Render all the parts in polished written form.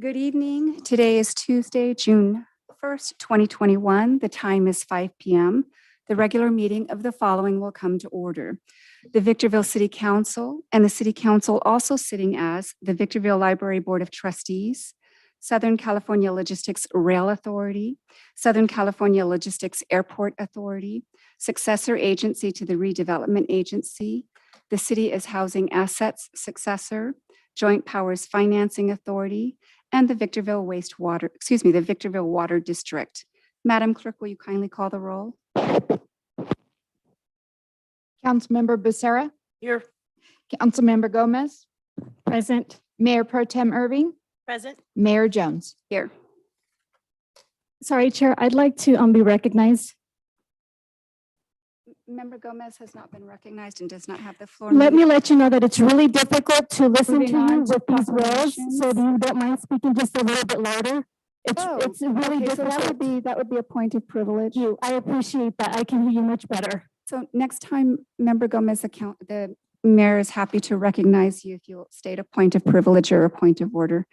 Good evening. Today is Tuesday, June 1st, 2021. The time is 5 p.m. The regular meeting of the following will come to order. The Victorville City Council and the City Council also sitting as the Victorville Library Board of Trustees, Southern California Logistics Rail Authority, Southern California Logistics Airport Authority, successor agency to the Redevelopment Agency, the City as Housing Assets successor, Joint Powers Financing Authority, and the Victorville the Victorville Water District. Madam Clerk, will you kindly call the roll? Councilmember Becerra. Here. Councilmember Gomez. Present. Mayor Pro Tem Irving. Present. Mayor Jones. Here. Sorry, Chair, I'd like to be recognized. Member Gomez has not been recognized and does not have the floor. Let me let you know that it's really difficult to listen Moving to you on to with these words. proclamations. So if you don't mind speaking just a little bit louder. It's really Okay, so difficult. that would be a point of privilege. I appreciate that. I can hear you much better. So next time, Member Gomez, the mayor is happy to recognize you if you'll state a point of privilege or a point of order.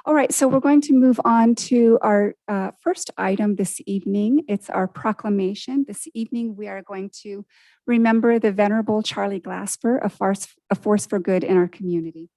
All right, so we're going to move on to our first item this evening. It's our proclamation. This evening, we are going to remember the Venerable Charlie Glasper, a force for good in our community.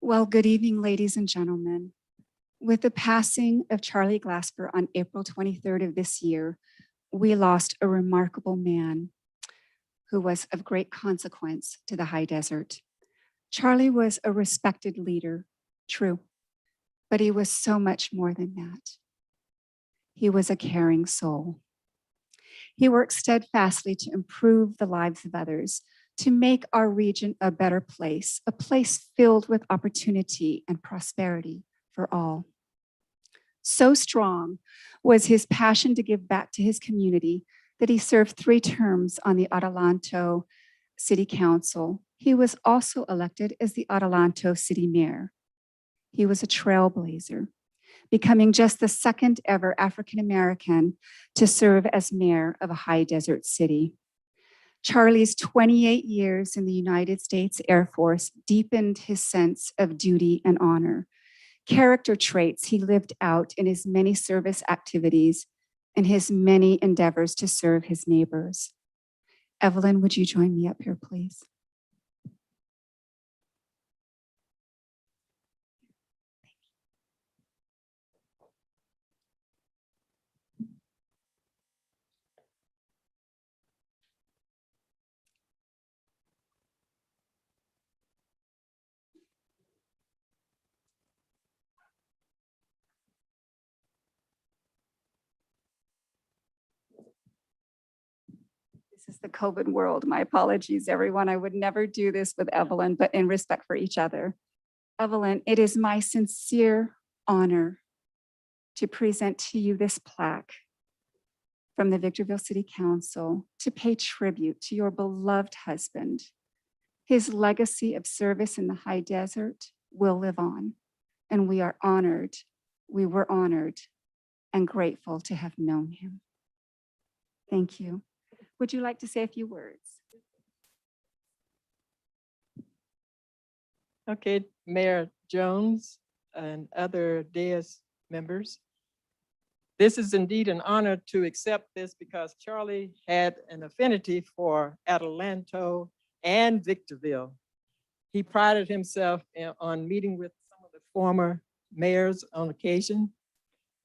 Well, good evening, ladies and gentlemen. With the passing of Charlie Glasper on April 23rd of this year, we lost a remarkable man who was of great consequence to the high desert. Charlie was a respected leader, true, but he was so much more than that. He was a caring soul. He worked steadfastly to improve the lives of others, to make our region a better place, a place filled with opportunity and prosperity for all. So strong was his passion to give back to his community that he served 3 terms on the Adelanto City Council. He was also elected as the Adelanto City Mayor. He was a trailblazer, becoming just the 2nd ever African-American to serve as mayor of a high desert city. Charlie's 28 years in the United States Air Force deepened his sense of duty and honor, character traits he lived out in his many service activities and his many endeavors to serve his neighbors. Evelyn, would you join me up here, please? This is the COVID world. My apologies, everyone. I would never do this with Evelyn, but in respect for each other. Evelyn, it is my sincere honor to present to you this plaque from the Victorville City Council to pay tribute to your beloved husband. His legacy of service in the high desert will live on, and we were honored and grateful to have known him. Thank you. Would you like to say a few words? Okay, Mayor Jones and other dais members. This is indeed an honor to accept this because Charlie had an affinity for Adelanto and Victorville. He prided himself on meeting with some of the former mayors on occasion,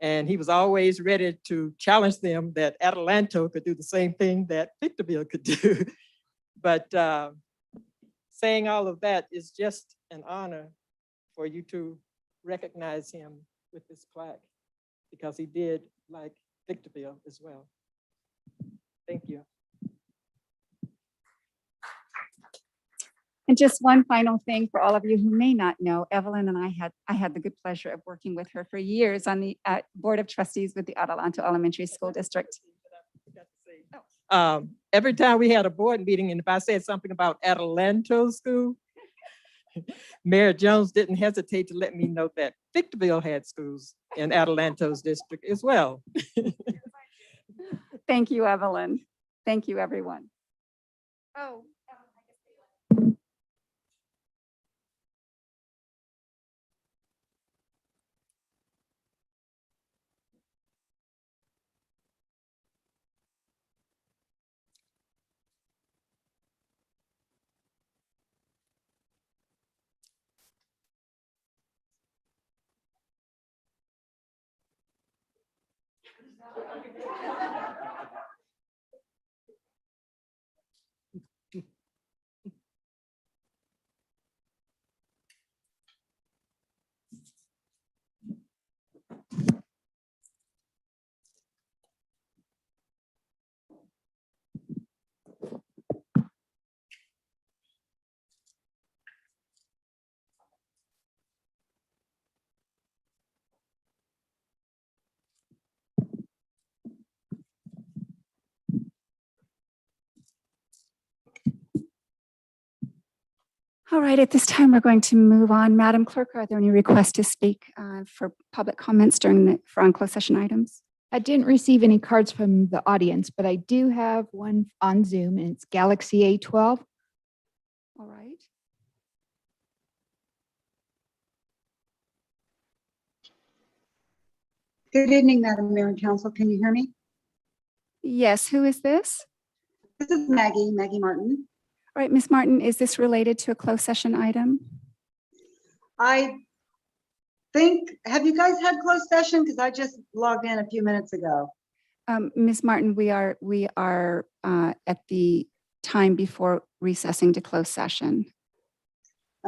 and he was always ready to challenge them that Adelanto could do the same thing that Victorville could do. But saying all of that is just an honor for you to recognize him with this plaque because he did like Victorville as well. Thank you. And just one final thing for all of you who may not know, Evelyn and I had the good pleasure of working with her for years on the Board of Trustees with the Adelanto Elementary School District. Every time we had a board meeting, and if I said something about Adelanto School, Mayor Jones didn't hesitate to let me know that Victorville had schools in Adelanto's district as well. Thank you, Evelyn. Thank you, everyone. Oh. All right, at this time, we're going to move on. Madam Clerk, are there any requests to speak for public comments for on-closed session items? I didn't receive any cards from the audience, but I do have one on Zoom, and it's Galaxy A12. All right. Good evening, Madam Mayor and Council. Can you hear me? Yes, who is this? This is Maggie Martin. All right, Ms. Martin, is this related to a closed session item? I think, have you guys had closed session? Because I just logged in a few minutes ago. Ms. Martin, we are at the time before recessing to closed session.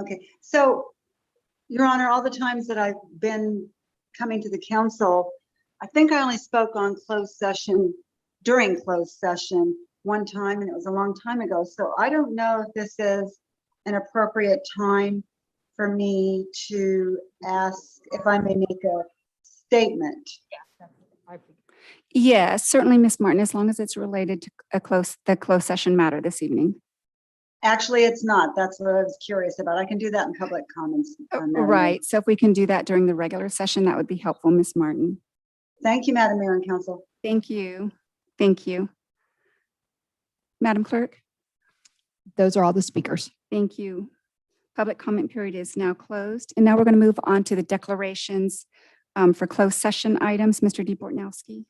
Okay, so Your Honor, all the times that I've been coming to the council, I think I only spoke on closed session during closed session one time, and it was a long time ago. So I don't know if this is an appropriate time for me to ask if I may make a statement. Yes, certainly, Ms. Martin, as long as it's related to the closed session matter this evening. Actually, it's not. That's what I was curious about. I can do that in public comments. Madam Mayor. Right, so if we can do that during the regular session, that would be helpful, Ms. Martin. Thank you, Madam Mayor and Council. Thank you. Thank you. Madam Clerk? Those are all the speakers. Thank you. Public comment period is now closed. And now we're going to move on to the declarations for closed session items. Mr. DeBortnowski.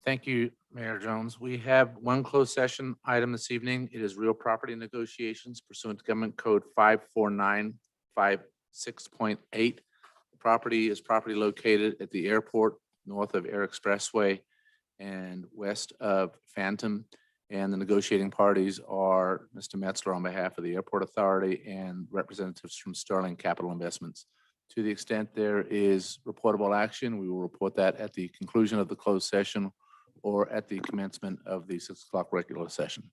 Thank you, Mayor Jones. We have one closed session item this evening. It is real property negotiations pursuant to Government Code 54956.8. The property is property located at the airport, north of Air Expressway and west of Phantom. And the negotiating parties are Mr. Metzler on behalf of the Airport Authority and representatives from Sterling Capital Investments. To the extent there is reportable action, we will report that at the conclusion of the closed session or at the commencement of the 6 o'clock regular session.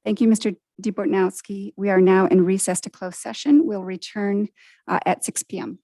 Thank you, Mr. DeBortnowski. We are now in recess to closed session. We'll return at 6 p.m.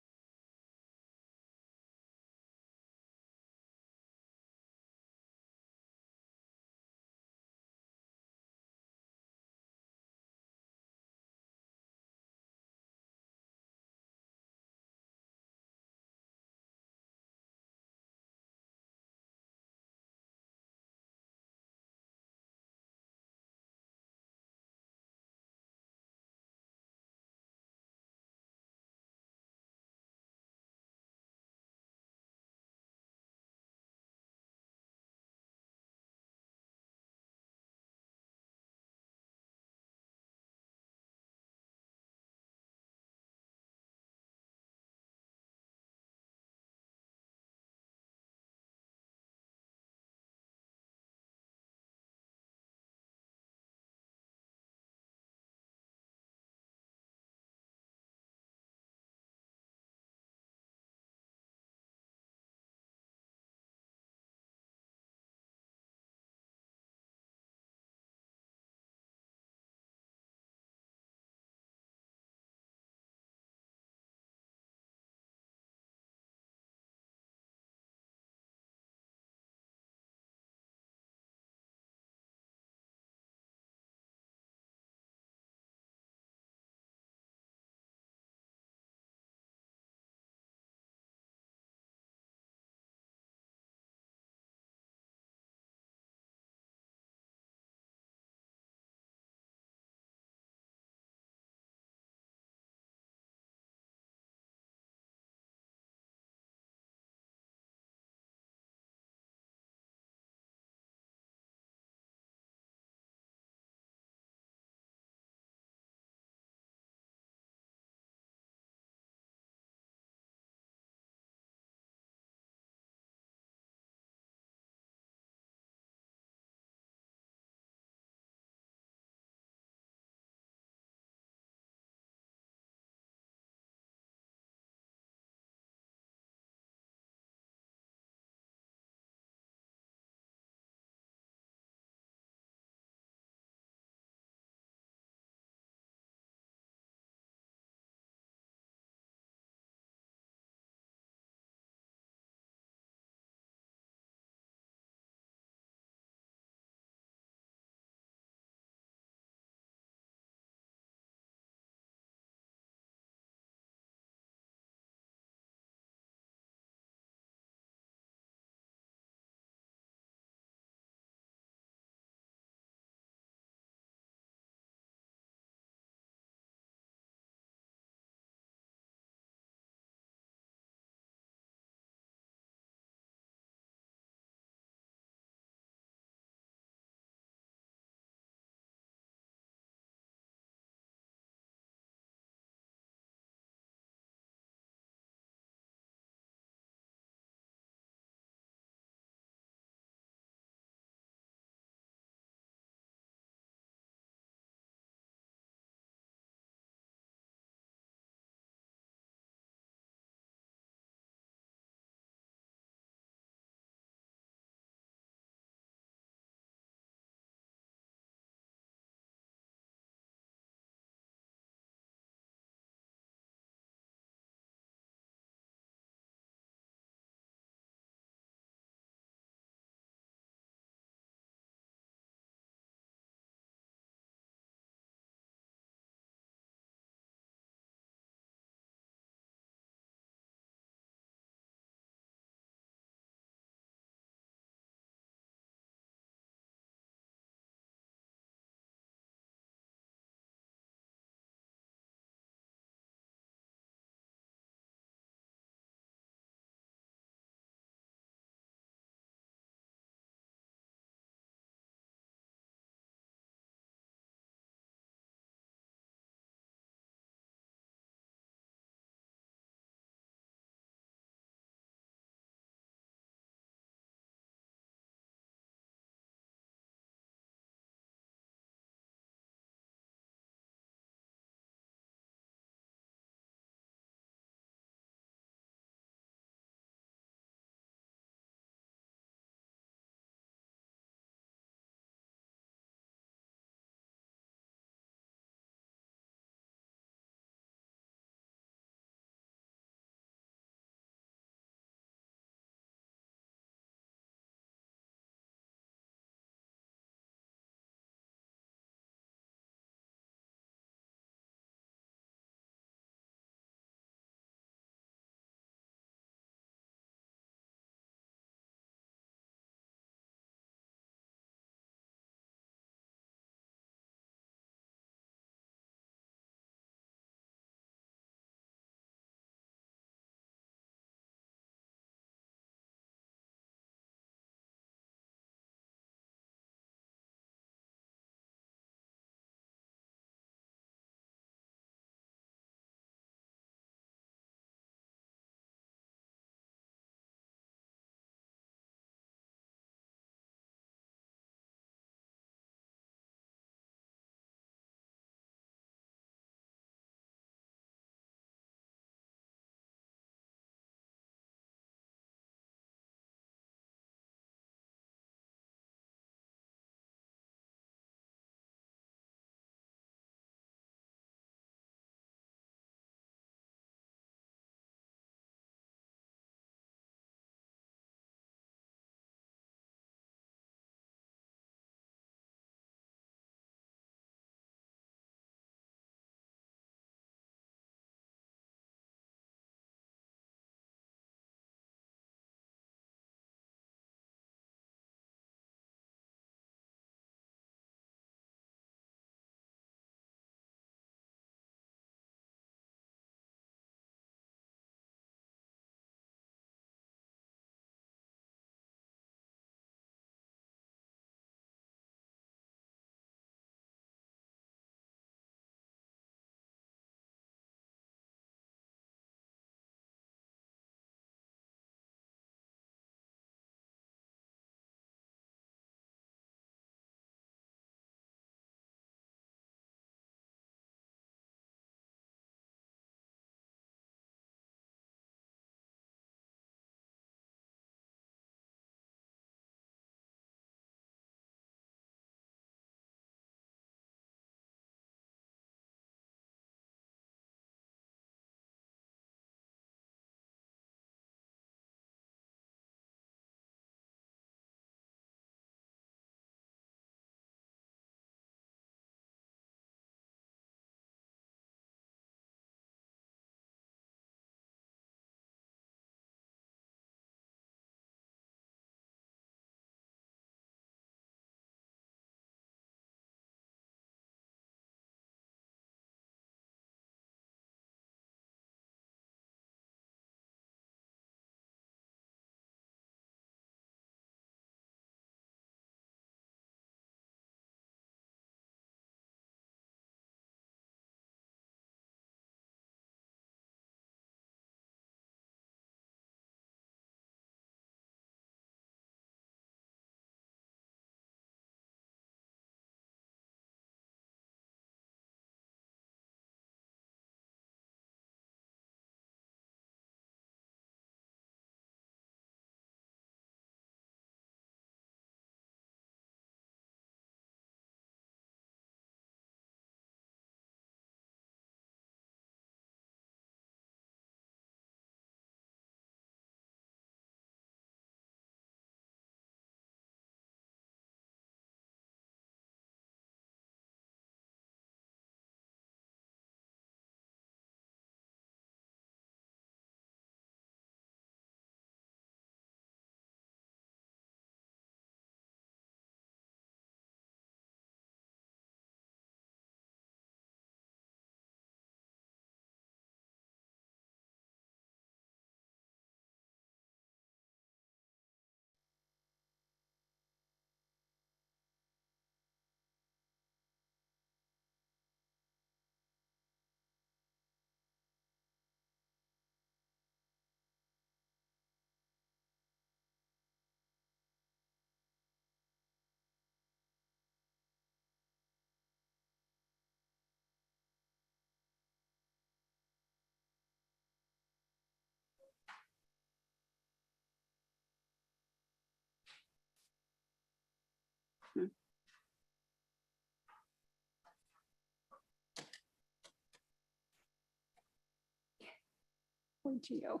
Poor Gio.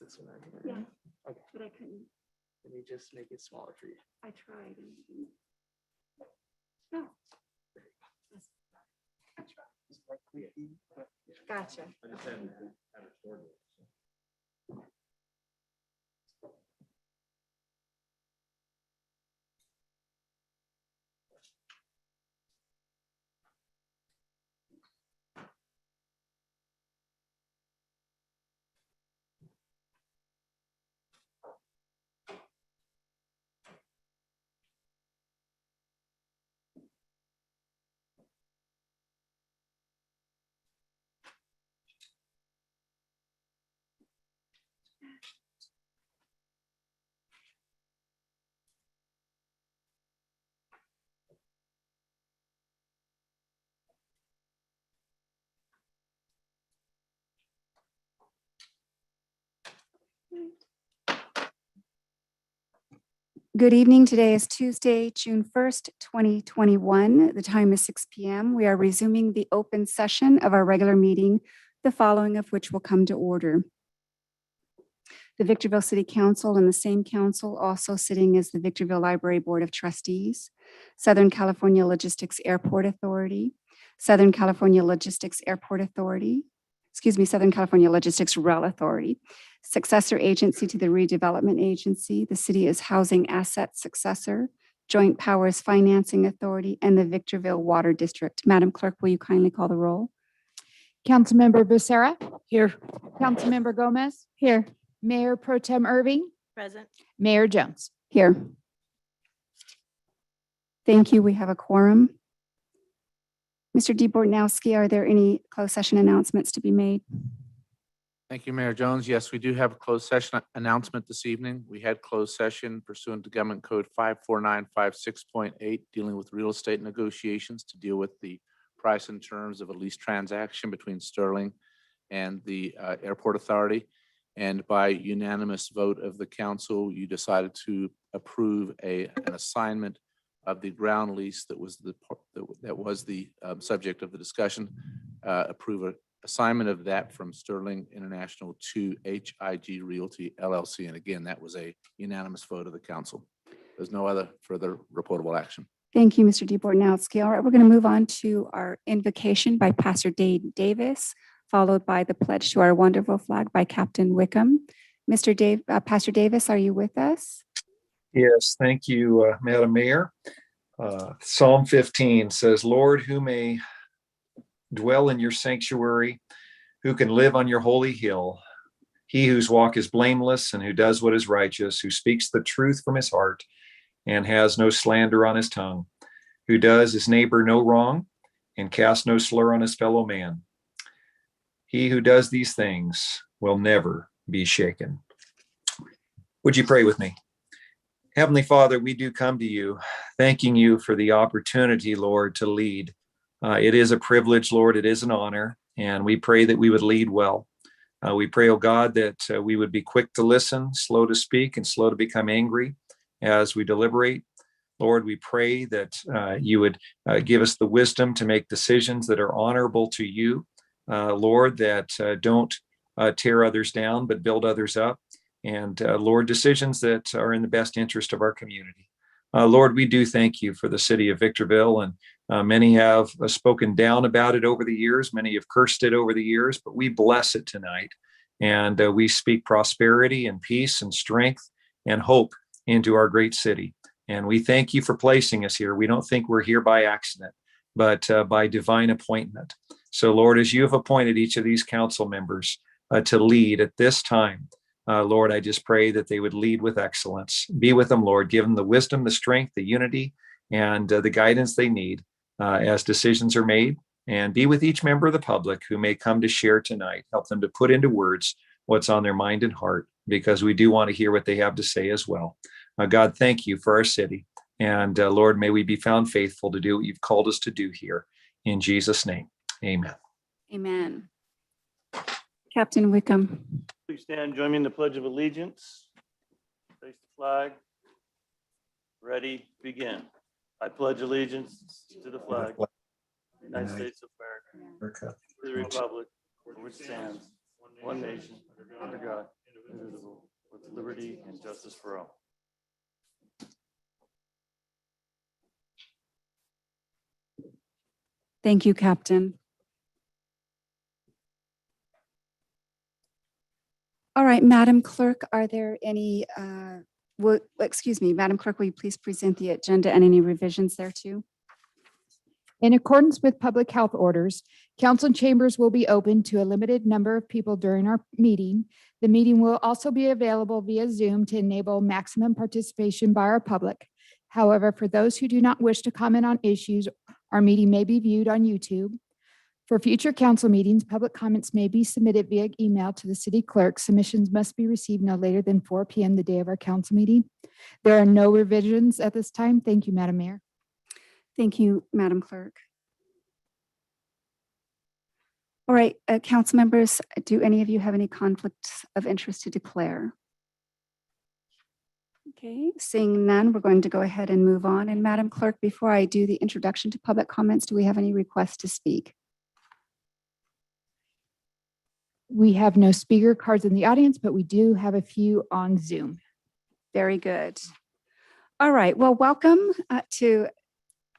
This one right here. Yeah. Okay. But I couldn't, Let me just make it smaller for you. I tried. No. Gotcha. Good evening. Today is Tuesday, June 1st, 2021. The time is 6 p.m. We are resuming the open session of our regular meeting, the following of which will come to order. The Victorville City Council and the same council also sitting as the Victorville Library Board of Trustees, Southern California Logistics Airport Authority, Southern California Logistics Airport Authority, Southern California Logistics Rail Authority, successor agency to the redevelopment agency. The city is housing asset successor, Joint Powers Financing Authority, and the Victorville Water District. Madam Clerk, will you kindly call the roll? Councilmember Becerra, Here. Councilmember Gomez, Here. Mayor Pro Tem Irving, Present. Mayor Jones. Here. Thank you. We have a quorum. Mr. DeBornowski, are there any closed session announcements to be made? Thank you, Mayor Jones. Yes, we do have a closed session announcement this evening. We had closed session pursuant to Government Code 54956.8, dealing with real estate negotiations to deal with the price and terms of a lease transaction between Sterling and the Airport Authority. And by unanimous vote of the council, you decided to approve an assignment of the ground lease that was the subject of the discussion. Approve an assignment of that from Sterling International to HIG Realty LLC. And again, that was a unanimous vote of the council. There's no other further reportable action. Thank you, Mr. DeBornowski. All right, we're going to move on to our invocation by Pastor Dade Davis, followed by the pledge to our wonderful flag by Captain Wickham. Pastor Davis, are you with us? Yes, thank you, Madam Mayor. Psalm 15 says, Lord, who may dwell in your sanctuary, who can live on your holy hill, he whose walk is blameless and who does what is righteous, who speaks the truth from his heart and has no slander on his tongue, who does his neighbor no wrong and casts no slur on his fellow man. He who does these things will never be shaken. Would you pray with me? Heavenly Father, we do come to you, thanking you for the opportunity, Lord, to lead. It is a privilege, Lord. It is an honor, and we pray that we would lead well. We pray, oh God, that we would be quick to listen, slow to speak, and slow to become angry as we deliberate. Lord, we pray that you would give us the wisdom to make decisions that are honorable to you, Lord, that don't tear others down, but build others up. And Lord, decisions that are in the best interest of our community. Lord, we do thank you for the city of Victorville, and many have spoken down about it over the years. Many have cursed it over the years, but we bless it tonight. And we speak prosperity and peace and strength and hope into our great city. And we thank you for placing us here. We don't think we're here by accident, but by divine appointment. So Lord, as you have appointed each of these council members to lead at this time, Lord, I just pray that they would lead with excellence. Be with them, Lord. Give them the wisdom, the strength, the unity, and the guidance they need as decisions are made. And be with each member of the public who may come to share tonight. Help them to put into words what's on their mind and heart, because we do want to hear what they have to say as well. God, thank you for our city. And Lord, may we be found faithful to do what you've called us to do here. In Jesus' name, amen. Amen. Captain Wickham. Please stand and join me in the Pledge of Allegiance. Face the flag. Ready, begin. I pledge allegiance to the flag of the United States of America, to the republic for which stands one nation, under God, indivisible, with liberty and justice for all. Thank you, Captain. All right, Madam Clerk, are there any, excuse me, Madam Clerk, will you please present the agenda and any revisions thereto? In accordance with public health orders, council chambers will be open to a limited number of people during our meeting. The meeting will also be available via Zoom to enable maximum participation by our public. However, for those who do not wish to comment on issues, our meeting may be viewed on YouTube. For future council meetings, public comments may be submitted via email to the city clerk. Submissions must be received no later than 4 p.m. the day of our council meeting. There are no revisions at this time. Thank you, Madam Mayor. Thank you, Madam Clerk. All right, council members, do any of you have any conflicts of interest to declare? Okay, seeing none, we're going to go ahead and move on. And Madam Clerk, before I do the introduction to public comments, do we have any requests to speak? We have no speaker cards in the audience, but we do have a few on Zoom. Very good. All right, well, welcome to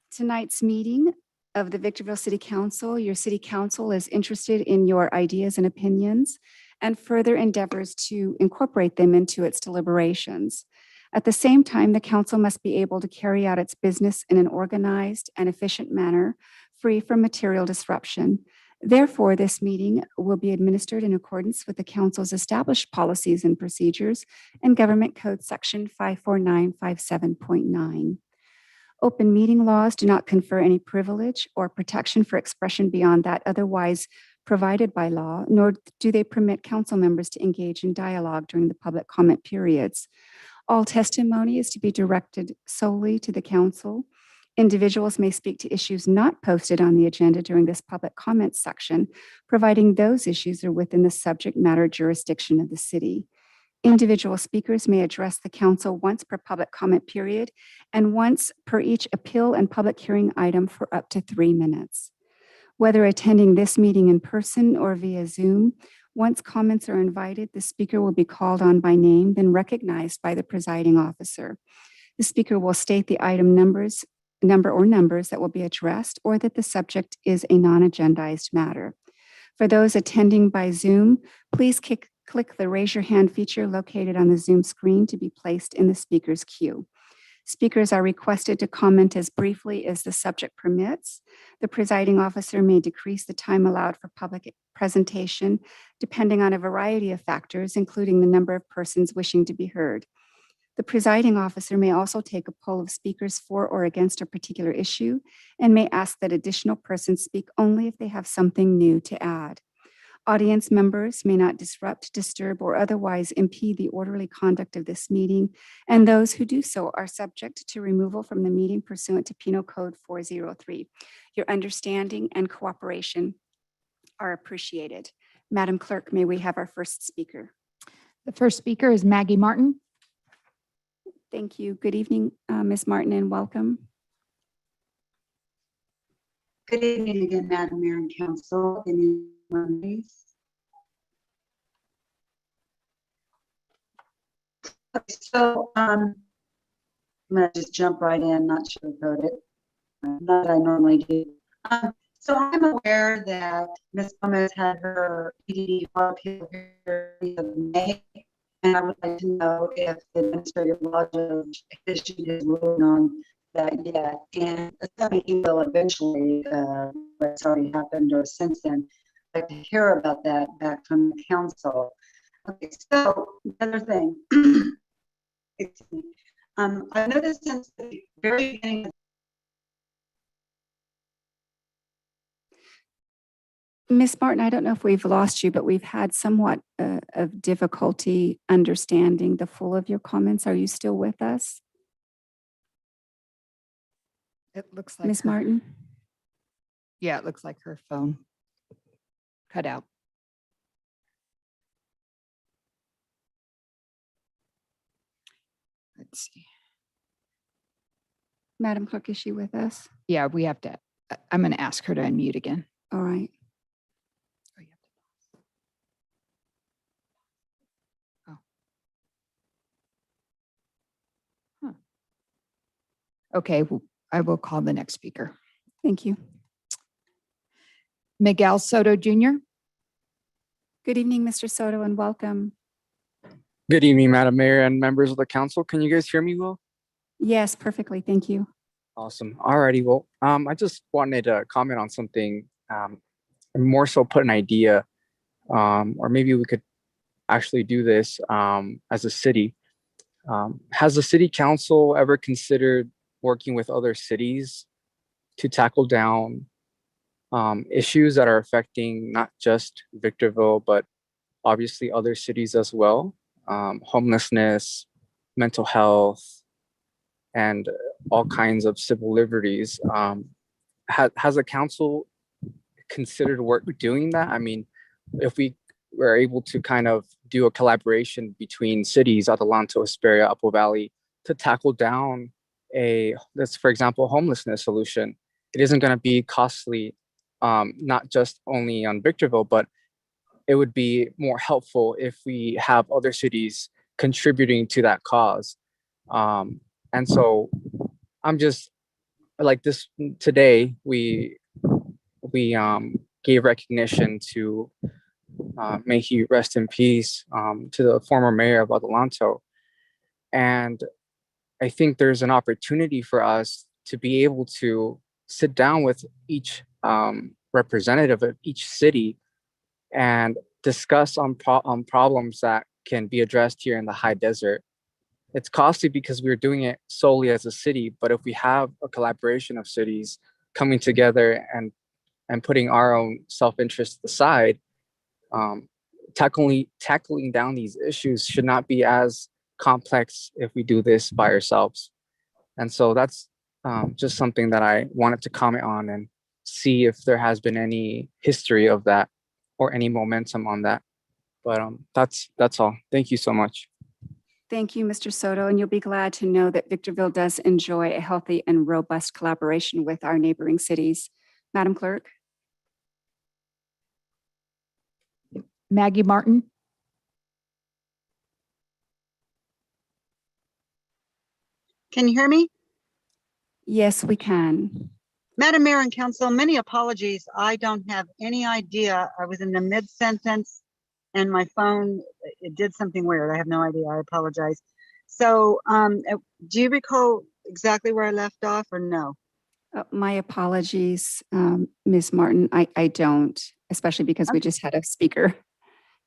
tonight's meeting of the Victorville City Council. Your City Council is interested in your ideas and opinions and further endeavors to incorporate them into its deliberations. At the same time, the council must be able to carry out its business in an organized and efficient manner, free from material disruption. Therefore, this meeting will be administered in accordance with the council's established policies and procedures and Government Code Section 54957.9. Open meeting laws do not confer any privilege or protection for expression beyond that otherwise provided by law, nor do they permit council members to engage in dialogue during the public comment periods. All testimony is to be directed solely to the council. Individuals may speak to issues not posted on the agenda during this public comment section, providing those issues are within the subject matter jurisdiction of the city. Individual speakers may address the council once per public comment period and once per each appeal and public hearing item for up to 3 minutes. Whether attending this meeting in person or via Zoom, once comments are invited, the speaker will be called on by name, then recognized by the presiding officer. The speaker will state the item number or numbers that will be addressed, or that the subject is a non-agendized matter. For those attending by Zoom, please click the raise your hand feature located on the Zoom screen to be placed in the speaker's queue. Speakers are requested to comment as briefly as the subject permits. The presiding officer may decrease the time allowed for public presentation depending on a variety of factors, including the number of persons wishing to be heard. The presiding officer may also take a poll of speakers for or against a particular issue and may ask that additional persons speak only if they have something new to add. Audience members may not disrupt, disturb, or otherwise impede the orderly conduct of this meeting, and those who do so are subject to removal from the meeting pursuant to Penal Code 403. Your understanding and cooperation are appreciated. Madam Clerk, may we have our first speaker? The first speaker is Maggie Martin. Thank you. Good evening, Ms. Martin, and welcome. Good evening again, Madam Mayor and Council. Anyone, please? Okay, so I'm gonna just jump right in, not sugarcoat it, not that I normally do. So I'm aware that Ms. Gomez had her EDD appeal here in May, and I would like to know if the administrative law judge issued his ruling on that yet, and assuming he will eventually, what's already happened or since then, I'd like to hear about that back from the council. Okay, so the other thing, excuse me, I've noticed since the very beginning. Ms. Martin, I don't know if we've lost you, but we've had somewhat of difficulty understanding the full of your comments. Are you still with us, It looks like Ms. her. Martin? Yeah, it looks like her phone cut out. Let's see. Madam Clerk, is she with us? Yeah, we have to, I'm going to ask her to unmute again. All right. Oh. Huh. Okay, I will call the next speaker. Thank you. Miguel Soto Jr. Good evening, Mr. Soto, and welcome. Good evening, Madam Mayor and members of the council. Can you guys hear me well? Yes, perfectly. Thank you. Awesome. Alrighty. Well, I just wanted to comment on something, and more so put an idea, or maybe we could actually do this as a city. Has the city council ever considered working with other cities to tackle down issues that are affecting not just Victorville, but obviously other cities as well? Homelessness, mental health, and all kinds of civil liberties. Has the council considered doing that? I mean, if we were able to kind of do a collaboration between cities, Adelanto, Hesperia, Apple Valley, to tackle down let's, for example, homelessness solution, it isn't going to be costly, not just only on Victorville, but it would be more helpful if we have other cities contributing to that cause. And so I'm just like this today, we gave recognition to, may he rest in peace, to the former mayor of Adelanto. And I think there's an opportunity for us to be able to sit down with each representative of each city and discuss on problems that can be addressed here in the high desert. It's costly because we're doing it solely as a city, but if we have a collaboration of cities coming together and putting our own self-interest aside, tackling down these issues should not be as complex if we do this by ourselves. And so that's just something that I wanted to comment on and see if there has been any history of that or any momentum on that. But that's all. Thank you so much. Thank you, Mr. Soto, and you'll be glad to know that Victorville does enjoy a healthy and robust collaboration with our neighboring cities. Madam Clerk? Maggie Martin. Can you hear me? Yes, we can. Madam Mayor and Council, many apologies. I don't have any idea. I was in the mid-sentence and my phone, it did something weird. I have no idea. I apologize. So do you recall exactly where I left off or no? My apologies, Ms. Martin. I don't, especially because we just had a speaker.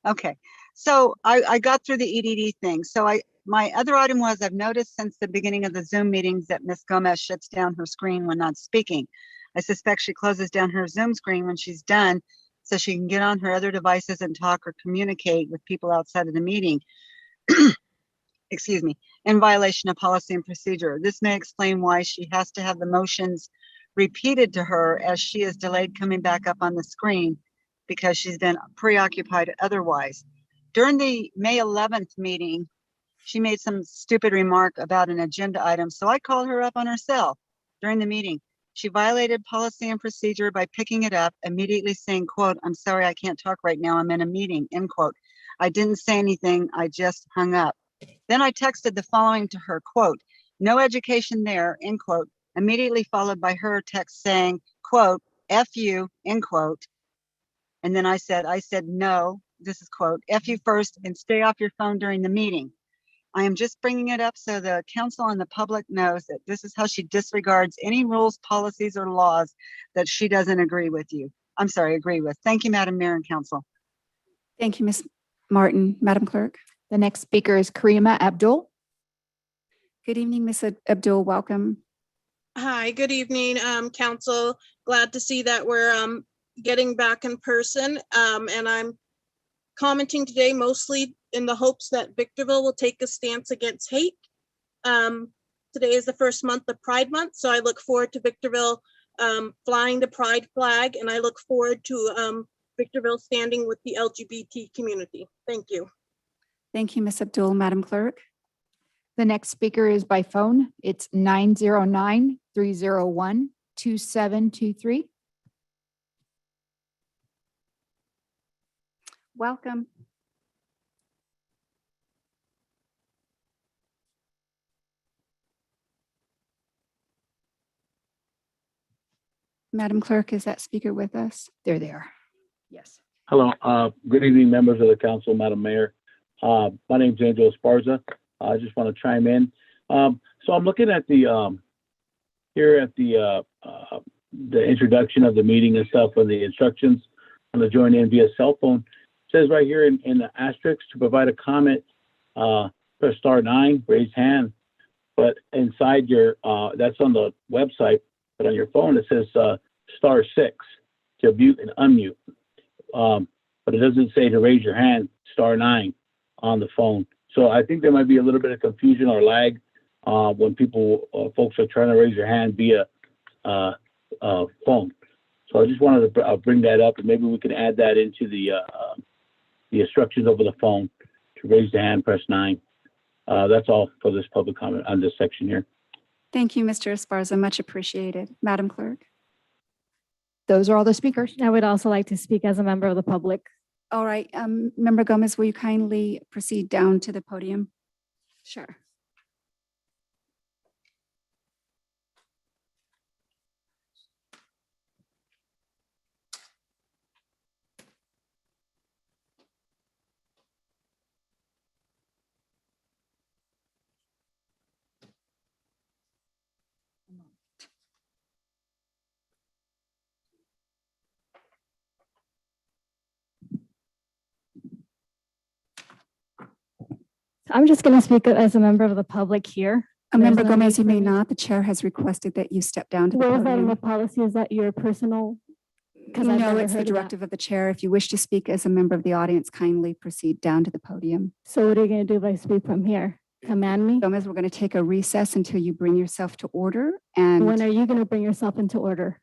Okay, so I got through the EDD thing. So my other item was, I've noticed since the beginning of the Zoom meetings that Ms. Gomez shuts down her screen when not speaking. I suspect she closes down her Zoom screen when she's done so she can get on her other devices and talk or communicate with people outside of the meeting. Excuse me, in violation of policy and procedure. This may explain why she has to have the motions repeated to her as she is delayed coming back up on the screen because she's been preoccupied otherwise. During the May 11th meeting, she made some stupid remark about an agenda item, so I called her up on her cell during the meeting. She violated policy and procedure by picking it up, immediately saying, quote, "I'm sorry, I can't talk right now, I'm in a meeting," end quote. I didn't say anything, I just hung up. Then I texted the following to her, quote, "No education there," end quote, immediately followed by her text saying, quote, "F you," end quote. And then I said, "No," this is quote, "F you first and stay off your phone during the meeting." I am just bringing it up so the council and the public knows that this is how she disregards any rules, policies, or laws that she doesn't agree with. Thank you, Madam Mayor and Council. Thank you, Ms. Martin. Madam Clerk? The next speaker is Karima Abdul. Good evening, Ms. Abdul. Welcome. Hi, good evening, council. Glad to see that we're getting back in person. And I'm commenting today mostly in the hopes that Victorville will take a stance against hate. Today is the first month of Pride Month, so I look forward to Victorville flying the pride flag, and I look forward to Victorville standing with the LGBT community. Thank you. Thank you, Ms. Abdul. Madam Clerk? The next speaker is by phone. It's 909-301-2723. Welcome. Madam Clerk, is that speaker with us? There they are. Yes. Hello, good evening, members of the council, Madam Mayor. My name's Angel Esparza. I just want to chime in. So I'm looking at the, here at the introduction of the meeting and stuff, and the instructions on the join in via cell phone. It says right here in the asterisk, to provide a comment, press *9, raise hand. But inside your, that's on the website, but on your phone, it says *6 to mute and unmute. But it doesn't say to raise your hand, *9 on the phone. So I think there might be a little bit of confusion or lag when folks are trying to raise their hand via phone. So I just wanted to bring that up, and maybe we can add that into the instructions over the phone to raise the hand, press 9. That's all for this public comment on this section here. Thank you, Mr. Esparza. Much appreciated. Madam Clerk? Those are all the speakers. I would also like to speak as a member of the public. All right, Member Gomez, will you kindly proceed down to the podium? Sure. I'm just going to speak as a member of the public here. Member There's no Gomez, need you may for me- not. The chair has requested that you step down to the Where is that in the podium. policy? Is that your personal? 'Cause I've No, never it's the heard of that. directive of the chair. If you wish to speak as a member of the audience, kindly proceed down to the podium. So what are you going to do if I speak from here? Command me? Gomez, we're going to take a recess until you bring yourself to order. When And, are you going to bring yourself into order?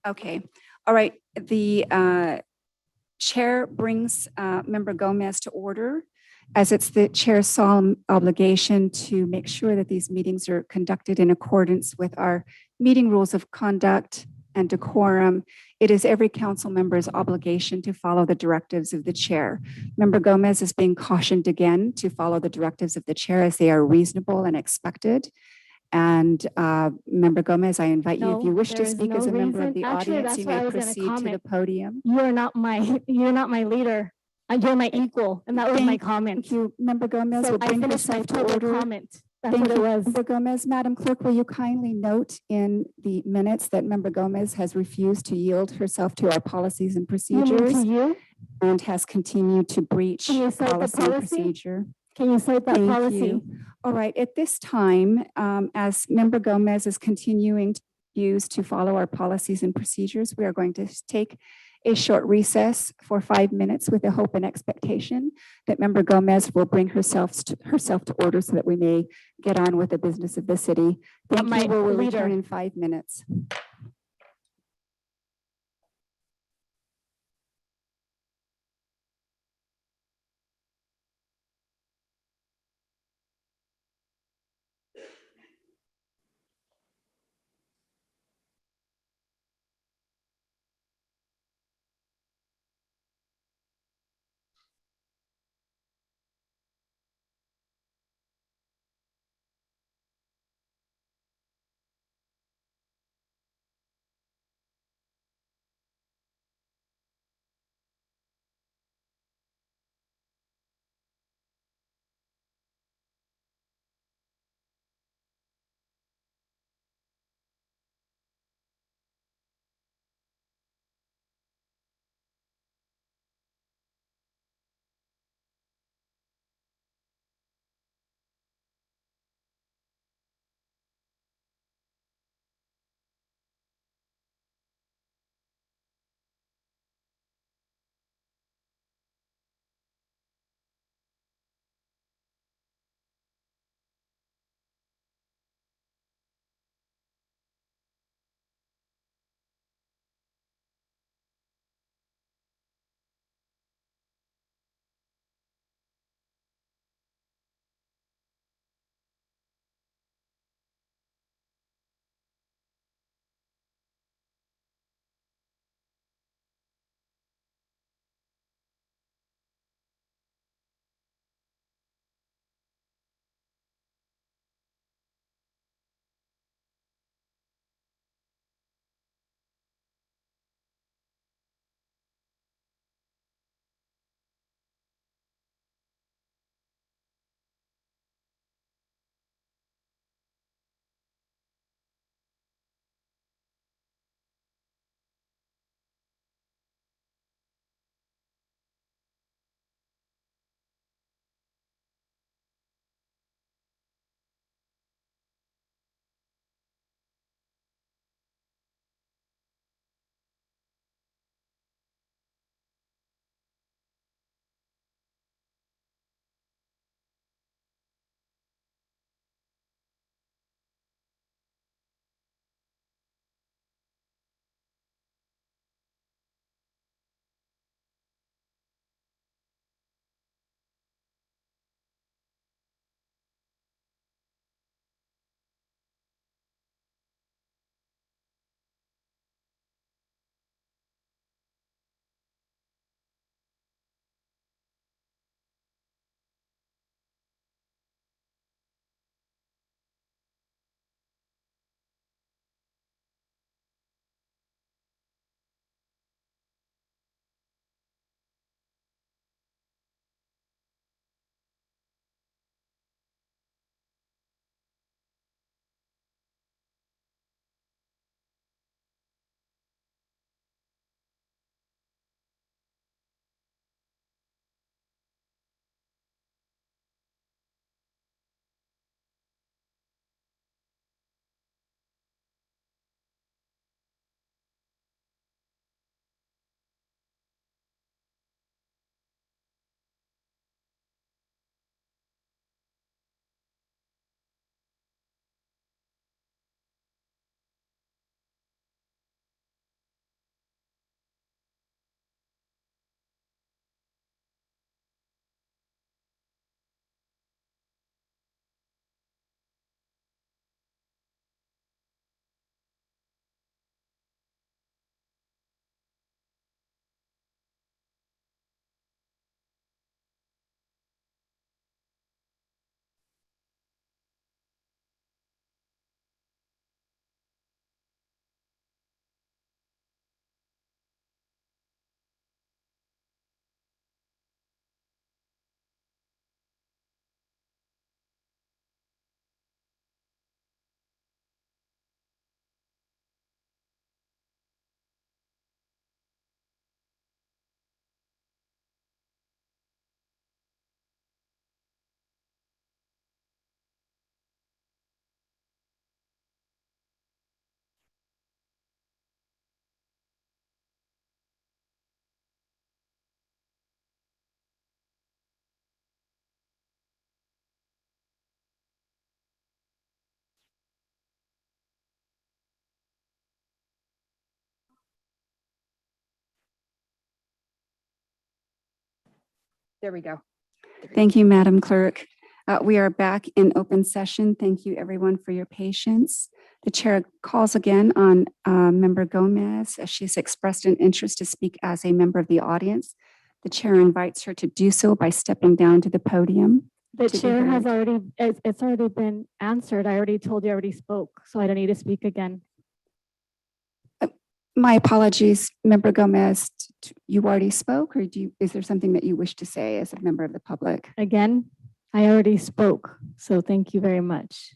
okay, all right. The chair brings Member Gomez to order, as it's the chair's solemn obligation to make sure that these meetings are conducted in accordance with our meeting rules of conduct and decorum. It is every council member's obligation to follow the directives of the chair. Member Gomez is being cautioned again to follow the directives of the chair as they are reasonable and expected. And Member Gomez, I invite you, if you No, wish to there is speak as no a member of reason. the Actually, audience, that's you why I may was gonna proceed to the comment. podium. You're not my leader. You're my equal. And that was my comment. Thank you, Member Gomez. So Will I bring finished my yourself to public order. comment. That's Thank what it you, was. Member Gomez. Madam Clerk, will you kindly note in the minutes that Member Gomez has refused to yield herself to our policies and You mean procedures to you? and has continued to breach Can you cite the policy and policy? procedure? Can you cite that Thank policy? you. All right, at this time, as Member Gomez is continuing to refuse to follow our policies and procedures, we are going to take a short recess for 5 minutes with the hope and expectation that Member Gomez will bring herself to order so that we may get on with the business of the city. Thank my you. We will leader- return in 5 minutes. There we go. Thank you, Madam Clerk. We are back in open session. Thank you, everyone, for your patience. The chair calls again on Member Gomez, as she's expressed an interest to speak as a member of the audience. The chair invites her to do so by stepping down to the podium. The to be chair has heard. already, it's already been answered. I already told you I already spoke, so I don't need to speak again. My apologies, Member Gomez, you already spoke, or is there something that you wish to say as a member of the public? Again, I already spoke, so thank you very much.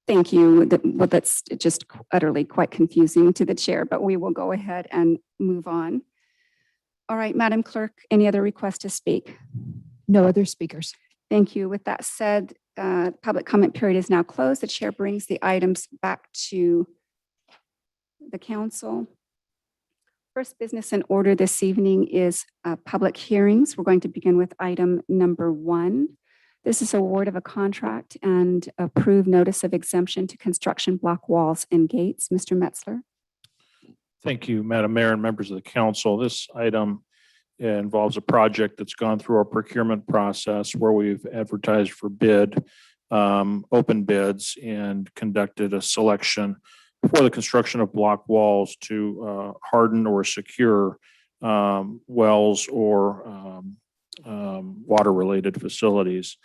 Thank you. Well, that's just utterly quite confusing to the chair, but we will go ahead and move on. All right, Madam Clerk, any other requests to speak? No other speakers. Thank you. With that said, public comment period is now closed. The chair brings the items back to the council. First business in order this evening is public hearings. We're going to begin with item number 1. This is award of a contract and approved notice of exemption to construction block walls and gates. Mr. Metzler. Thank you, Madam Mayor and members of the council. This item involves a project that's gone through our procurement process where we've advertised for bid, open bids, and conducted a selection for the construction of block walls to harden or secure wells or water-related facilities.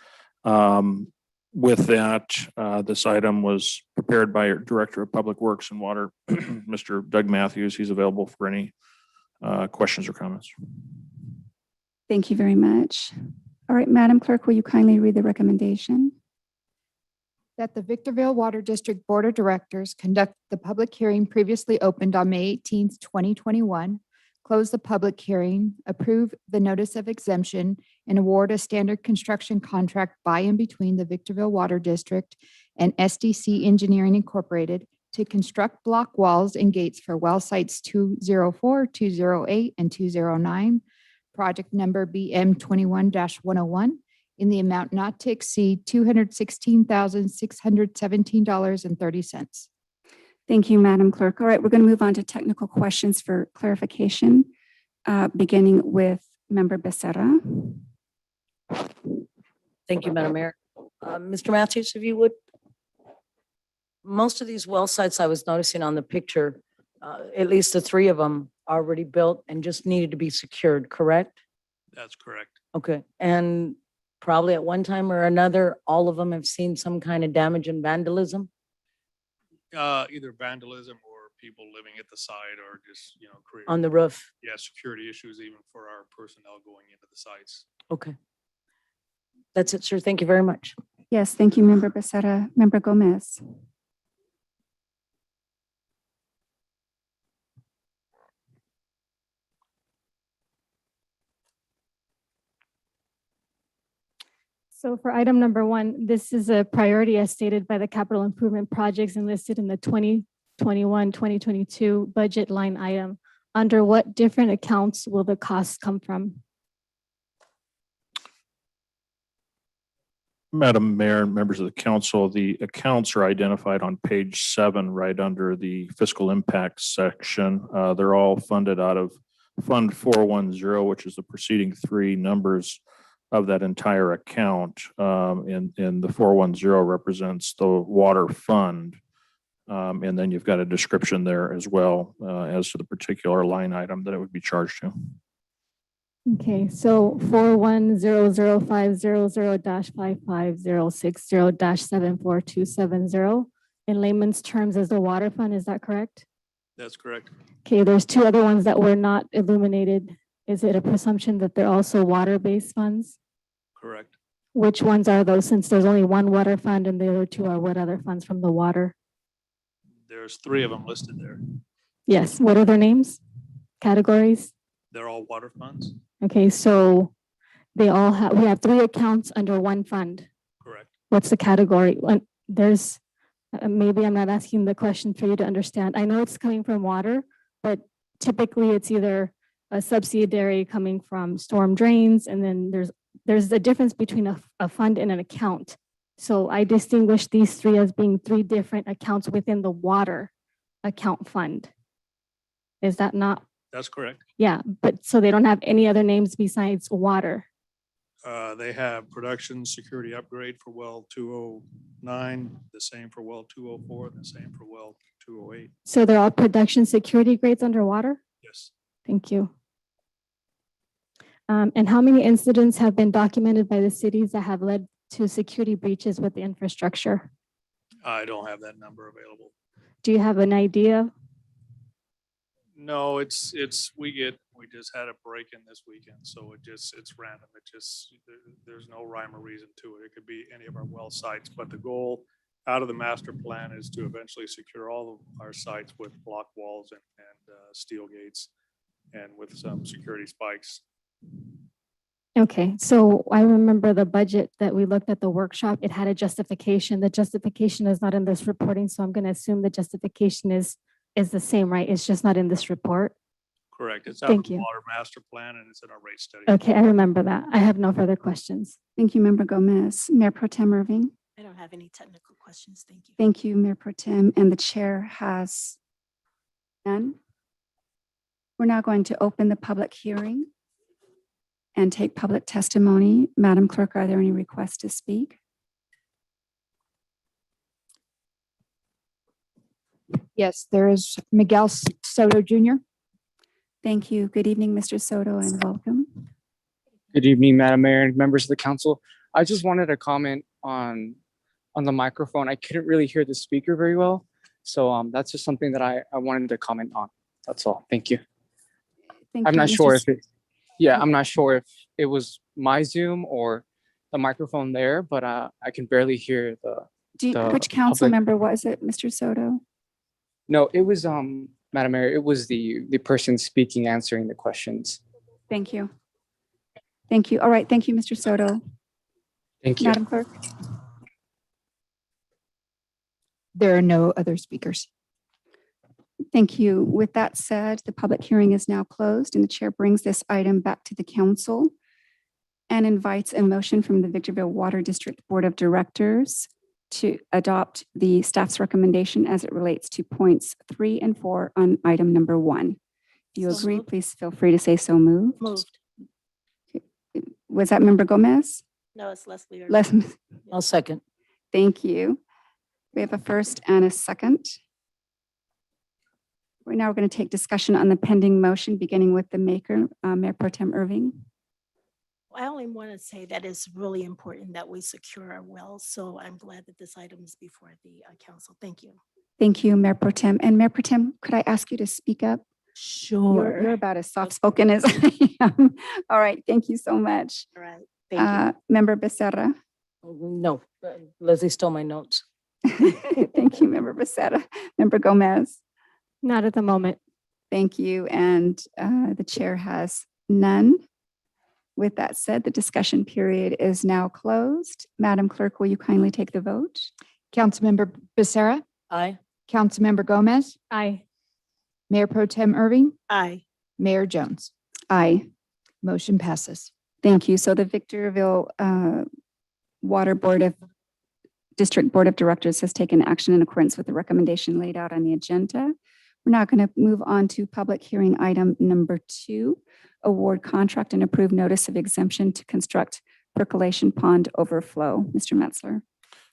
With that, this item was prepared by our Director of Public Works and Water, Mr. Doug Matthews. He's available for any questions or comments. Thank you very much. All right, Madam Clerk, will you kindly read the recommendation? That the Victorville Water District Board of Directors conduct the public hearing previously opened on May 18th, 2021, close the public hearing, approve the notice of exemption, and award a standard construction contract by and between the Victorville Water District and SDC Engineering Incorporated to construct block walls and gates for well sites 204, 208, and 209, project number BM 21-101, in the amount not to exceed $216,617.30. Thank you, Madam Clerk. All right, we're going to move on to technical questions for clarification, beginning with Member Becerra. Thank you, Madam Mayor. Mr. Matthews, if you would. Most of these well sites I was noticing on the picture, at least the 3 of them are already built and just needed to be secured, correct? That's correct. Okay, and probably at one time or another, all of them have seen some kind of damage and vandalism? Either vandalism or people living at the site or just, create. On the roof? Yeah, security issues even for our personnel going into the sites. Okay. That's it, sir. Thank you very much. Yes, thank you, Member Becerra. Member Gomez. So for item number 1, this is a priority as stated by the capital improvement projects and listed in the 2021-2022 budget line item. Under what different accounts will the costs come from? Madam Mayor and members of the council, the accounts are identified on page 7, right under the fiscal impact section. They're all funded out of Fund 410, which is the preceding 3 numbers of that entire account. And the 410 represents the water fund. And then you've got a description there as well as to the particular line item that it would be charged to. Okay, so 4100500-55060-74270 in layman's terms is the water fund, is that correct? That's correct. Okay, there's 2 other ones that were not illuminated. Is it a presumption that they're also water-based funds? Correct. Which ones are those, since there's only 1 water fund and the other 2 are what other funds from the water? There's 3 of them listed there. Yes, what are their names? Categories? They're all water funds. Okay, so they all have, we have 3 accounts under 1 fund. Correct. What's the category? There's, maybe I'm not asking the question for you to understand. I know it's coming from water, but typically it's either a subsidiary coming from storm drains, and then there's a difference between a fund and an account. So I distinguish these 3 as being 3 different accounts within the water account fund. Is that not That's correct. Yeah, but so they don't have any other names besides water. They have production security upgrade for well 209, the same for well 204, the same for well 208. So they're all production security grades underwater? Yes. Thank you. And how many incidents have been documented by the cities that have led to security breaches with the infrastructure? I don't have that number available. Do you have an idea? No, we just had a break-in this weekend, so it's random. There's no rhyme or reason to it. It could be any of our well sites, but the goal out of the master plan is to eventually secure all of our sites with block walls and steel gates and with some security spikes. Okay, so I remember the budget that we looked at the workshop, it had a justification. The justification is not in this reporting, so I'm going to assume the justification is the same, right? It's just not in this report. Correct. It's out of Thank the you. water master plan and it's in our rate study. Okay, I remember that. I have no further questions. Thank you, Member Gomez. Mayor Pro Tem Irving. I don't have any technical questions. Thank you. Thank you, Mayor Pro Tem, and the chair has none. We're now going to open the public hearing and take public testimony. Madam Clerk, are there any requests to speak? Yes, there is Miguel Soto Jr. Thank you. Good evening, Mr. Soto, and welcome. Good evening, Madam Mayor and members of the council. I just wanted to comment on the microphone. I couldn't really hear the speaker very well. So that's just something that I wanted to comment on. That's all. Thank you. Thank I'm you, not Mr. sure if I'm not sure if it was my Zoom or the microphone there, but I can barely hear Which council public- member was it, Mr. Soto? No, it was Madam Mayor, it was the person speaking, answering the questions. Thank you. Thank you. All right. Thank you, Mr. Soto. Thank you. Madam Clerk. There are no other speakers. Thank you. With that said, the public hearing is now closed and the chair brings this item back to the council and invites a motion from the Victorville Water District Board of Directors to adopt the staff's recommendation as it relates to points 3 and 4 on item number 1. If you So agree, moved. please feel free to say so moved. Moved. Was that Member Gomez? No, it's Leslie. Irving. Les, I'll second. thank you. We have a first and a second. We're now going to take discussion on the pending motion, beginning with the maker, Mayor Pro Tem Irving. I only want to say that it's really important that we secure our wells. So I'm glad that this item is before the council. Thank you. Thank you, Mayor Pro Tem. And Mayor Pro Tem, could I ask you to speak up? Sure. You're about as soft-spoken as I am. All right, thank you so much. All right. Thank you. Member Becerra. No, Leslie stole my notes. Thank you, Member Becerra. Member Gomez. Not at the moment. Thank you. And the chair has none. With that said, the discussion period is now closed. Madam Clerk, will you kindly take the vote? Councilmember Becerra, Aye. Councilmember Gomez, Aye. Mayor Pro Tem Irving, Aye. Mayor Jones. Aye. Motion passes. Thank you. So the Victorville Water Board of District Board of Directors has taken action in accordance with the recommendation laid out on the agenda. We're now going to move on to public hearing item number 2, award contract and approve notice of exemption to construct percolation pond overflow. Mr. Metzler.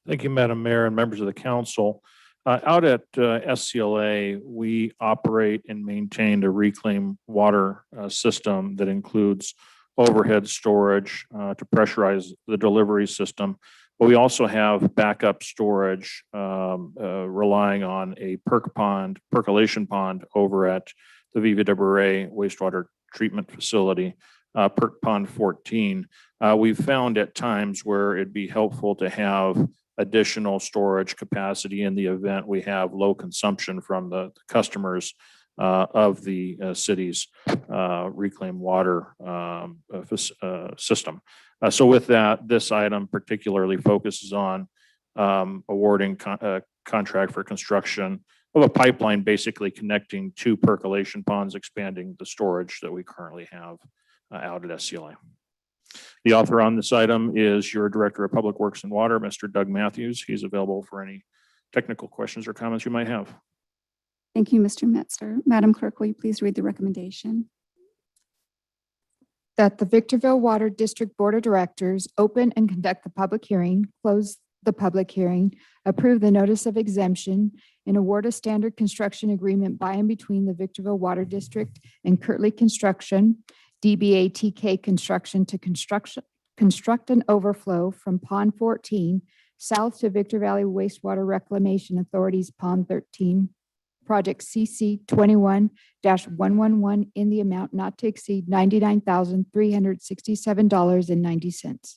Thank you, Madam Mayor and members of the council. Out at SCLA, we operate and maintain a reclaimed water system that includes overhead storage to pressurize the delivery system. But we also have backup storage relying on a percolation pond over at the Viva de Bure wastewater treatment facility, Perk Pond 14. We've found at times where it'd be helpful to have additional storage capacity in the event we have low consumption from the customers of the city's reclaimed water system. So with that, this item particularly focuses on awarding contract for construction of a pipeline basically connecting 2 percolation ponds, expanding the storage that we currently have out at SCLA. The author on this item is your Director of Public Works and Water, Mr. Doug Matthews. He's available for any technical questions or comments you might have. Thank you, Mr. Metzler. Madam Clerk, will you please read the recommendation? That the Victorville Water District Board of Directors open and conduct the public hearing, close the public hearing, approve the notice of exemption, and award a standard construction agreement by and between the Victorville Water District and Kirtley Construction, DBA Construction to construct an overflow from Pond 14 south to Victor Valley Wastewater Reclamation Authority's Pond 13, project CC 21-111 in the amount not to exceed $99,367.90.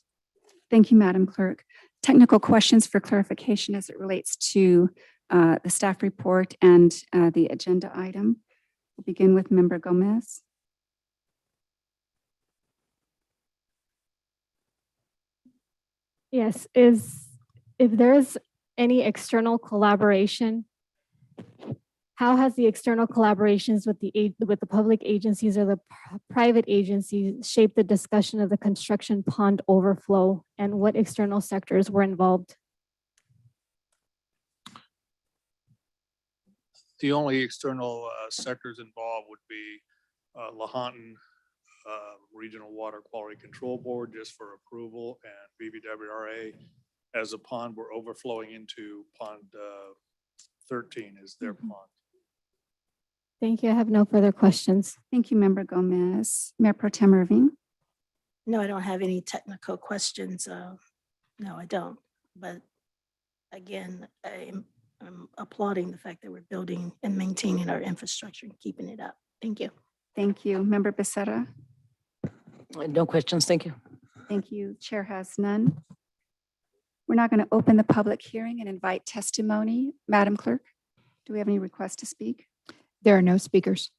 Thank you, Madam Clerk. Technical questions for clarification as it relates to the staff report and the agenda item. We'll begin with Member Gomez. Yes, if there's any external collaboration, how has the external collaborations with the public agencies or the private agencies shaped the discussion of the construction pond overflow, and what external sectors were involved? The only external sectors involved would be Lahontan Regional Water Quality Control Board just for approval, and BVWRA as a pond we're overflowing into pond 13 is their pond. Thank you. I have no further questions. Thank you, Member Gomez. Mayor Pro Tem Irving. No, I don't have any technical questions. No, I don't. But again, I'm applauding the fact that we're building and maintaining our infrastructure and keeping it up. Thank you. Thank you. Member Becerra. No questions, thank you. Thank you. Chair has none. We're now going to open the public hearing and invite testimony. Madam Clerk, do we have any requests to speak? There are no speakers.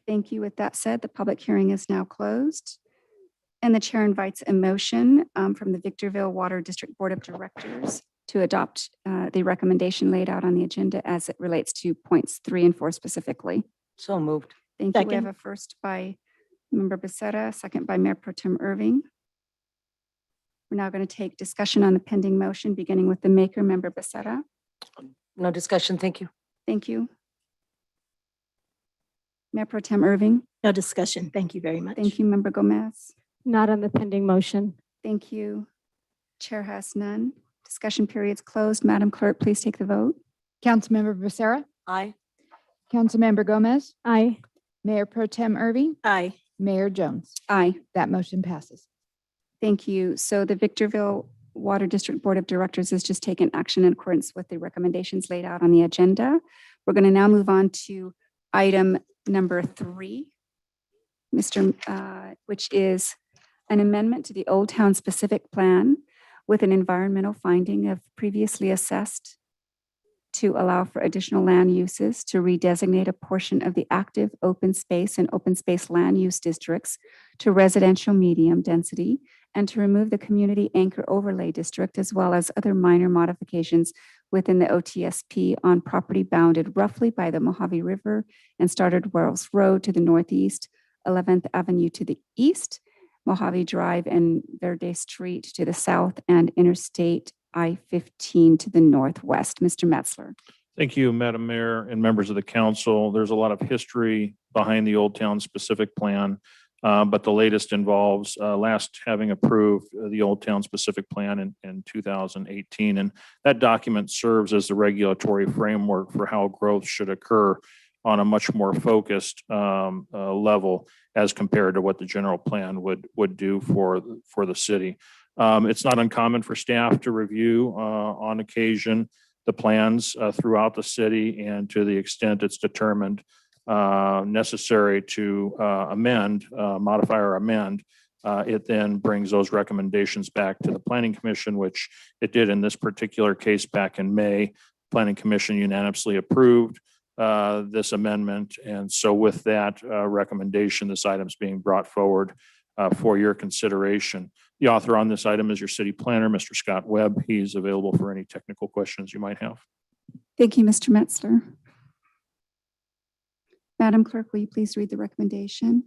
Thank you. With that said, the public hearing is now closed. And the chair invites a motion from the Victorville Water District Board of Directors to adopt the recommendation laid out on the agenda as it relates to points 3 and 4 specifically. So moved. Thank you. We have Second. a first by Member Becerra, second by Mayor Pro Tem Irving. We're now going to take discussion on the pending motion, beginning with the maker, Member Becerra. No discussion, thank you. Thank you. Mayor Pro Tem Irving. No discussion. Thank you very much. Thank you, Member Gomez. Not on the pending motion. Thank you. Chair has none. Discussion period's closed. Madam Clerk, please take the vote. Councilmember Becerra, Aye. Councilmember Gomez, Aye. Mayor Pro Tem Irving, Aye. Mayor Jones. Aye. That motion passes. Thank you. So the Victorville Water District Board of Directors has just taken action in accordance with the recommendations laid out on the agenda. We're going to now move on to item number 3, which is an amendment to the Old Town Specific Plan with an environmental finding of previously assessed to allow for additional land uses to redesignate a portion of the active open space and open space land use districts to residential medium density, and to remove the community anchor overlay district, as well as other minor modifications within the OTSP on property bounded roughly by the Mojave River and Stoddard Wells Road to the northeast, 11th Avenue to the east, Mojave Drive and Verde Street to the south, and Interstate I-15 to the northwest. Mr. Metzler. Thank you, Madam Mayor and members of the council. There's a lot of history behind the Old Town Specific Plan, but the latest involves last having approved the Old Town Specific Plan in 2018. And that document serves as the regulatory framework for how growth should occur on a much more focused level as compared to what the general plan would do for the city. It's not uncommon for staff to review on occasion the plans throughout the city, and to the extent it's determined necessary to modify or amend, it then brings those recommendations back to the Planning Commission, which it did in this particular case back in May. Planning Commission unanimously approved this amendment. And so with that recommendation, this item is being brought forward for your consideration. The author on this item is your city planner, Mr. Scott Webb. He's available for any technical questions you might have. Thank you, Mr. Metzler. Madam Clerk, will you please read the recommendation?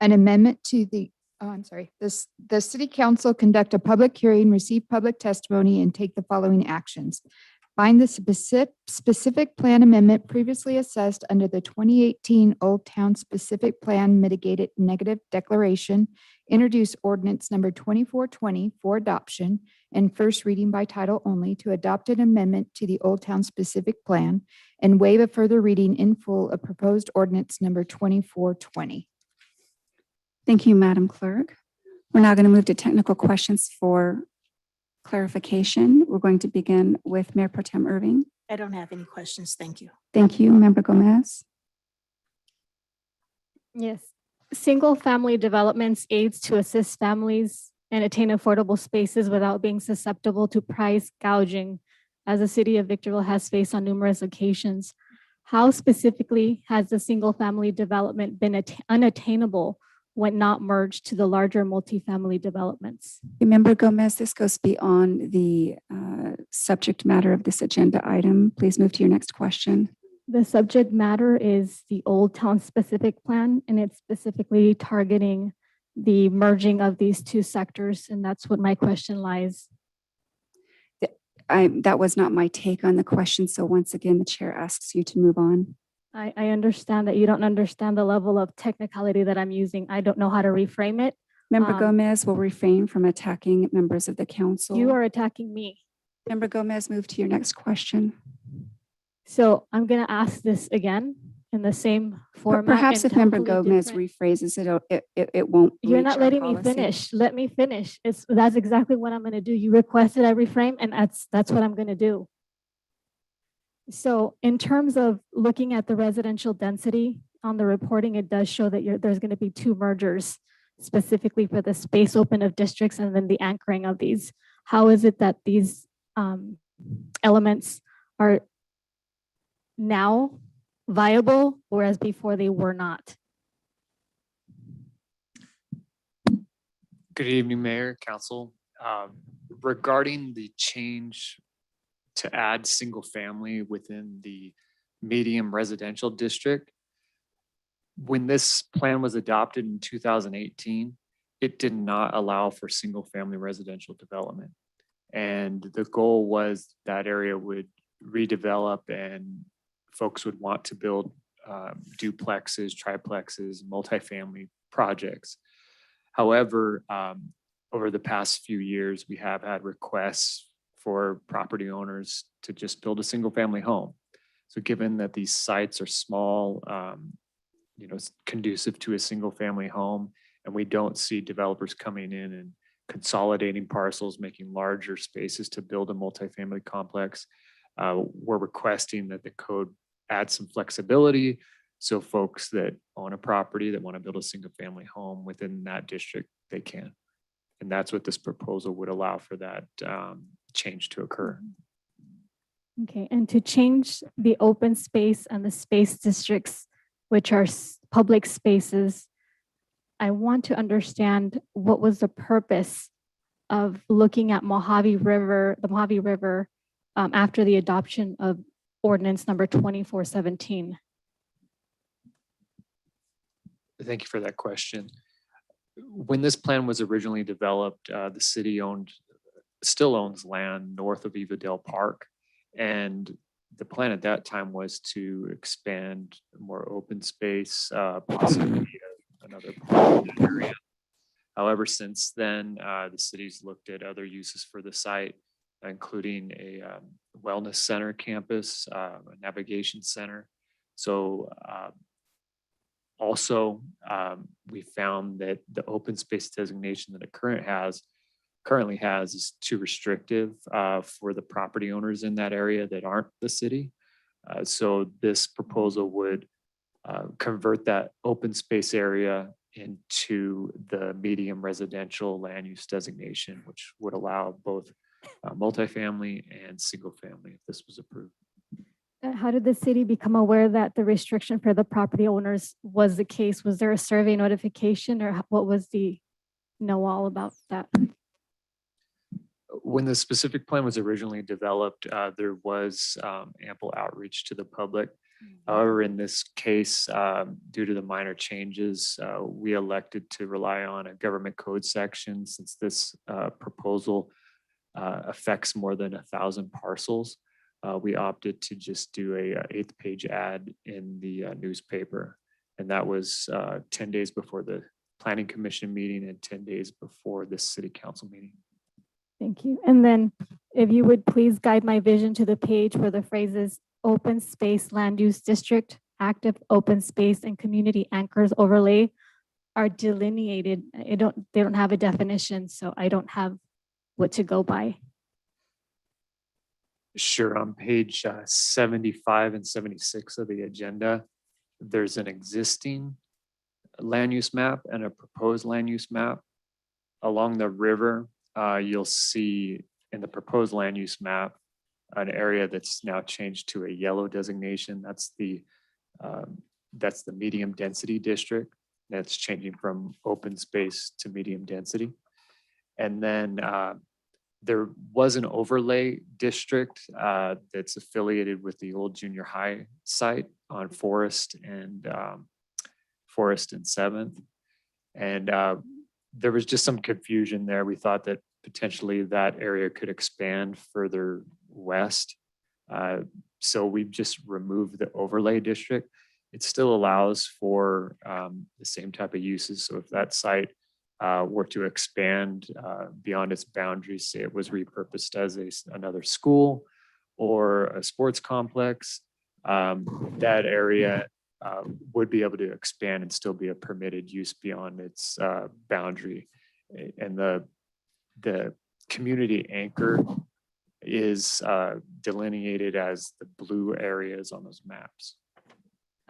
An amendment to the city council conduct a public hearing, receive public testimony, and take the following actions. Find the specific plan amendment previously assessed under the 2018 Old Town Specific Plan Mitigated Negative Declaration. Introduce ordinance number 2420 for adoption and first reading by title only to adopt an amendment to the Old Town Specific Plan and waive a further reading in full of proposed ordinance number 2420. Thank you, Madam Clerk. We're now going to move to technical questions for clarification. We're going to begin with Mayor Pro Tem Irving. I don't have any questions. Thank you. Thank you, Member Gomez. Yes. Single-family developments aids to assist families and attain affordable spaces without being susceptible to price gouging, as the city of Victorville has faced on numerous occasions. How specifically has the single-family development been unattainable when not merged to the larger multifamily developments? Member Gomez, this goes beyond the subject matter of this agenda item. Please move to your next question. The subject matter is the Old Town Specific Plan, and it's specifically targeting the merging of these two sectors, and that's what my question lies. That was not my take on the question, so once again, the chair asks you to move on. I understand that you don't understand the level of technicality that I'm using. I don't know how to reframe it. Member Gomez will refrain from attacking members of the council. You are attacking me. Member Gomez, move to your next question. So I'm going to ask this again in the same format. Perhaps and if Member totally Gomez different. rephrases it won't. You're breach not our letting me policy. finish. Let me finish. That's exactly what I'm going to do. You requested I reframe, and that's what I'm going to do. So in terms of looking at the residential density on the reporting, it does show that there's going to be two mergers specifically for the space open of districts and then the anchoring of these. How is it that these elements are now viable, whereas before they were not? Good evening, Mayor, Council. Regarding the change to add single family within the medium residential district, when this plan was adopted in 2018, it did not allow for single family residential development. And the goal was that area would redevelop and folks would want to build duplexes, triplexes, multifamily projects. However, over the past few years, we have had requests for property owners to just build a single family home. So given that these sites are small, conducive to a single family home, and we don't see developers coming in and consolidating parcels, making larger spaces to build a multifamily complex, we're requesting that the code add some flexibility so folks that own a property that want to build a single family home within that district, they can. And that's what this proposal would allow for that change to occur. Okay, and to change the open space and the space districts, which are public spaces, I want to understand what was the purpose of looking at Mojave River, the Mojave River, after the adoption of ordinance number 2417. Thank you for that question. When this plan was originally developed, the city still owns land north of Evadale Park. And the plan at that time was to expand more open space, possibly another park in the area. However, since then, the city's looked at other uses for the site, including a wellness center campus, a navigation center. So also, we found that the open space designation that it currently has is too restrictive for the property owners in that area that aren't the city. So this proposal would convert that open space area into the medium residential land use designation, which would allow both multifamily and single family if this was approved. How did the city become aware that the restriction for the property owners was the case? Was there a survey notification, or what was the know all about that? When the specific plan was originally developed, there was ample outreach to the public. However, in this case, due to the minor changes, we elected to rely on a government code section since this proposal affects more than 1,000 parcels. we opted to just do a 8th-page ad in the newspaper. And that was 10 days before the Planning Commission meeting and 10 days before the City Council meeting. Thank you. And then if you would please guide my vision to the page where the phrases open space land use district, active open space and community anchors overlay are delineated. They don't have a definition, so I don't have what to go by. Sure, on page 75 and 76 of the agenda, there's an existing land use map and a proposed land use map. Along the river, you'll see in the proposed land use map an area that's now changed to a yellow designation. That's the medium density district. That's changing from open space to medium density. And then there was an overlay district that's affiliated with the old junior high site on Forest and 7th. And there was just some confusion there. We thought that potentially that area could expand further west. So we've just removed the overlay district. It still allows for the same type of uses. So if that site were to expand beyond its boundaries, say it was repurposed as another school or a sports complex, that area would be able to expand and still be a permitted use beyond its boundary. And the community anchor is delineated as the blue areas on those maps.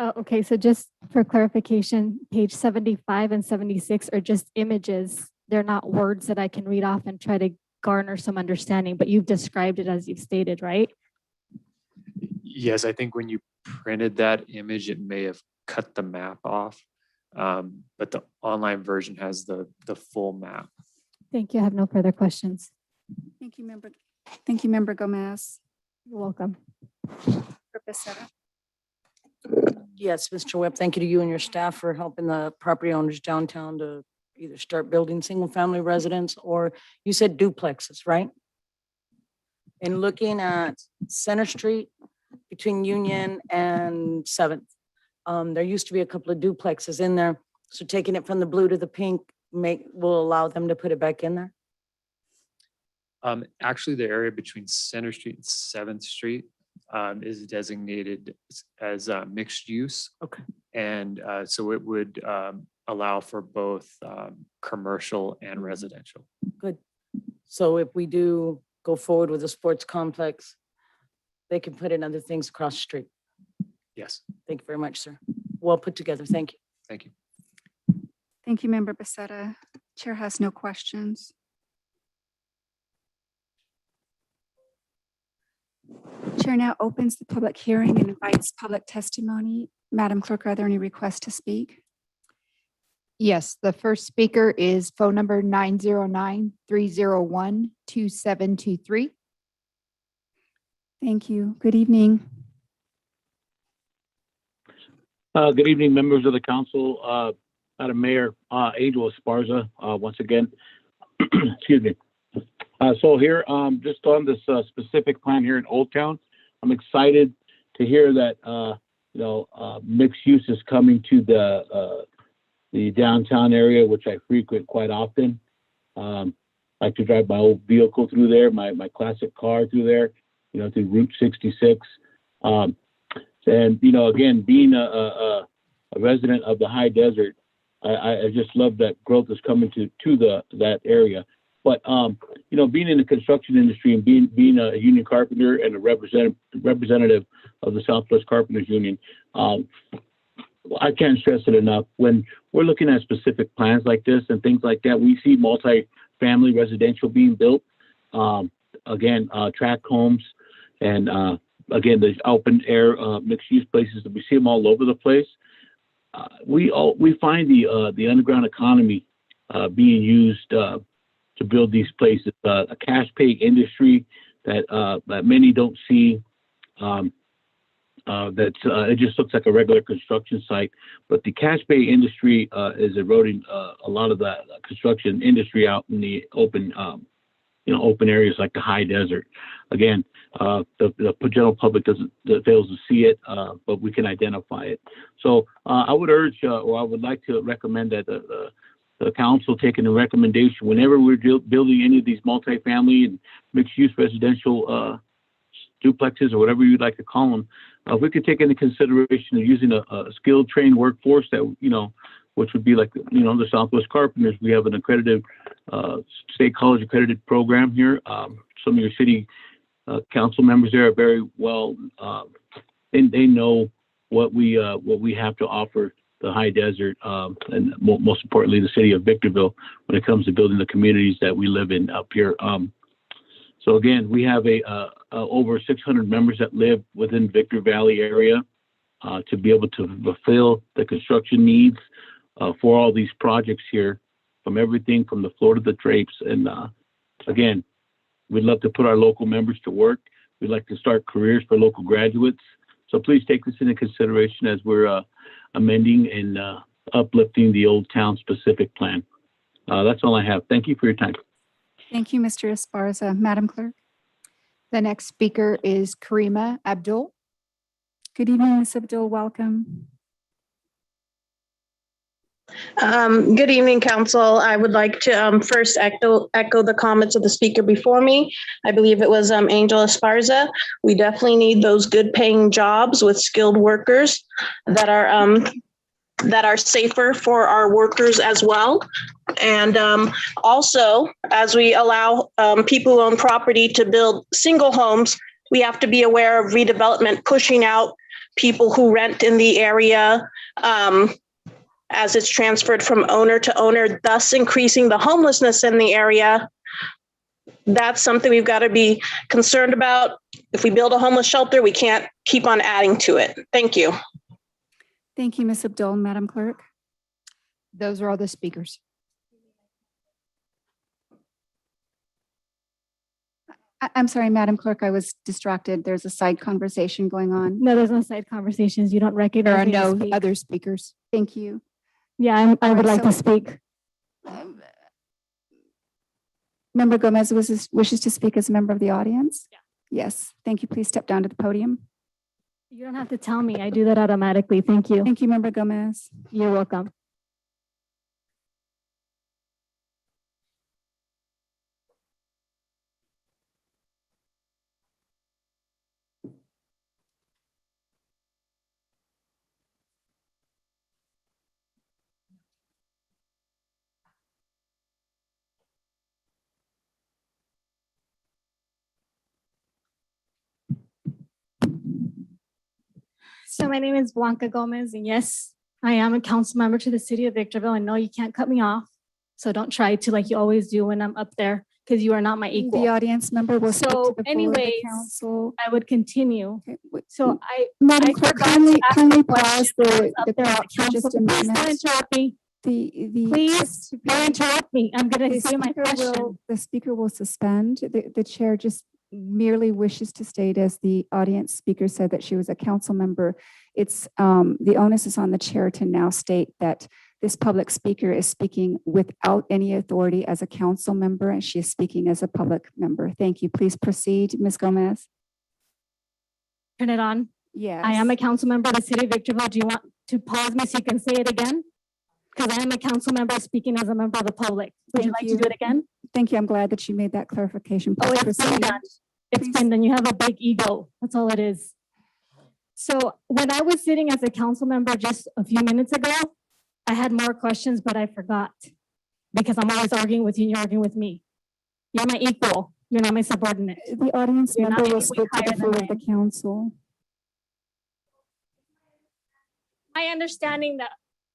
Okay, so just for clarification, page 75 and 76 are just images. They're not words that I can read off and try to garner some understanding, but you've described it as you've stated, right? Yes, I think when you printed that image, it may have cut the map off, but the online version has the full map. Thank you. I have no further questions. Thank you, Member. Thank you, Member Gomez. You're welcome. Member Becerra. Yes, Mr. Webb, thank you to you and your staff for helping the property owners downtown to either start building single-family residence or you said duplexes, right? And looking at Center Street between Union and 7th, there used to be a couple of duplexes in there. So taking it from the blue to the pink will allow them to put it back in there? Actually, the area between Center Street and 7th Street is designated as mixed use. Okay. And so it would allow for both commercial and residential. Good. So if we do go forward with a sports complex, they can put in other things across the street. Yes. Thank you very much, sir. Well put together. Thank you. Thank you. Thank you, Member Becerra. Chair has no questions. Chair now opens the public hearing and invites public testimony. Madam Clerk, are there any requests to speak? Yes, the first speaker is phone number 909-301-2723. Thank you. Good evening. Good evening, members of the council. Madam Mayor, Angel Esparza, once again. Excuse me. So here, just on this specific plan here in Old Town, I'm excited to hear that mixed use is coming to the downtown area, which I frequent quite often. I like to drive my old vehicle through there, my classic car through there, through Route 66. And again, being a resident of the high desert, I just love that growth is coming to that area. But being in the construction industry and being a union carpenter and a representative of the Southwest Carpenters Union, I can't stress it enough. When we're looking at specific plans like this and things like that, we see multi-family residential being built. Tract homes, and again, the open air mixed-use places. We see them all over the place. We find the underground economy being used to build these places. A cash pay industry that many don't see. It just looks like a regular construction site, but the cash pay industry is eroding a lot of the construction industry out in the open open areas like the high desert. Again, the general public fails to see it, but we can identify it. So I would urge, or I would like to recommend that the council taking a recommendation whenever we're building any of these multifamily and mixed-use residential duplexes or whatever you'd like to call them, if we could take into consideration of using a skilled trained workforce that, which would be like, the Southwest Carpenters. We have an accredited, state college accredited program here. Some of your city council members there are very well, and they know what we have to offer the high desert, and most importantly, the city of Victorville when it comes to building the communities that we live in up here. So again, we have over 600 members that live within Victor Valley area to be able to fulfill the construction needs for all these projects here, from everything from the floor to the drapes. And again, we'd love to put our local members to work. We'd like to start careers for local graduates. So please take this into consideration as we're amending and uplifting the Old Town specific plan. That's all I have. Thank you for your time. Thank you, Mr. Esparza. Madam Clerk. The next speaker is Karima Abdul. Good evening, Ms. Abdul. Welcome. Good evening, Council. I would like to first echo the comments of the speaker before me. I believe it was Angel Esparza. We definitely need those good paying jobs with skilled workers that are safer for our workers as well. And also, as we allow people who own property to build single homes, we have to be aware of redevelopment pushing out people who rent in the area as it's transferred from owner to owner, thus increasing the homelessness in the area. That's something we've got to be concerned about. If we build a homeless shelter, we can't keep on adding to it. Thank you. Thank you, Ms. Abdul. Madam Clerk. Those are all the speakers. I'm sorry, Madam Clerk, I was distracted. There's a side conversation going on. No, there's no side conversations. You don't recognize There are me to no speak. other speakers. Thank you. Yeah, I would right, like to so- speak. Member Gomez wishes to speak as a member of the audience? Yeah. Yes. Thank you. Please step down to the podium. You don't have to tell me. I do that automatically. Thank you. Thank you, Member Gomez. You're welcome. So my name is Blanca Gomez, and yes, I am a council member to the city of Victorville. And no, you can't cut me off. So don't try to, like you always do when I'm up there, because you are not my The equal. audience member will speak to So the floor of the anyways, council. I would continue. Okay, wait, So I Madam Clerk, forgot to kindly ask kindly the pause question when I was the up there at clock the for just a council. Please don't moment. interrupt me. The Please don't interrupt me. I'm going the to say my speaker question. the speaker will suspend. The chair just merely wishes to state, as the audience speaker said, that she was a council member. It's the onus is on the chair to now state that this public speaker is speaking without any authority as a council member, and she is speaking as a public member. Thank you. Please proceed, Ms. Gomez. Turn it on. Yes. I am a council member of the city of Victorville. Do you want to pause me so you can say it again? Because I am a council member speaking as a member of the public. Would you Thank like you. to do it again? Thank you. I'm glad that you made that clarification. Oh, Please it's been proceed. done. It's Please. been done. You have a big ego. That's all it is. So when I was sitting as a council member just a few minutes ago, I had more questions, but I forgot because I'm always arguing with you and you're arguing with me. You're my equal. You're not my subordinate. The audience You're not member will any speak to higher the than floor I of the am. council. My understanding that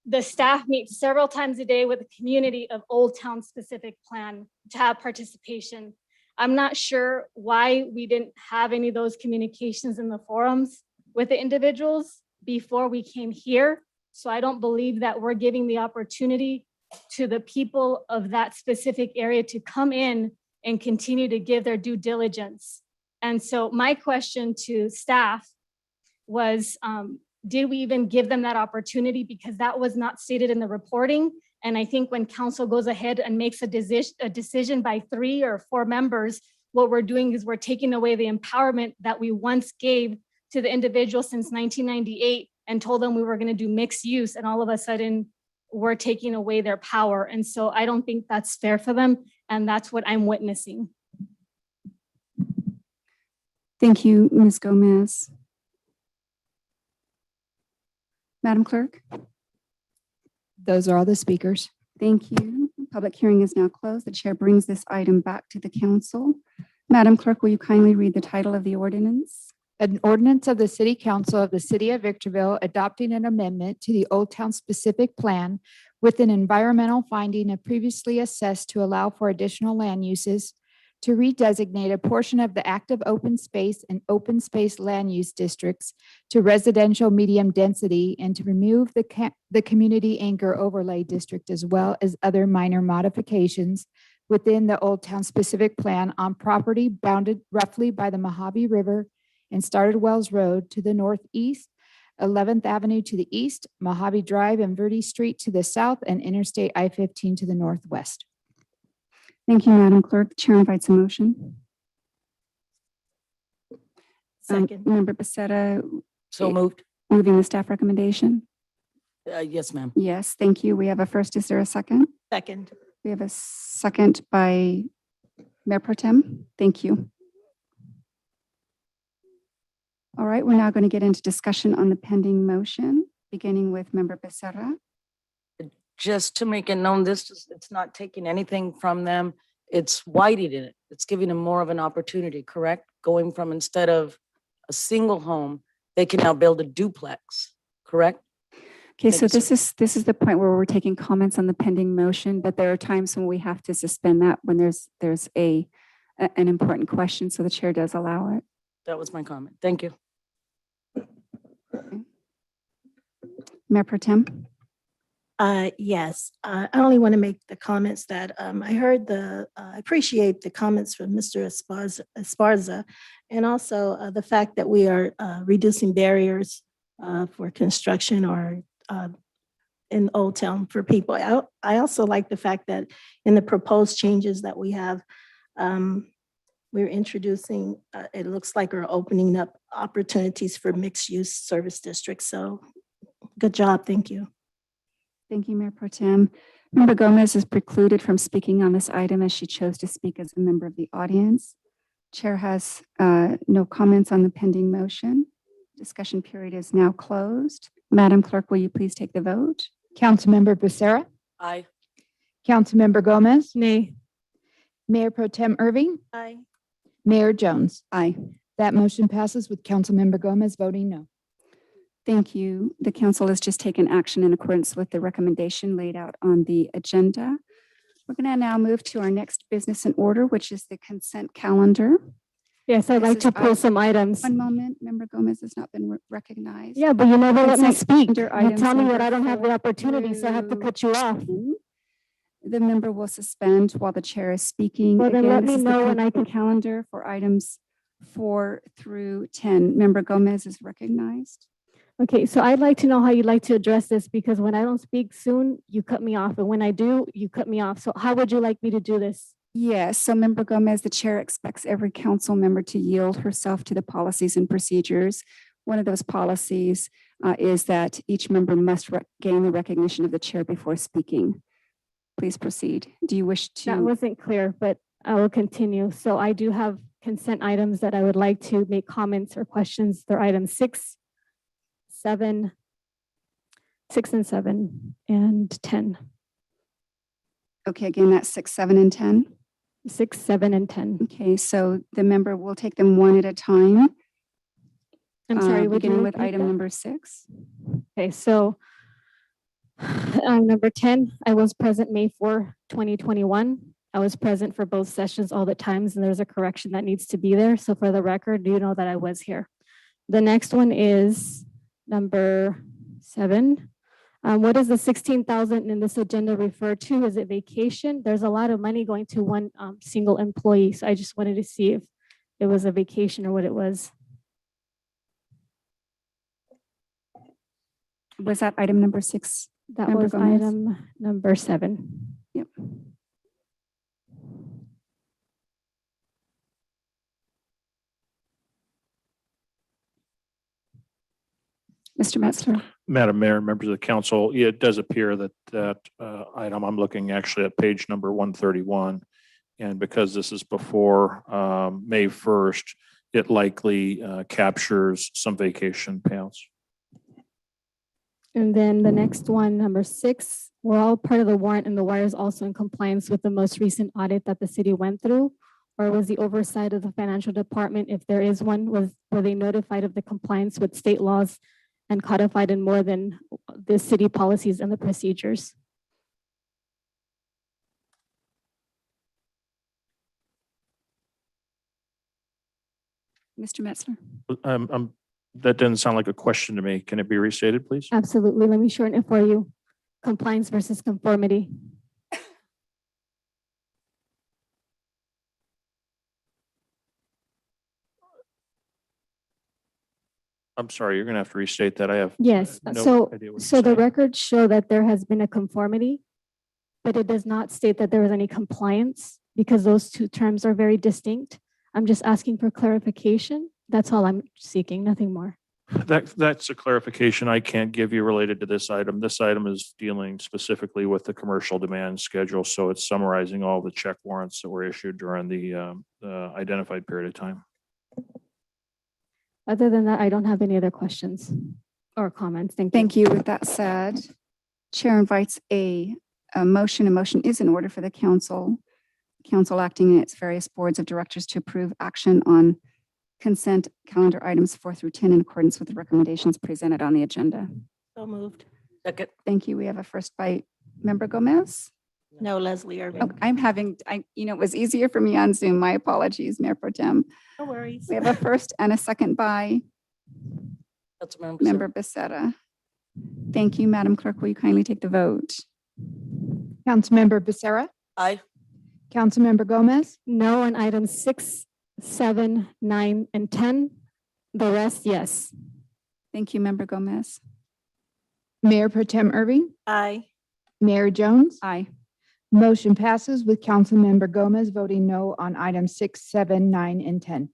the staff meets several times a day with the community of Old Town specific plan to have participation. I'm not sure why we didn't have any of those communications in the forums with the individuals before we came here. So I don't believe that we're giving the opportunity to the people of that specific area to come in and continue to give their due diligence. And so my question to staff was, did we even give them that opportunity? Because that was not stated in the reporting. And I think when council goes ahead and makes a decision by 3 or 4 members, what we're doing is we're taking away the empowerment that we once gave to the individual since 1998 and told them we were going to do mixed use, and all of a sudden we're taking away their power. And so I don't think that's fair for them, and that's what I'm witnessing. Thank you, Ms. Gomez. Madam Clerk? Those are all the speakers. Thank you. Public hearing is now closed. The chair brings this item back to the council. Madam Clerk, will you kindly read the title of the ordinance? An ordinance of the City Council of the City of Victorville adopting an amendment to the Old Town Specific Plan with an environmental finding of previously assessed to allow for additional land uses, to redesignate a portion of the active open space and open space land use districts to residential medium density, and to remove the community anchor overlay district, as well as other minor modifications within the Old Town Specific Plan on property bounded roughly by the Mojave River and Started Wells Road to the northeast, 11th Avenue to the east, Mojave Drive and Verde Street to the south, and Interstate I-15 to the northwest. Thank you, Madam Clerk. The chair invites a motion. Second. Member Becerra, So moved. moving the staff recommendation. Yes, ma'am. Yes, thank you. We have a first. Is there a second? Second. We have a second by Mayor Pro Tem. Thank you. All right, we're now going to get into discussion on the pending motion, beginning with Member Becerra. Just to make it known, it's not taking anything from them. It's widening it. It's giving them more of an opportunity, correct? Going from, instead of a single home, they can now build a duplex, correct? Okay, Thank so you, this is the point where we're taking comments on the pending motion, but there are times when we have to suspend that when there's an important question, so the chair does allow it. That was my comment. Thank you. Mayor Pro Tem? Yes, I only want to make the comments that I heard I appreciate the comments from Mr. Esparza, and also the fact that we are reducing barriers for construction or in Old Town for people. I also like the fact that in the proposed changes that we have, we're introducing, it looks like we're opening up opportunities for mixed use service districts. So good job. Thank you. Thank you, Mayor Pro Tem. Member Gomez is precluded from speaking on this item as she chose to speak as a member of the audience. Chair has no comments on the pending motion. Discussion period is now closed. Madam Clerk, will you please take the vote? Councilmember Becerra, Aye. Councilmember Gomez, Nay. Mayor Pro Tem Irving, Aye. Mayor Jones. Aye. That motion passes with Councilmember Gomez voting no. Thank you. The council has just taken action in accordance with the recommendation laid out on the agenda. We're going to now move to our next business in order, which is the consent calendar. Yes, I'd This like is to pull some items. One moment, Member Gomez has not been recognized. Yeah, but you never let me Consent speak. calendar You items tell me that number I don't have the 4 opportunity, so I have to through cut you off. 10. The member will suspend while the chair is speaking. Well, then Again, let this me is the know when I consent calendar for items 4 through 10. Member Gomez is recognized. Okay, so I'd like to know how you'd like to address this, because when I don't speak soon, you cut me off, and when I do, you cut me off. So how would you like me to do this? Yes, so Member Gomez, the chair expects every council member to yield herself to the policies and procedures. One of those policies is that each member must gain the recognition of the chair before speaking. Please proceed. Do you wish to? That wasn't clear, but I will continue. So I do have consent items that I would like to make comments or questions. They're items 6 and 7, and 10. Okay, again, that's 6, 7, and 10. 6, 7, and 10. Okay, so the member will take them one at a time. I'm sorry, would you beginning with repeat item that? number 6. Okay, so number 10, I was present May 4, 2021. I was present for both sessions all the times, and there's a correction that needs to be there. So for the record, you know that I was here. The next one is number 7. What does the 16,000 in this agenda refer to? Is it vacation? There's a lot of money going to one single employee. So I just wanted to see if it was a vacation or what it was. Was that item number 6 That Member was Gomez? item number 7. Yep. Mr. Metzler? Madam Mayor, members of the council, yeah, it does appear that item, I'm looking actually at page number 131. And because this is before May 1st, it likely captures some vacation payouts. And then the next one, number 6, we're all part of the warrant and the wire is also in compliance with the most recent audit that the city went through? Or was the oversight of the financial department, if there is one, were they notified of the compliance with state laws and codified in more than the city policies and the procedures? Mr. Metzler? That doesn't sound like a question to me. Can it be restated, please? Absolutely. Let me shorten it for you. Compliance versus conformity. I'm sorry, you're gonna have to restate that. I have Yes, no so, idea what so you're the saying. records show that there has been a conformity, but it does not state that there was any compliance because those two terms are very distinct. I'm just asking for clarification. That's all I'm seeking, nothing more. That's a clarification I can't give you related to this item. This item is dealing specifically with the commercial demand schedule, so it's summarizing all the check warrants that were issued during the identified period of time. Other than that, I don't have any other questions or comments. Thank you. Thank you. With that said, Chair invites a motion. A motion is in order for the council. Council acting in its various boards of directors to approve action on consent calendar items 4 through 10 in accordance with the recommendations presented on the agenda. So moved. Second. Thank you. We have a first by Member Gomez. No, Leslie Irving. Oh, it was easier for me on Zoom. My apologies, Mayor Pro Tem. No worries. We have a first and a second by Councilmember Member Becerra. Thank you, Madam Clerk. Will you kindly take the vote? Councilmember Becerra, Aye. Councilmember Gomez, No on items 6, 7, 9, and 10. The rest, yes. Thank you, Member Gomez. Mayor Pro Tem Irving, Aye. Mayor Jones. Aye. Motion passes with Councilmember Gomez voting no on items 6, 7, 9, and 10.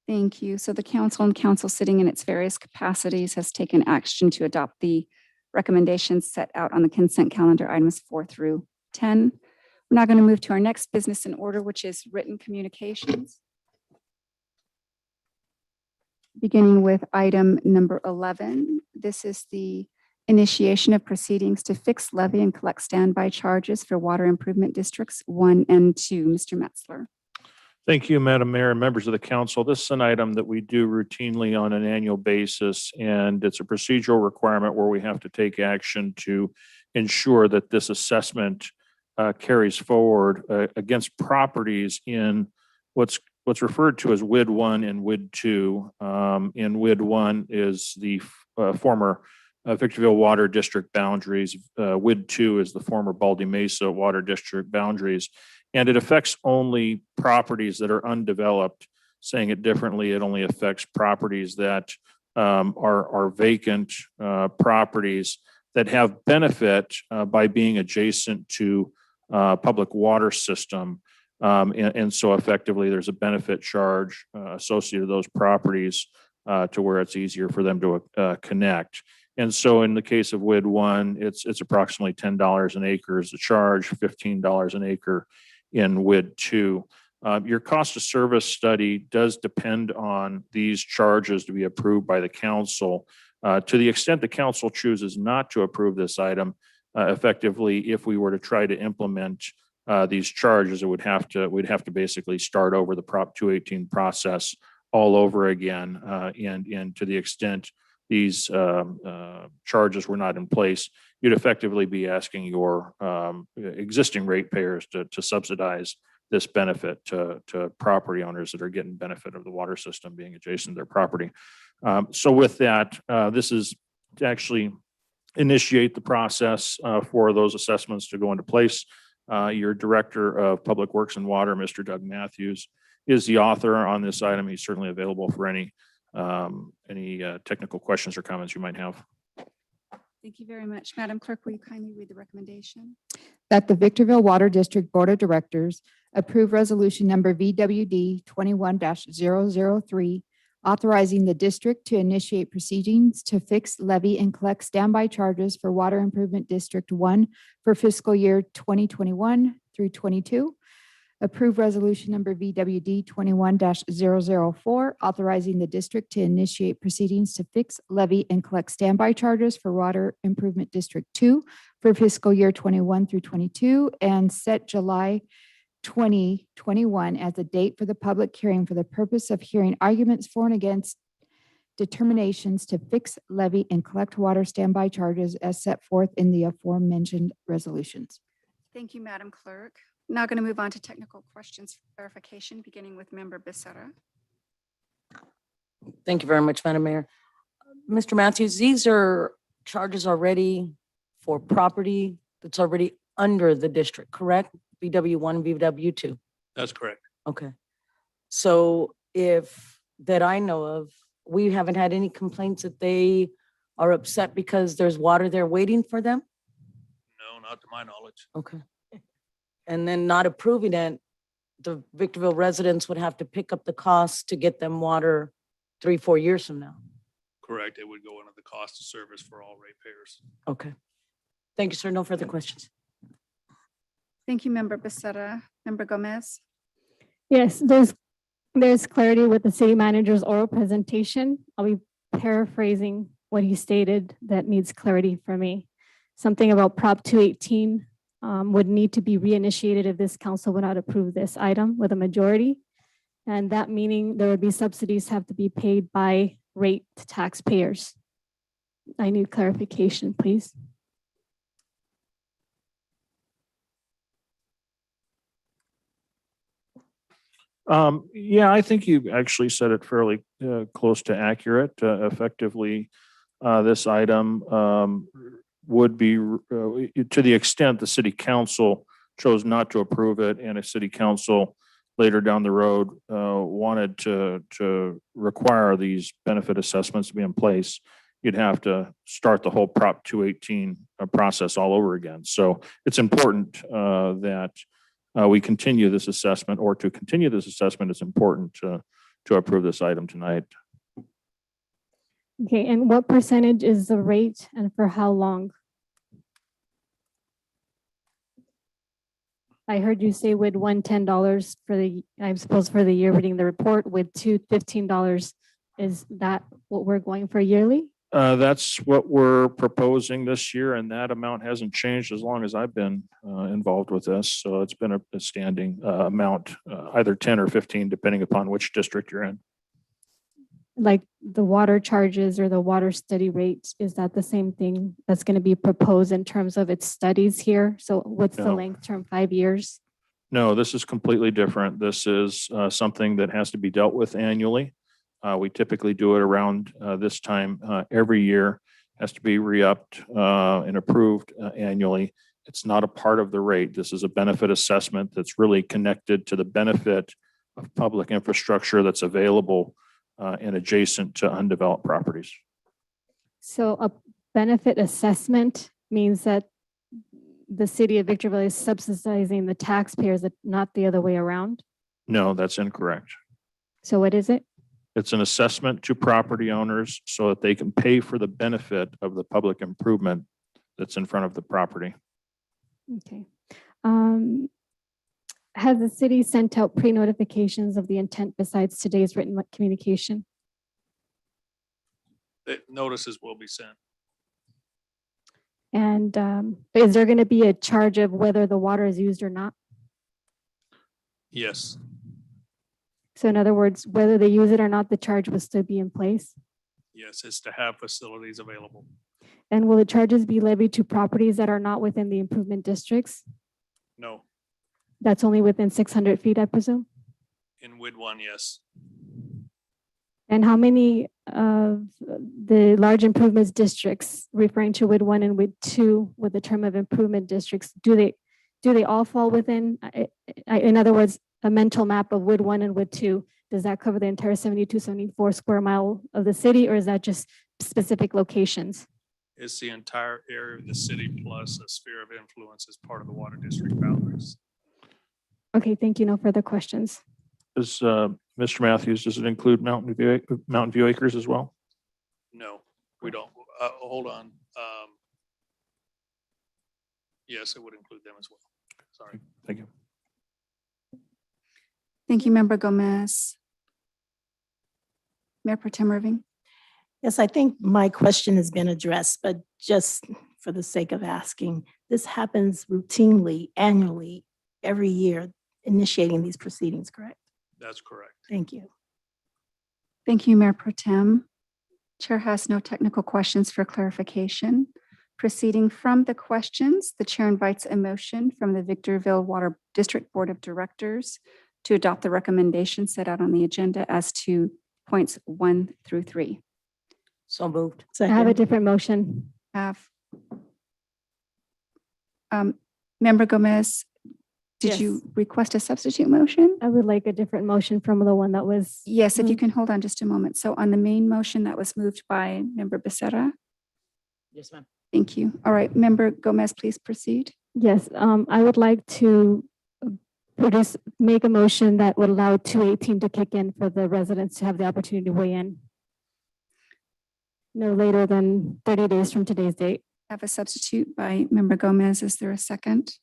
Thank you. So the council and council sitting in its various capacities has taken action to adopt the recommendations set out on the consent calendar items 4 through 10. We're now going to move to our next business in order, which is written communications. Beginning with item number 11. This is the initiation of proceedings to fix levy and collect standby charges for water improvement districts 1 and 2. Mr. Metzler. Thank you, Madam Mayor and members of the council. This is an item that we do routinely on an annual basis, and it's a procedural requirement where we have to take action to ensure that this assessment carries forward against properties in what's referred to as WID 1 and WID 2. In WID 1 is the former Victorville Water District boundaries. WID 2 is the former Baldy Mesa Water District boundaries. And it affects only properties that are undeveloped. Saying it differently, it only affects properties that are vacant properties that have benefit by being adjacent to public water system. And so effectively, there's a benefit charge associated with those properties to where it's easier for them to connect. And so in the case of WID 1, it's approximately $10 an acre is the charge, $15 an acre in WID 2. Your cost of service study does depend on these charges to be approved by the council. To the extent the council chooses not to approve this item, effectively, if we were to try to implement these charges, we'd have to basically start over the Prop 218 process all over again. And to the extent these charges were not in place, you'd effectively be asking your existing ratepayers to subsidize this benefit to property owners that are getting benefit of the water system being adjacent to their property. So with that, this is to actually initiate the process for those assessments to go into place. Your Director of Public Works and Water, Mr. Doug Matthews, is the author on this item. He's certainly available for any technical questions or comments you might have. Thank you very much. Madam Clerk, will you kindly read the recommendation? That the Victorville Water District Board of Directors approve resolution number VWD 21-003, authorizing the district to initiate proceedings to fix, levy, and collect standby charges for Water Improvement District 1 for fiscal year 2021 through 22. Approve resolution number VWD 21-004, authorizing the district to initiate proceedings to fix, levy, and collect standby charges for Water Improvement District 2 for fiscal year 21 through 22, and set July 2021 as the date for the public hearing for the purpose of hearing arguments for and against determinations to fix, levy, and collect water standby charges as set forth in the aforementioned resolutions. Thank you, Madam Clerk. Now going to move on to technical questions for clarification, beginning with Member Becerra. Thank you very much, Madam Mayor. Mr. Matthews, these are charges already for property that's already under the district, correct? VW1, VW2. That's correct. Okay. So if, that I know of, we haven't had any complaints that they are upset because there's water there waiting for them? No, not to my knowledge. Okay. And then not approving it, the Victorville residents would have to pick up the cost to get them water 3-4 years from now. Correct. It would go into the cost of service for all ratepayers. Okay. Thank you, sir. No further questions. Thank you, Member Becerra. Member Gomez. Yes, there's clarity with the city manager's oral presentation. I'll be paraphrasing what he stated that needs clarity for me. Something about Prop 218 would need to be reinitiated if this council would not approve this item with a majority. And that meaning there would be subsidies have to be paid by rate to taxpayers. I need clarification, please. Yeah, I think you actually said it fairly close to accurate. Effectively, this item would be, to the extent the city council chose not to approve it and a city council later down the road wanted to require these benefit assessments to be in place, you'd have to start the whole Prop 218 process all over again. So it's important that we continue this assessment, or to continue this assessment, it's important to approve this item tonight. Okay, and what percentage is the rate and for how long? I heard you say with $110 for the, I suppose for the year reading the report, with $215. Is that what we're going for yearly? That's what we're proposing this year, and that amount hasn't changed as long as I've been involved with this. So it's been a standing amount, either 10 or 15, depending upon which district you're in. Like the water charges or the water study rates, is that the same thing that's going to be proposed in terms of its studies here? So what's the No. length term, 5 years? No, this is completely different. This is something that has to be dealt with annually. We typically do it around this time every year, has to be re-upped and approved annually. It's not a part of the rate. This is a benefit assessment that's really connected to the benefit of public infrastructure that's available and adjacent to undeveloped properties. So a benefit assessment means that the city of Victorville is subsidizing the taxpayers, not the other way around? No, that's incorrect. So what is it? It's an assessment to property owners so that they can pay for the benefit of the public improvement that's in front of the property. Okay. Has the city sent out pre-notifications of the intent besides today's written communication? The notices will be sent. And is there going to be a charge of whether the water is used or not? Yes, So in other words, whether they use it or not, the charge will still be in place? yes, it's to have facilities available. And will the charges be levied to properties that are not within the improvement districts? No, That's only within 600 feet, I presume? in WID 1, yes. And how many of the large improvements districts, referring to WID 1 and WID 2 with the term of improvement districts, do they all fall within, in other words, a mental map of WID 1 and WID 2? Does that cover the entire 72, 74 square mile of the city, or is that just specific locations? It's the entire area of the city plus a sphere of influence as part of the water district boundaries. Okay, thank you. No further questions. Does, Mr. Matthews, does it include Mountain View Acres as well? No, we don't. Hold on. Yes, it would include them as well. Sorry. Thank you. Thank you, Member Gomez. Mayor Pro Tem Irving. Yes, I think my question has been addressed, but just for the sake of asking, this happens routinely, annually, every year, initiating these proceedings, correct? That's correct. Thank you. Thank you, Mayor Pro Tem. Chair has no technical questions for clarification. Proceeding from the questions, the chair invites a motion from the Victorville Water District Board of Directors to adopt the recommendations set out on the agenda as to points 1 through 3. So moved. I have a Second. different motion. Have Member Gomez, did you Yes. request a substitute motion? I would like a different motion from the one that was. Yes, if you moved. can hold on just a moment. So on the main motion that was moved by Member Becerra. Yes, ma'am. Thank you. All right, Member Gomez, please proceed. Yes, I would like to make a motion that would allow 218 to kick in for the residents to have the opportunity to weigh in no later than 30 days from today's date. Have a substitute by Member Gomez. Is there a second?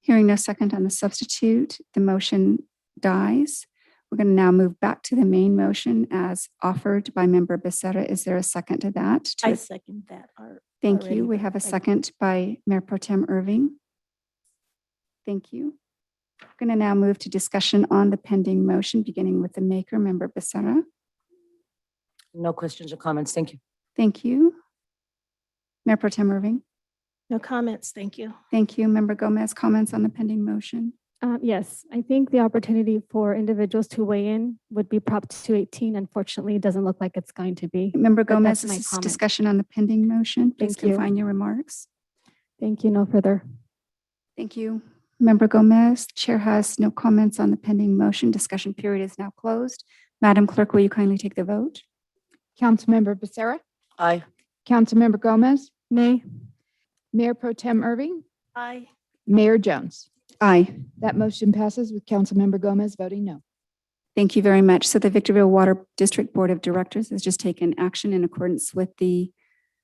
Hearing no second on the substitute, the motion dies. We're going to now move back to the main motion as offered by Member Becerra. Is there a second to that? I second that. Thank already, you. We but have a thank you. second by Mayor Pro Tem Irving. Thank you. We're going to now move to discussion on the pending motion, beginning with the maker, Member Becerra. No questions or comments. Thank you. Thank you. Mayor Pro Tem Irving. No comments, thank you. Thank you. Member Gomez, comments on the pending motion? Yes, I think the opportunity for individuals to weigh in would be Prop 218. Unfortunately, it doesn't look like it's going to be. Member But Gomez, that's my this is comment. discussion on the pending motion. Please Thank you. confine your remarks. Thank you. No further. Thank you. Member Gomez, Chair has no comments on the pending motion. Discussion period is now closed. Madam Clerk, will you kindly take the vote? Councilmember Becerra, Aye. Councilmember Gomez, Nay. Mayor Pro Tem Irving, Aye. Mayor Jones. Aye. That motion passes with Councilmember Gomez voting no. Thank you very much. So the Victorville Water District Board of Directors has just taken action in accordance with the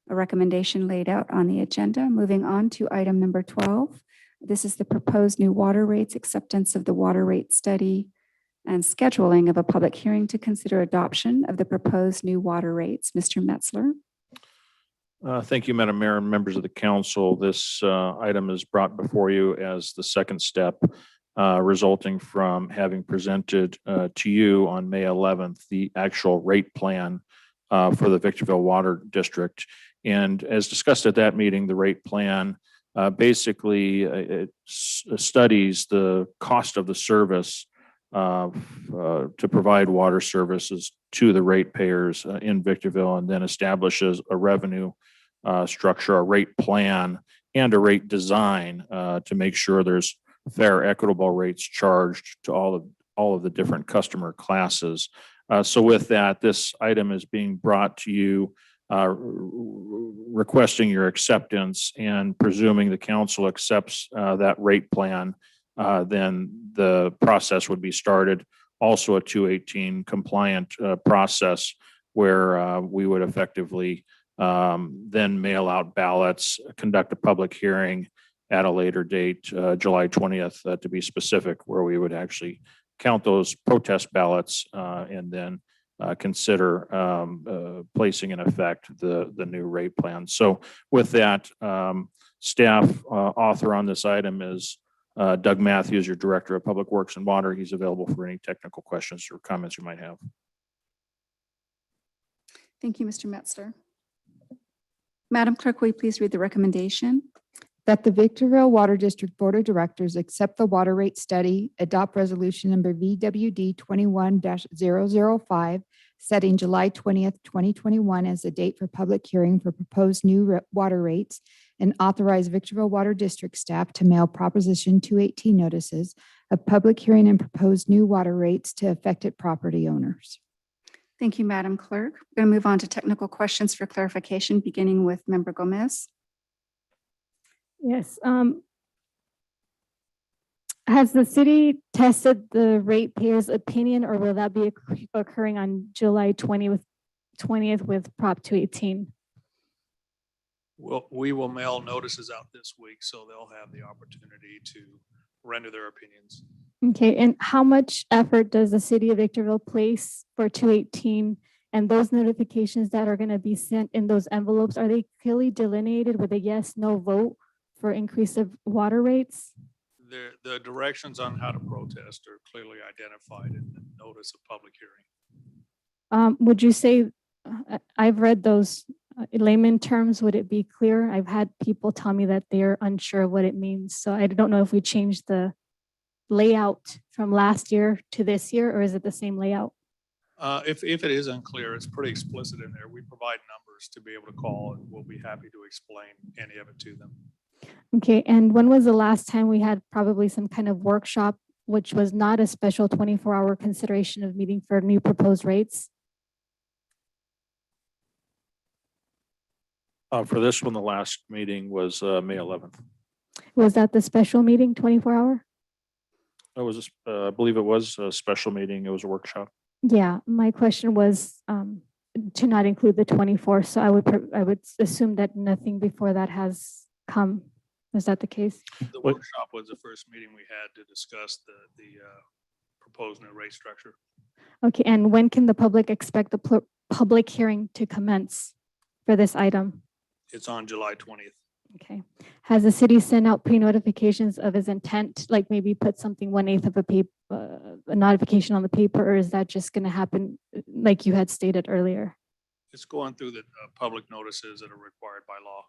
recommendation laid out on the agenda. Moving on to item number 12. This is the proposed new water rates, acceptance of the water rate study, and scheduling of a public hearing to consider adoption of the proposed new water rates. Mr. Metzler. Thank you, Madam Mayor and members of the council. This item is brought before you as the second step resulting from having presented to you on May 11th the actual rate plan for the Victorville Water District. And as discussed at that meeting, the rate plan basically it studies the cost of the service to provide water services to the ratepayers in Victorville, and then establishes a revenue structure, a rate plan, and a rate design to make sure there's fair, equitable rates charged to all of the different customer classes. So with that, this item is being brought to you, requesting your acceptance, and presuming the council accepts that rate plan, then the process would be started. Also a 218 compliant process where we would effectively then mail out ballots, conduct a public hearing at a later date, July 20th to be specific, where we would actually count those protest ballots and then consider placing in effect the new rate plan. So with that, staff author on this item is Doug Matthews, your Director of Public Works and Water. He's available for any technical questions or comments you might have. Thank you, Mr. Metzler. Madam Clerk, will you please read the recommendation? That the Victorville Water District Board of Directors accept the water rate study, adopt resolution number VWD 21-005, setting July 20th, 2021 as the date for public hearing for proposed new water rates, and authorize Victorville Water District staff to mail Proposition 218 notices of public hearing and proposed new water rates to affected property owners. Thank you, Madam Clerk. We're going to move on to technical questions for clarification, beginning with Member Gomez. Yes. Has the city tested the ratepayers' opinion, or will that be occurring on July 20th with Prop 218? Well, we will mail notices out this week, so they'll have the opportunity to render their opinions. Okay, and how much effort does the city of Victorville place for 218 and those notifications that are going to be sent in those envelopes? Are they clearly delineated with a yes, no vote for increase of water rates? The directions on how to protest are clearly identified in the notice of public hearing. Would you say, I've read those in layman terms, would it be clear? I've had people tell me that they're unsure of what it means. So I don't know if we changed the layout from last year to this year, or is it the same layout? If it is unclear, it's pretty explicit in there. We provide numbers to be able to call, and we'll be happy to explain any of it to them. Okay, and when was the last time we had probably some kind of workshop, which was not a special 24-hour consideration of meeting for new proposed rates? For this one, the last meeting was May 11th. Was that the special meeting, 24-hour? It was, I believe it was a special meeting. It was a workshop. Yeah, my question was to not include the 24. So I would assume that nothing before that has come. Is that the case? The workshop was the first meeting we had to discuss the proposed new rate structure. Okay, and when can the public expect the public hearing to commence for this item? It's on July 20th. Okay. Has the city sent out pre-notifications of his intent, like maybe put something 1/8 of a paper, a notification on the paper, or is that just going to happen like you had stated earlier? It's going through the public notices that are required by law.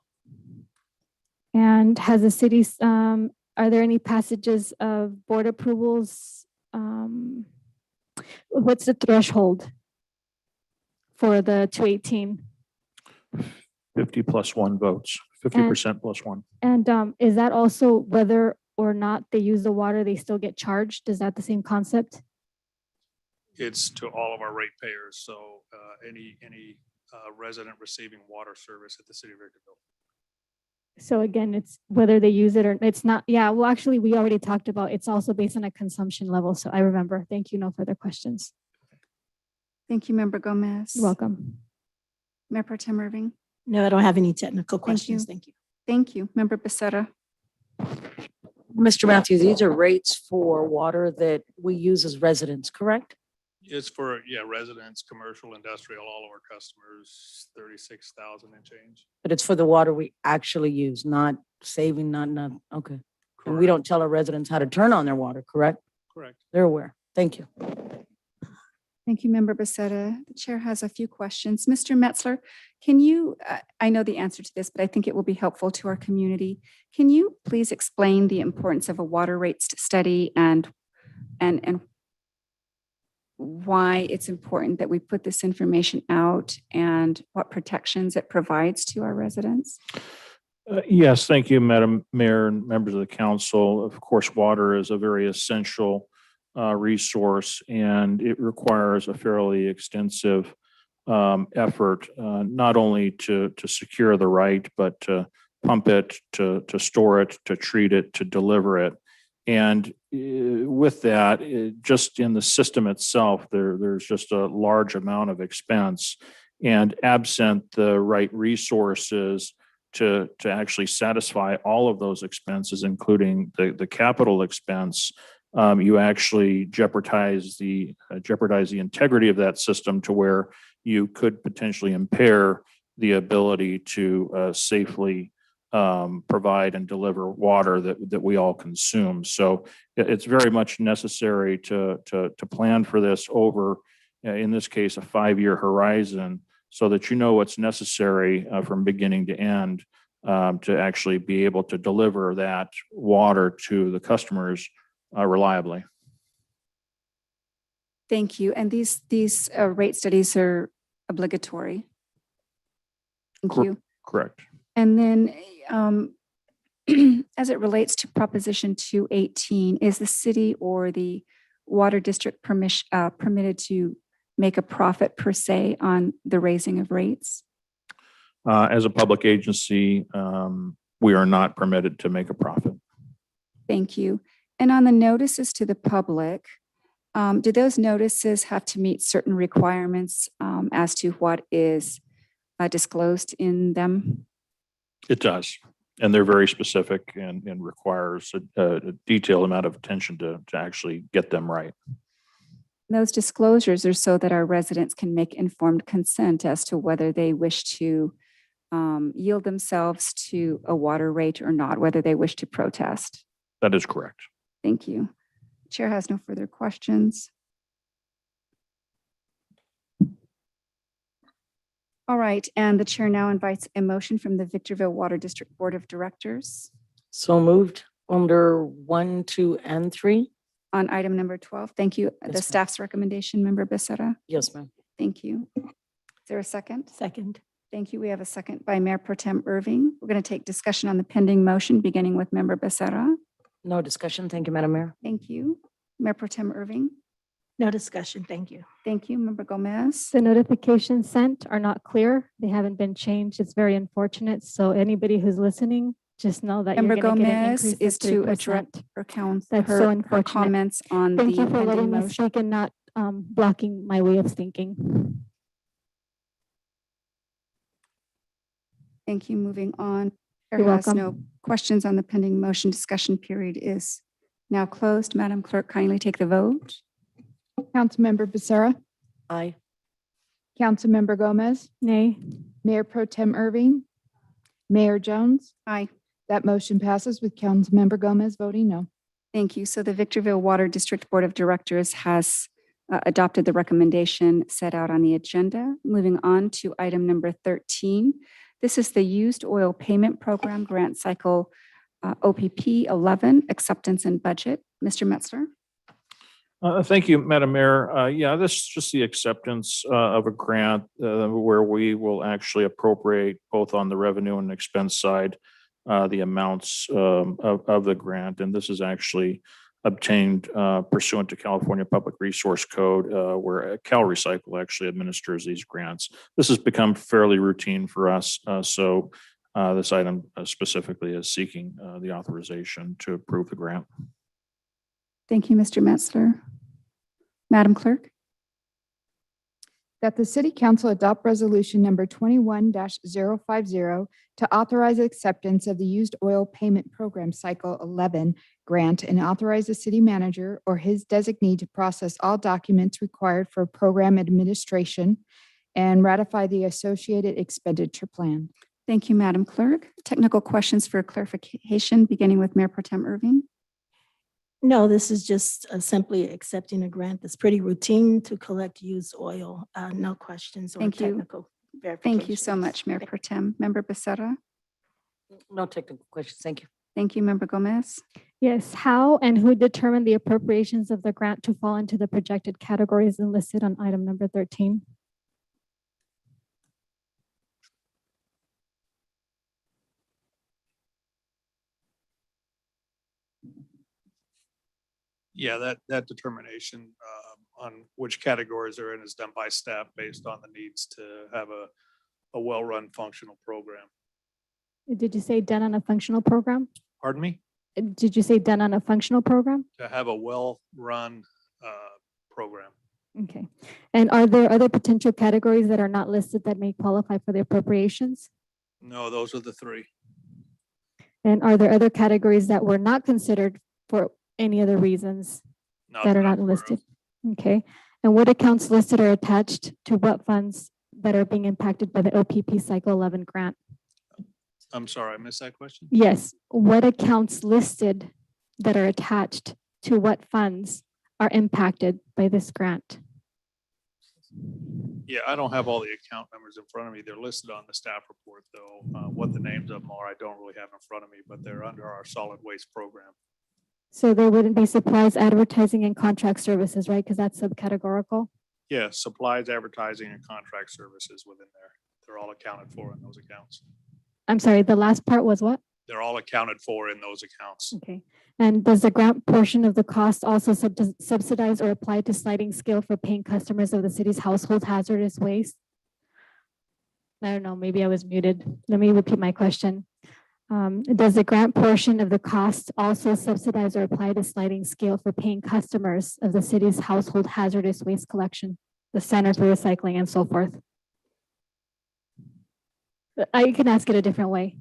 And has the city, are there any passages of board approvals? What's the threshold for the 218? 50 plus one votes, 50% plus one. And is that also whether or not they use the water, they still get charged? Is that the same concept? It's to all of our ratepayers. So any resident receiving water service at the city of Victorville. So again, it's whether they use it or it's not. Yeah, well, actually, we already talked about it's also based on a consumption level. So I remember. Thank you. No further questions. Thank you, Member Gomez. You're welcome. Mayor Pro Tem Irving. No, I don't have any technical questions. Thank you. Thank you. Member Becerra. Mr. Matthews, these are rates for water that we use as residents, correct? It's for, residents, commercial, industrial, all of our customers, 36,000 and change. But it's for the water we actually use, not saving, not, okay. And we don't tell our residents how to turn on their water, correct? Correct. They're aware. Thank you. Thank you, Member Becerra. The chair has a few questions. Mr. Metzler, can you, I know the answer to this, but I think it will be helpful to our community. Can you please explain the importance of a water rates study and why it's important that we put this information out and what protections it provides to our residents? Yes, thank you, Madam Mayor and members of the council. Of course, water is a very essential resource, and it requires a fairly extensive effort, not only to secure the right, but to pump it, to store it, to treat it, to deliver it. And with that, just in the system itself, there's just a large amount of expense. And absent the right resources to actually satisfy all of those expenses, including the capital expense, you actually jeopardize the integrity of that system to where you could potentially impair the ability to safely provide and deliver water that we all consume. So it's very much necessary to plan for this over, in this case, a 5-year horizon, so that you know what's necessary from beginning to end to actually be able to deliver that water to the customers reliably. Thank you. And these rate studies are obligatory. Thank you. Correct. And then as it relates to Proposition 218, is the city or the water district permitted to make a profit per se on the raising of rates? As a public agency, we are not permitted to make a profit. Thank you. And on the notices to the public, do those notices have to meet certain requirements as to what is disclosed in them? It does. And they're very specific and requires a detailed amount of attention to actually get them right. Those disclosures are so that our residents can make informed consent as to whether they wish to yield themselves to a water rate or not, whether they wish to protest. That is correct. Thank you. Chair has no further questions. All right, and the chair now invites a motion from the Victorville Water District Board of Directors So moved under 1, 2, and 3. on item number 12. Thank you. Yes, The ma'am. staff's recommendation, Member Becerra. Yes, ma'am. Thank you. Is there a second? Second. Thank you. We have a second by Mayor Pro Tem Irving. We're going to take discussion on the pending motion, beginning with Member Becerra. No discussion. Thank you, Madam Mayor. Thank you. Mayor Pro Tem Irving. No discussion. Thank you. Thank you. Member Gomez. The notifications sent are not clear. They haven't been changed. It's very unfortunate. So anybody who's listening, just know that you're Member going to get an Gomez increase is of to 3%. address her count, That's so her unfortunate. comments on the Thank you for pending letting me motion. speak and not blocking my way of thinking. Thank you. Moving on. Chair You're has welcome. no questions on the pending motion. Discussion period is now closed. Madam Clerk, kindly take the vote. Councilmember Becerra, Aye. Councilmember Gomez, Nay. Mayor Pro Tem Irving, Mayor Jones. Aye. That motion passes with Councilmember Gomez voting no. Thank you. So the Victorville Water District Board of Directors has adopted the recommendation set out on the agenda. Moving on to item number 13. This is the Used Oil Payment Program Grant Cycle OPP 11 Acceptance and Budget. Mr. Metzler. Thank you, Madam Mayor. Yeah, this is just the acceptance of a grant where we will actually appropriate both on the revenue and expense side the amounts of the grant. And this is actually obtained pursuant to California Public Resource Code, where CalRecycle actually administers these grants. This has become fairly routine for us. So this item specifically is seeking the authorization to approve the grant. Thank you, Mr. Metzler. Madam Clerk. That the City Council adopt resolution number 21-050 to authorize acceptance of the Used Oil Payment Program Cycle 11 grant and authorize the city manager or his designee to process all documents required for program administration and ratify the associated expenditure plan. Thank you, Madam Clerk. Technical questions for clarification, beginning with Mayor Pro Tem Irving. No, this is just simply accepting a grant that's pretty routine to collect used oil. No questions or Thank you. technical verification. Thank you so much, Mayor Pro Tem. Member Becerra. No technical questions. Thank you. Thank you, Member Gomez. Yes, how and who determined the appropriations of the grant to fall into the projected categories enlisted on item number 13? Yeah, that determination on which categories they're in is done by staff based on the needs to have a well-run functional program. Did you say done on a functional program? Pardon me? Did you say done on a functional program? To have a well-run program. Okay. And are there other potential categories that are not listed that may qualify for the appropriations? No, those are the three. And are there other categories that were not considered for any other reasons that are not listed? Okay. And what accounts listed are attached to what funds that are being impacted by the OPP Cycle 11 grant? I'm sorry, I missed that question. Yes. What accounts listed that are attached to what funds are impacted by this grant? Yeah, I don't have all the account numbers in front of me. They're listed on the staff report, though. What the names of them are, I don't really have in front of me, but they're under our solid waste program. So there wouldn't be supplies, advertising, and contract services, right? Because that's subcategorical. Yeah, supplies, advertising, and contract services within there. They're all accounted for in those accounts. I'm sorry, the last part was what? They're all accounted for in those accounts. Okay. And does the grant portion of the cost also subsidize or apply to sliding scale for paying customers of the city's household hazardous waste? I don't know, maybe I was muted. Let me repeat my question. Does the grant portion of the cost also subsidize or apply to sliding scale for paying customers of the city's household hazardous waste collection, the Center for Recycling and so forth? I can ask it a different way.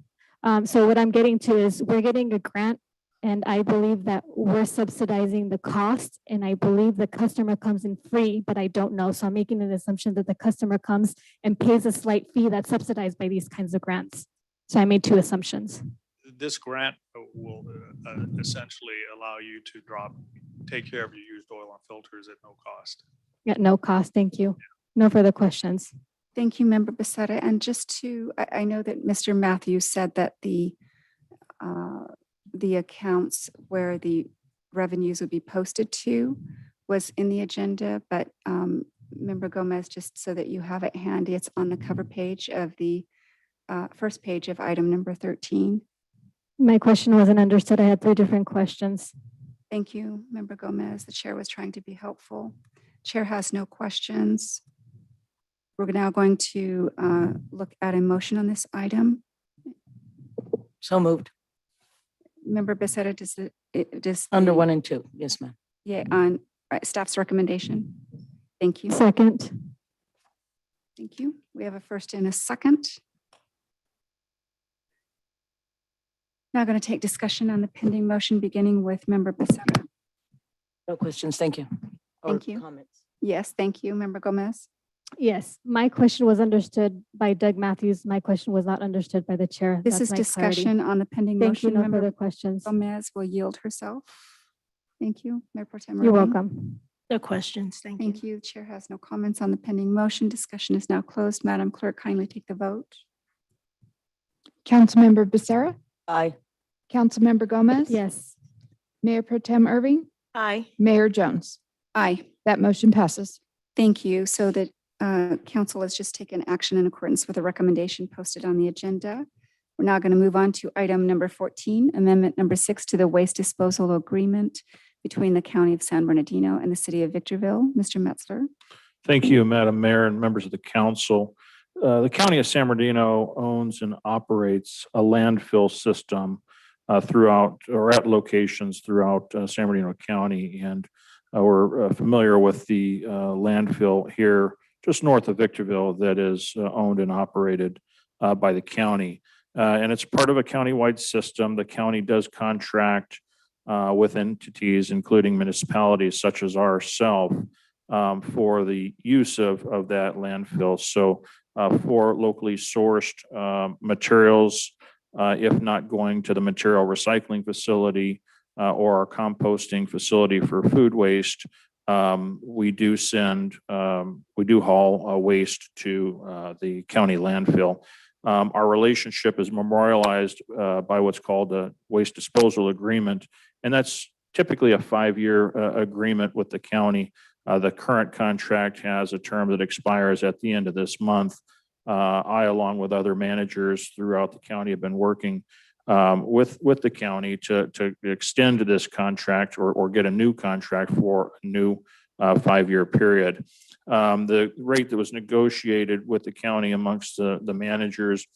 So what I'm getting to is we're getting a grant and I believe that we're subsidizing the cost and I believe the customer comes in free, but I don't know. So I'm making an assumption that the customer comes and pays a slight fee that's subsidized by these kinds of grants. So I made two assumptions. This grant will essentially allow you to take care of your used oil and filters at no cost. At no cost, thank you. No further questions. Thank you, Member Becerra. And just I know that Mr. Matthews said that the accounts where the revenues would be posted to was in the agenda, but Member Gomez, just so that you have it handy, it's on the cover page of the first page of item number 13. My question wasn't understood. I had three different questions. Thank you, Member Gomez. The chair was trying to be helpful. Chair has no questions. We're now going to look at a motion on this item. So moved. Member Becerra, does Under 1 and 2. Yes, ma'am. Yeah, on staff's recommendation. Thank you. Second. Thank you. We have a first and a second. Now going to take discussion on the pending motion, beginning with Member Becerra. No questions. Thank you. Thank you. Comments. Yes, thank you. Member Gomez. Yes, my question was understood by Doug Matthews. My question was not understood by the chair. This That's is my clarity. discussion on the pending Thank you. motion. No Member further questions. Gomez will yield herself. Thank you. Mayor Pro Tem You're Irving. welcome. No questions. Thank you. Thank you. Chair has no comments on the pending motion. Discussion is now closed. Madam Clerk, kindly take the vote. Councilmember Becerra, Aye. Councilmember Gomez. Yes. Mayor Pro Tem Irving, Aye. Mayor Jones. Aye. That motion passes. Thank you. So that council has just taken action in accordance with the recommendation posted on the agenda. We're now going to move on to item number 14, amendment number 6 to the waste disposal agreement between the County of San Bernardino and the City of Victorville. Mr. Metzler. Thank you, Madam Mayor and members of the council. The County of San Bernardino owns and operates a landfill system throughout or at locations throughout San Bernardino County. And we're familiar with the landfill here just north of Victorville that is owned and operated by the county. And it's part of a countywide system. The county does contract with entities, including municipalities such as ourselves, for the use of that landfill. So for locally sourced materials, if not going to the material recycling facility or our composting facility for food waste, we do haul waste to the county landfill. Our relationship is memorialized by what's called a waste disposal agreement, and that's typically a 5-year agreement with the county. The current contract has a term that expires at the end of this month. I, along with other managers throughout the county, have been working with the county to extend this contract or get a new contract for a new 5-year period. The rate that was negotiated with the county amongst the managers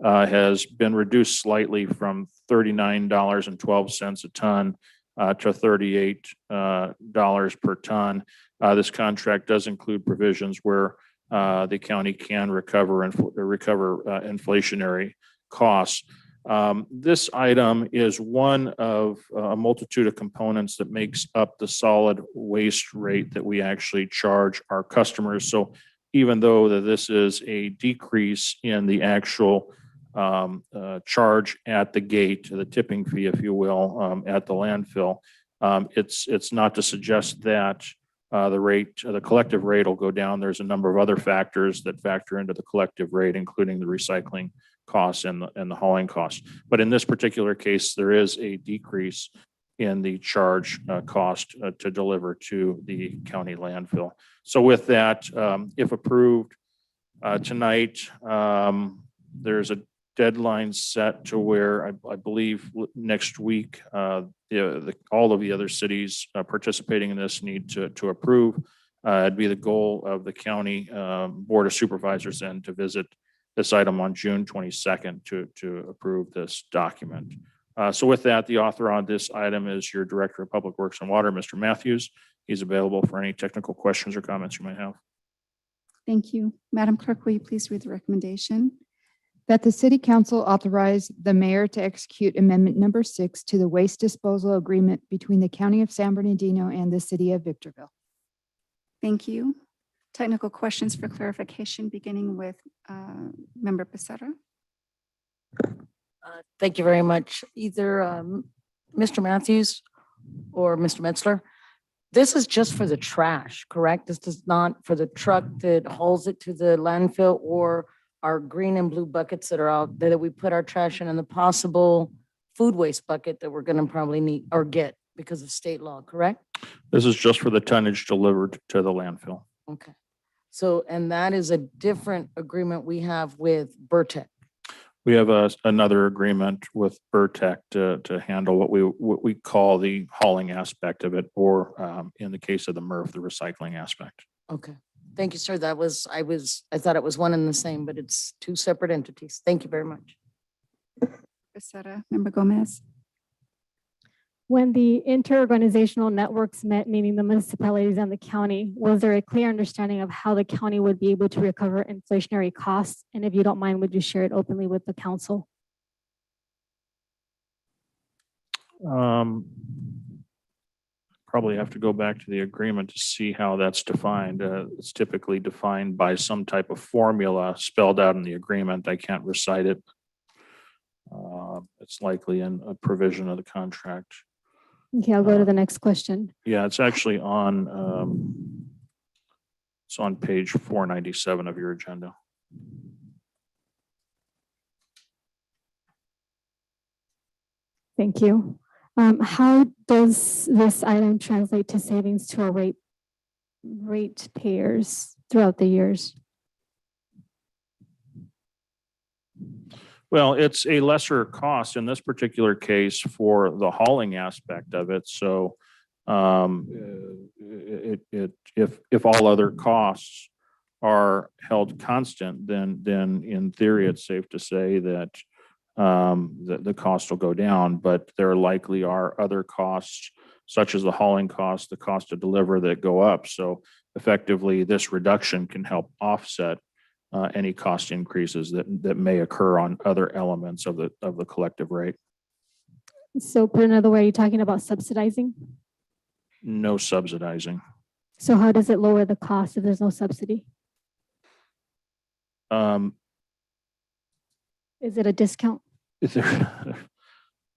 has been reduced slightly from $39.12 a ton to $38 per ton. This contract does include provisions where the county can recover inflationary costs. This item is one of a multitude of components that makes up the solid waste rate that we actually charge our customers. So even though that this is a decrease in the actual charge at the gate, the tipping fee, if you will, at the landfill, it's not to suggest that the collective rate will go down. There's a number of other factors that factor into the collective rate, including the recycling costs and the hauling costs. But in this particular case, there is a decrease in the charge cost to deliver to the county landfill. So with that, if approved tonight, there's a deadline set to where I believe next week, all of the other cities participating in this need to approve. It'd be the goal of the county Board of Supervisors then to visit this item on June 22nd to approve this document. So with that, the author on this item is your Director of Public Works and Water, Mr. Matthews. He's available for any technical questions or comments you might have. Thank you. Madam Clerk, will you please read the recommendation? That the city council authorize the mayor to execute amendment number 6 to the waste disposal agreement between the county of San Bernardino and the city of Victorville. Thank you. Technical questions for clarification, beginning with Member Becerra. Thank you very much. Either Mr. Matthews or Mr. Metzler. This is just for the trash, correct? This is not for the truck that hauls it to the landfill or our green and blue buckets that are out there that we put our trash in and the possible food waste bucket that we're going to probably need or get because of state law, correct? This is just for the tonnage delivered to the landfill. Okay. So, and that is a different agreement we have with Burtech. We have another agreement with Burtech to handle what we call the hauling aspect of it, or in the case of the MRF, the recycling aspect. Okay. Thank you, sir. I thought it was one and the same, but it's two separate entities. Thank you very much. Becerra, Member Gomez. When the interorganizational networks met, meaning the municipalities and the county, was there a clear understanding of how the county would be able to recover inflationary costs? And if you don't mind, would you share it openly with the council? Probably have to go back to the agreement to see how that's defined. It's typically defined by some type of formula spelled out in the agreement. I can't recite it. It's likely in a provision of the contract. Okay, I'll go to the next question. Yeah, it's actually on, it's on page 497 of your agenda. Thank you. How does this item translate to savings to our rate payers throughout the years? Well, it's a lesser cost in this particular case for the hauling aspect of it. So if all other costs are held constant, then in theory, it's safe to say that the cost will go down, but there likely are other costs such as the hauling cost, the cost to deliver that go up. So effectively, this reduction can help offset any cost increases that may occur on other elements of the collective rate. So put another way, are you talking about subsidizing? No subsidizing. So how does it lower the cost if there's no subsidy? Is it a discount?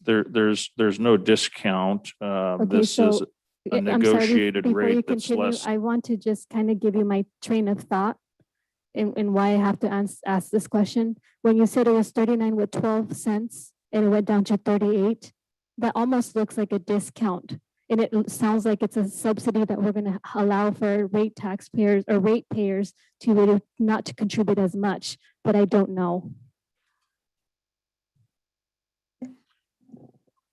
There's no discount. Okay, This is a I'm sorry, negotiated before you rate that's continue, less. I want to just kind of give you my train of thought and why I have to ask this question. When you said it was 39 with 12 cents and it went down to 38, that almost looks like a discount. And it sounds like it's a subsidy that we're going to allow for rate taxpayers or rate payers to not to contribute as much, but I don't know.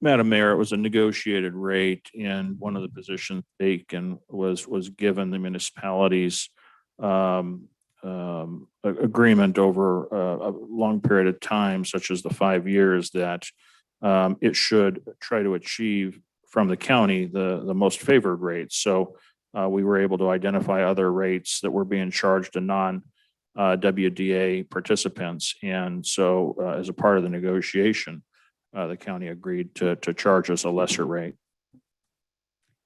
Madam Mayor, it was a negotiated rate, and one of the positions taken was given the municipalities agreement over a long period of time, such as the 5 years, that it should try to achieve from the county the most favored rates. So we were able to identify other rates that were being charged to non-WDA participants. And so as a part of the negotiation, the county agreed to charge us a lesser rate.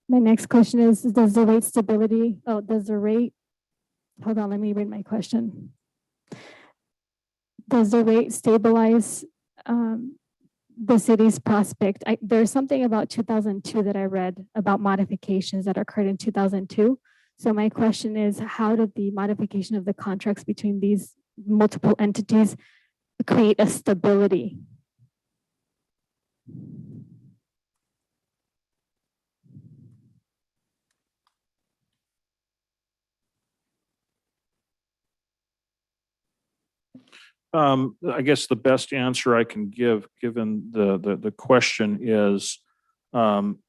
My next question is, does the rate stability, hold on, let me read my question. Does the rate stabilize the city's prospect? There's something about 2002 that I read about modifications that occurred in 2002. So my question is, how did the modification of the contracts between these multiple entities create a stability? I guess the best answer I can give, given the question is,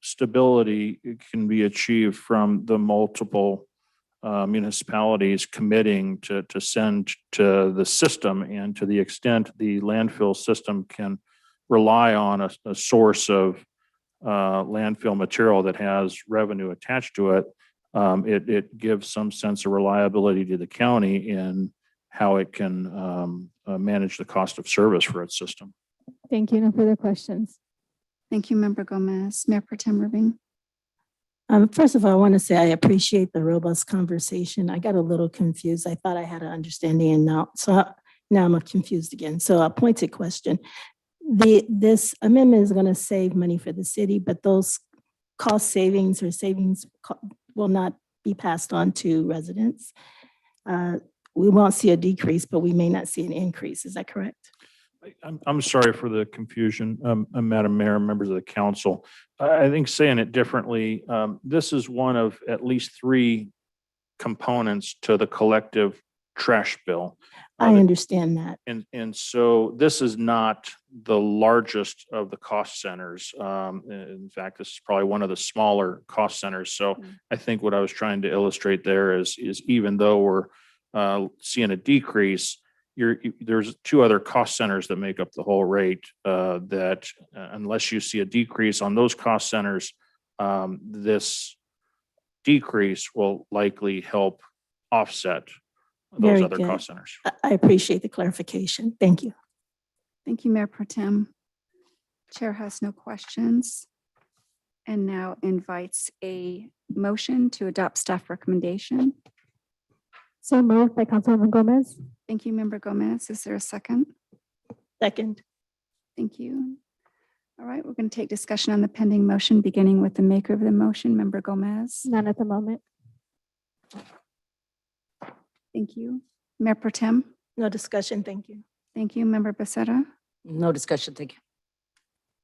stability can be achieved from the multiple municipalities committing to send to the system, and to the extent the landfill system can rely on a source of landfill material that has revenue attached to it, it gives some sense of reliability to the county in how it can manage the cost of service for its system. Thank you. No further questions. Thank you, Member Gomez. Mayor Pro Tem Irving. First of all, I want to say I appreciate the robust conversation. I got a little confused. I thought I had an understanding, and now I'm confused again. So a pointed question. This amendment is going to save money for the city, but those cost savings or savings will not be passed on to residents. We won't see a decrease, but we may not see an increase. Is that correct? I'm sorry for the confusion, Madam Mayor, members of the council. I think saying it differently, this is one of at least 3 components to the collective trash bill. I understand that. And so this is not the largest of the cost centers. In fact, this is probably one of the smaller cost centers. So I think what I was trying to illustrate there is even though we're seeing a decrease, there's 2 other cost centers that make up the whole rate that unless you see a decrease on those cost centers, this decrease will likely help offset those Very other good. cost centers. I appreciate the clarification. Thank you. Thank you, Mayor Pro Tem. Chair has no questions and now invites a motion to adopt staff recommendation. So moved by Councilwoman Gomez. Thank you, Member Gomez. Is there a second? Second. Thank you. All right, we're going to take discussion on the pending motion, beginning with the maker of the motion, Member Gomez. None at the moment. Thank you. Mayor Pro Tem. No discussion. Thank you. Thank you, Member Becerra. No discussion. Thank you.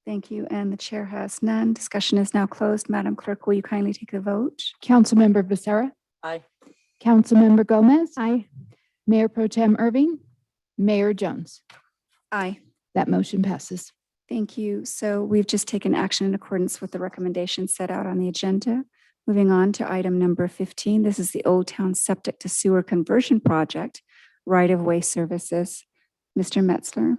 Thank you. And the chair has none. Discussion is now closed. Madam Clerk, will you kindly take the vote? Councilmember Becerra, Aye. Councilmember Gomez, Aye. Mayor Pro Tem Irving, Mayor Jones. Aye. That motion passes. Thank you. So we've just taken action in accordance with the recommendations set out on the agenda. Moving on to item number 15. This is the Old Town Septic to Sewer Conversion Project, right-of-way services. Mr. Metzler.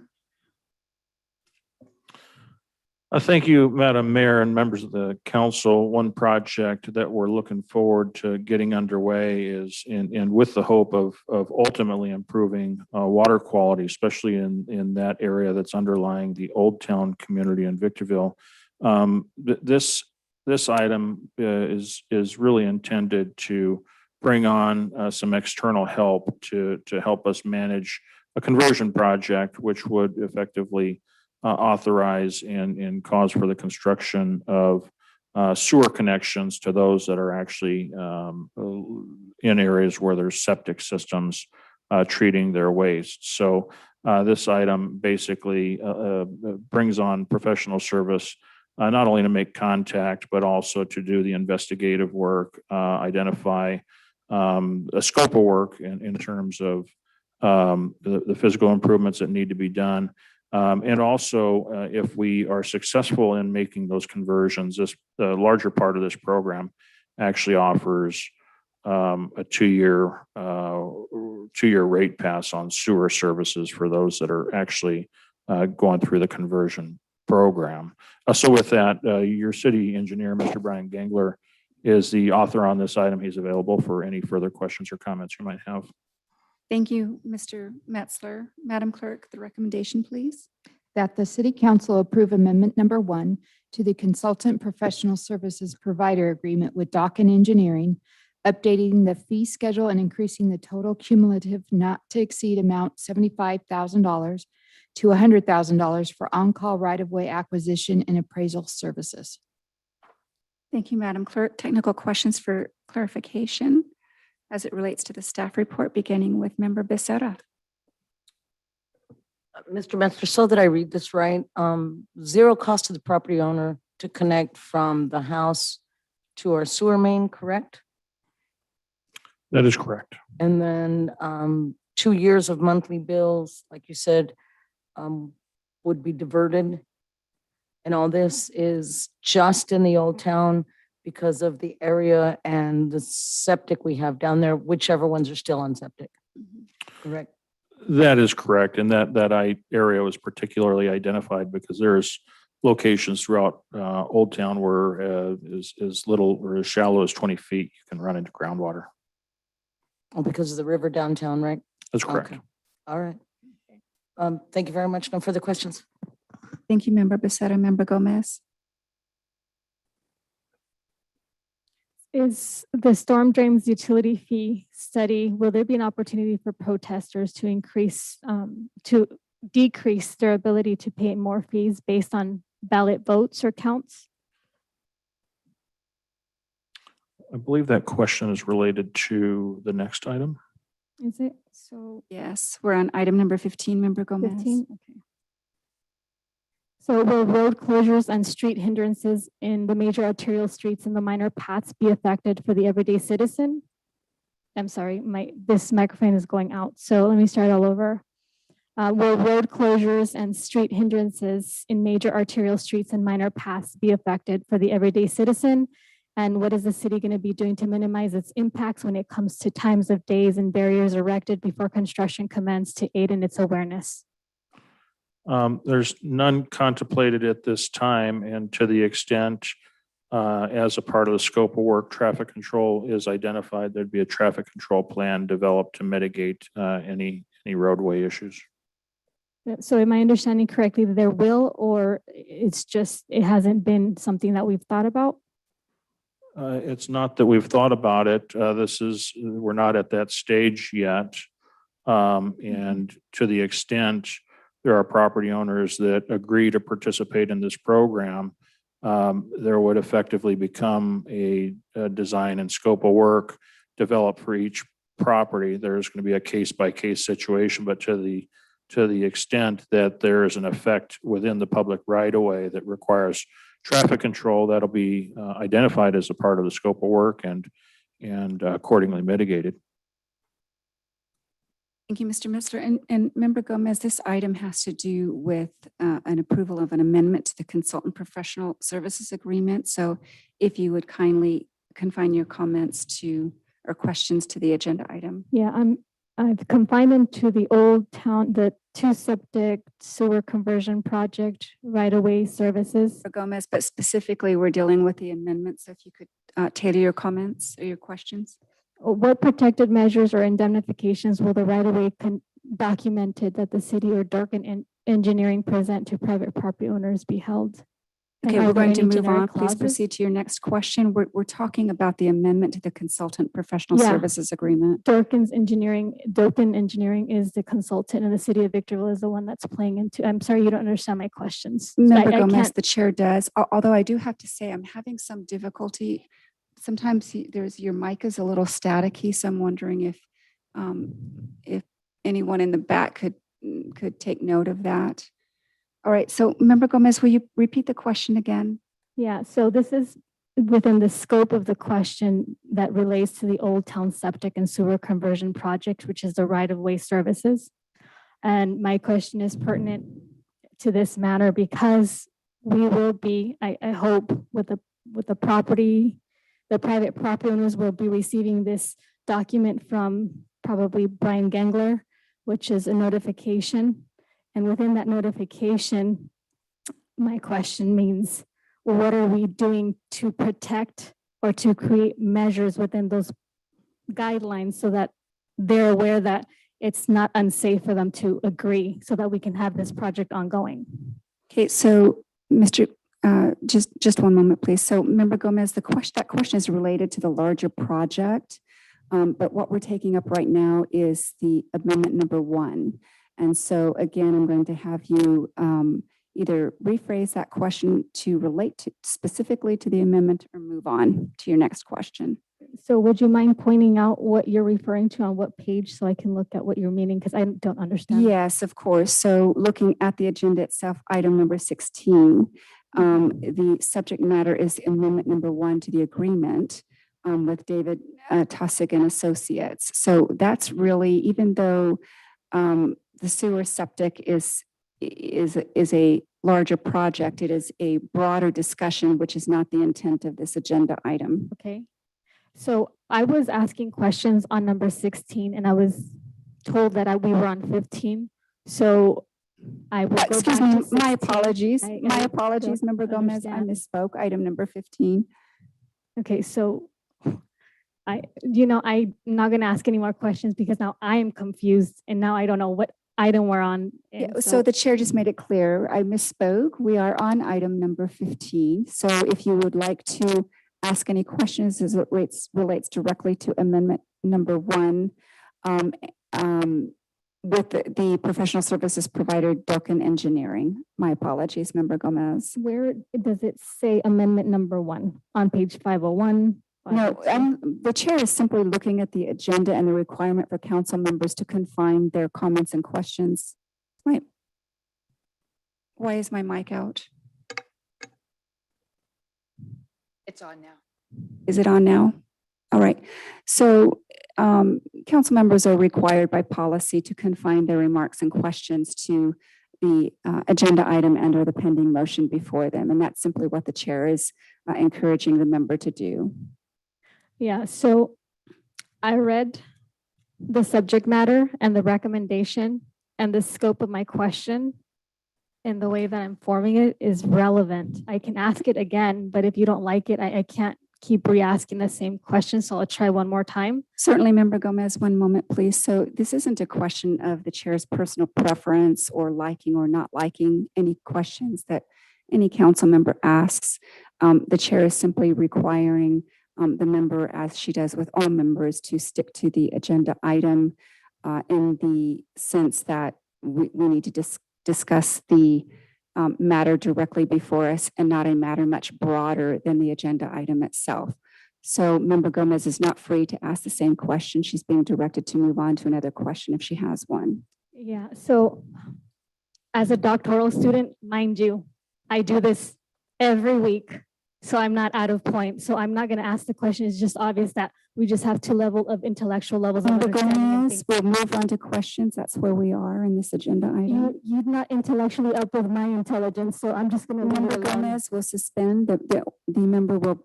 Thank you, Madam Mayor and members of the council. One project that we're looking forward to getting underway is and with the hope of ultimately improving water quality, especially in that area that's underlying the Old Town community in Victorville. This item is really intended to bring on some external help to help us manage a conversion project, which would effectively authorize and cause for the construction of sewer connections to those that are actually in areas where there's septic systems treating their waste. So this item basically brings on professional service, not only to make contact, but also to do the investigative work, identify a scope of work in terms of the physical improvements that need to be done. And also, if we are successful in making those conversions, the larger part of this program actually offers a two-year rate pass on sewer services for those that are actually going through the conversion program. So with that, your city engineer, Mr. Brian Gangler, is the author on this item. He's available for any further questions or comments you might have. Thank you, Mr. Metzler. Madam Clerk, the recommendation, please. That the City Council approve Amendment Number 1 to the Consultant Professional Services Provider Agreement with Dawkin Engineering, updating the fee schedule and increasing the total cumulative not to exceed amount $75,000 to $100,000 for on-call right-of-way acquisition and appraisal services. Thank you, Madam Clerk. Technical questions for clarification as it relates to the staff report, beginning with Member Becerra. Mr. Metzler, so that I read this right, zero cost to the property owner to connect from the house to our sewer main, correct? That is correct. And then 2 years of monthly bills, like you said, would be diverted. And all this is just in the old town because of the area and the septic we have down there, whichever ones are still on septic. Correct? That is correct. And that area was particularly identified because there's locations throughout Old Town where as little or as shallow as 20 feet, you can run into groundwater. Oh, because of the river downtown, right? That's correct. Okay. All right. Thank you very much. No further questions. Thank you, Member Becerra. Member Gomez. Is the storm drains utility fee study, will there be an opportunity for protesters to decrease their ability to pay more fees based on ballot votes or counts? I believe that question is related to the next item. Is it? So Yes, we're on item number 15, Member Gomez. 15, okay. So will road closures and street hindrances in the major arterial streets and the minor paths be affected for the everyday citizen? I'm sorry, this microphone is going out. So let me start all over. Will road closures and street hindrances in major arterial streets and minor paths be affected for the everyday citizen? And what is the city going to be doing to minimize its impacts when it comes to times of days and barriers erected before construction commenced to aid in its awareness? There's none contemplated at this time, and to the extent as a part of the scope of work, traffic control is identified, there'd be a traffic control plan developed to mitigate any roadway issues. So am I understanding correctly that there will, or it's just, it hasn't been something that we've thought about? It's not that we've thought about it. We're not at that stage yet. And to the extent there are property owners that agree to participate in this program, there would effectively become a design and scope of work developed for each property. There's going to be a case-by-case situation, but to the extent that there is an effect within the public right-of-way that requires traffic control, that'll be identified as a part of the scope of work and accordingly mitigated. Thank you, Mr. Mister. And Member Gomez, this item has to do with an approval of an amendment to the consultant professional services agreement. So if you would kindly confine your comments to or questions to the agenda item. Yeah, I've confined them to the old town, the 2 septic sewer conversion project right-of-way services. For Gomez, but specifically we're dealing with the amendment. So if you could tailor your comments or your questions. What protected measures or indemnifications will the right-of-way documented that the city or Durkin Engineering present to private property owners be held? Okay, we're going to move on. Please proceed to your next question. We're talking about the amendment to the consultant professional services agreement. Durkin Engineering is the consultant and the city of Victorville is the one that's playing into. I'm sorry, you don't understand my questions. Member Gomez, the chair does. Although I do have to say I'm having some difficulty. Sometimes your mic is a little staticky, so I'm wondering if anyone in the back could take note of that. All right, so Member Gomez, will you repeat the question again? Yeah, so this is within the scope of the question that relates to the Old Town Septic and Sewer Conversion Project, which is the right-of-way services. And my question is pertinent to this matter because we will be, I hope, with the private property owners will be receiving this document from probably Brian Gengler, which is a notification. And within that notification, my question means, what are we doing to protect or to create measures within those guidelines so that they're aware that it's not unsafe for them to agree so that we can have this project ongoing? Okay, so Mr. Just one moment, please. So Member Gomez, that question is related to the larger project, but what we're taking up right now is the amendment number 1. And so again, I'm going to have you either rephrase that question to relate specifically to the amendment or move on to your next question. So would you mind pointing out what you're referring to on what page so I can look at what you're meaning because I don't understand. Yes, of course. So looking at the agenda itself, item number 16, the subject matter is amendment number 1 to the agreement. with David Taussig and Associates. So that's really, even though the sewer septic is a larger project, it is a broader discussion, which is not the intent of this agenda item. Okay. So I was asking questions on number 16 and I was told that we were on 15. So I will go Excuse back me, to my 16. apologies. I My apologies, don't Member Gomez. I understand. misspoke. Item number 15. Okay, so I'm not gonna ask any more questions because now I am confused and now I don't know what item we're on. Yeah, And so the chair just made it clear. I misspoke. We are on item number 15. So if you would like to ask any questions as it relates directly to amendment number 1, with the professional services provider, Duncan Engineering. My apologies, Member Gomez. where does it say amendment number 1 on page 501? No, 502? the chair is simply looking at the agenda and the requirement for council members to confine their comments and questions. Why is my mic out? It's on now. Is it on now? All right. So council members are required by policy to confine their remarks and questions to the agenda item and or the pending motion before them. And that's simply what the chair is encouraging the member to do. Yeah, so I read the subject matter and the recommendation and the scope of my question and the way that I'm forming it is relevant. I can ask it again, but if you don't like it, I can't keep re-asking the same question. So I'll try one more time. Certainly, Member Gomez, one moment, please. So this isn't a question of the chair's personal preference or liking or not liking any questions that any council member asks. The chair is simply requiring the member, as she does with all members, to stick to the agenda item in the sense that we need to discuss the matter directly before us and not a matter much broader than the agenda item itself. So Member Gomez is not free to ask the same question. She's being directed to move on to another question if she has one. Yeah, so as a doctoral student, mind you, I do this every week. So I'm not out of point. So I'm not going to ask the question. It's just obvious that we just have two intellectual levels of Member understanding. and Gomez, we'll move on to questions. That's where we are in this agenda item. You're not intellectually up with my intelligence, so I'm just going to leave Member it alone. Gomez will suspend. The member will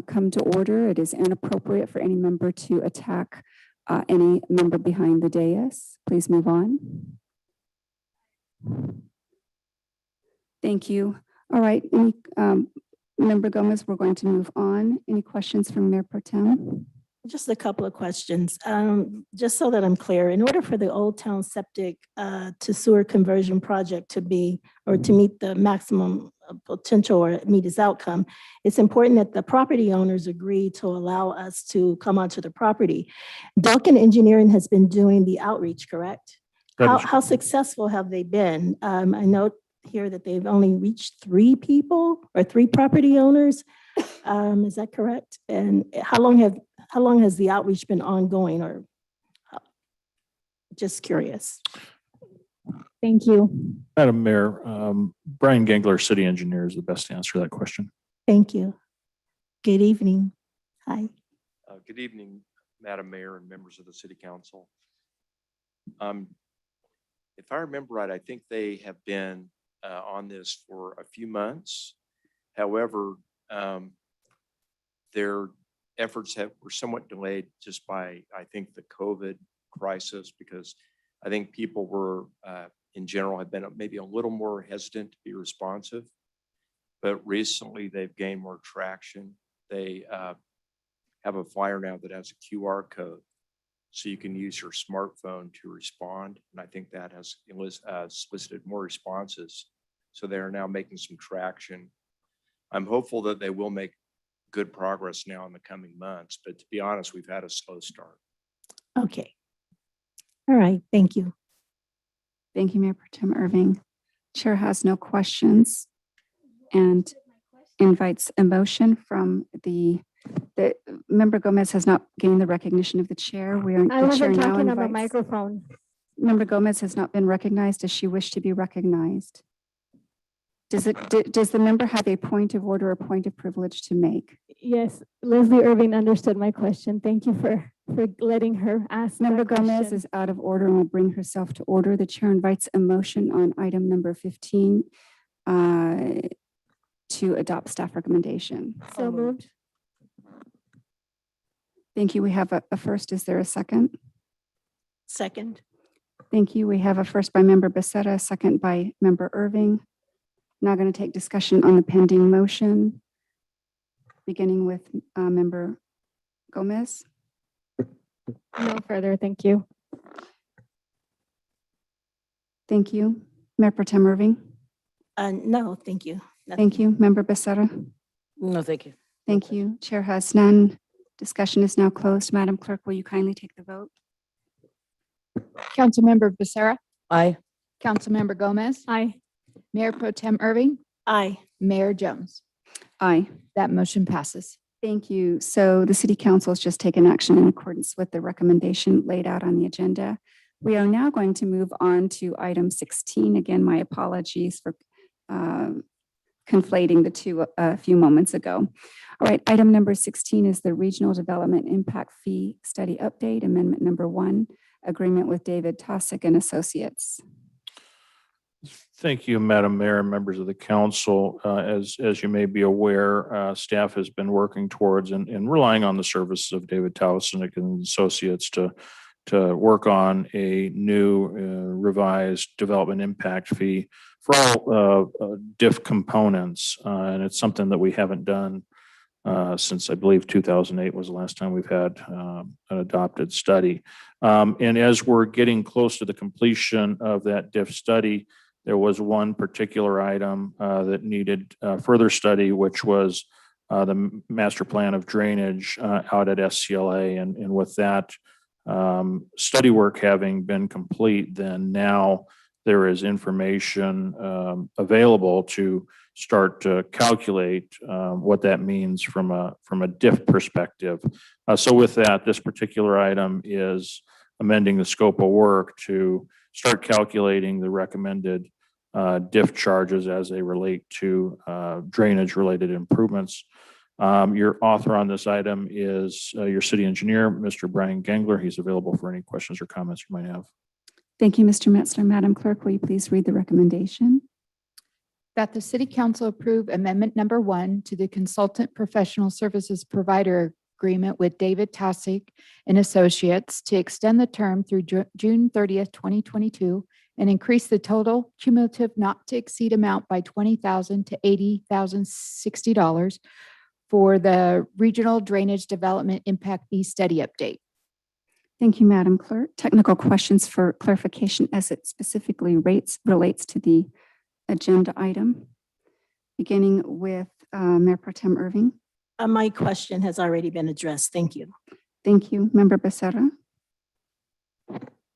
come to order. It is inappropriate for any member to attack any member behind the dais. Please move on. Thank you. All right. Member Gomez, we're going to move on. Any questions from Mayor Pro Tem? Just a couple of questions. Just so that I'm clear, in order for the Old Town Septic to Sewer Conversion Project to be, or to meet the maximum potential or meet its outcome, it's important that the property owners agree to allow us to come onto the property. Duncan Engineering has been doing the outreach, correct? How successful have they been? I know here that they've only reached 3 people or 3 property owners. Is that correct? And how long has the outreach been ongoing, or just curious? Thank you. Madam Mayor, Brian Gangler, city engineer, is the best to answer that question. Thank you. Good evening. Hi. Good evening, Madam Mayor and members of the City Council. If I remember right, I think they have been on this for a few months. However, their efforts were somewhat delayed just by, I think, the COVID crisis, because I think people were, in general, have been maybe a little more hesitant to be responsive. But recently, they've gained more traction. They have a flyer now that has a QR code, so you can use your smartphone to respond. And I think that has solicited more responses. So they are now making some traction. I'm hopeful that they will make good progress now in the coming months, but to be honest, we've had a slow start. Okay. All right. Thank you. Thank you, Mayor Pro Tem Irving. Chair has no questions and invites a motion from the Member Gomez has not gained the recognition of the chair. I wasn't talking on the microphone. Member Gomez has not been recognized. Does she wish to be recognized? Does the member have a point of order or point of privilege to make? Yes, Leslie Irving understood my question. Thank you for letting her ask. Member that Gomez question. is out of order and will bring herself to order. The chair invites a motion on item number 15 to adopt staff recommendation. So moved. Thank you. We have a first. Is there a second? Second. Thank you. We have a first by member Becerra, a second by member Irving. Now going to take discussion on the pending motion, beginning with member Gomez. No further, thank you. Thank you. Mayor Pro Tem Irving. No, thank you. Thank you. Member Becerra. No, thank you. Thank you. Chair has none. Discussion is now closed. Madam Clerk, will you kindly take the vote? Councilmember Becerra, Aye. Councilmember Gomez, Aye. Mayor Pro Tem Irving, Aye. Mayor Jones. Aye. That motion passes. Thank you. So the city council has just taken action in accordance with the recommendation laid out on the agenda. We are now going to move on to item 16. Again, my apologies for conflating the two a few moments ago. All right, item number 16 is the Regional Development Impact Fee Study Update, Amendment number 1, agreement with David Tosick and Associates. Thank you, Madam Mayor and members of the council. As you may be aware, staff has been working towards and relying on the services of David Towson and Associates to work on a new revised development impact fee for all DIF components. And it's something that we haven't done since I believe 2008 was the last time we've had an adopted study. And as we're getting close to the completion of that DIF study, there was one particular item that needed further study, which was the master plan of drainage out at SCLA. And with that study work having been complete, then now there is information available to start to calculate what that means from a DIF perspective. So with that, this particular item is amending the scope of work to start calculating the recommended DIF charges as they relate to drainage related improvements. Your author on this item is your city engineer, Mr. Brian Gangler. He's available for any questions or comments you might have. Thank you, Mr. Metzler. Madam Clerk, will you please read the recommendation? That the city council approve amendment number 1 to the consultant professional services provider agreement with David Tosick and Associates to extend the term through June 30th, 2022, and increase the total cumulative not to exceed amount by $20,000 to $80,060 for the Regional Drainage Development Impact Fee Study Update. Thank you, Madam Clerk. Technical questions for clarification as it specifically relates to the agenda item, beginning with Mayor Pro Tem Irving. My question has already been addressed. Thank you. Thank you. Member Becerra.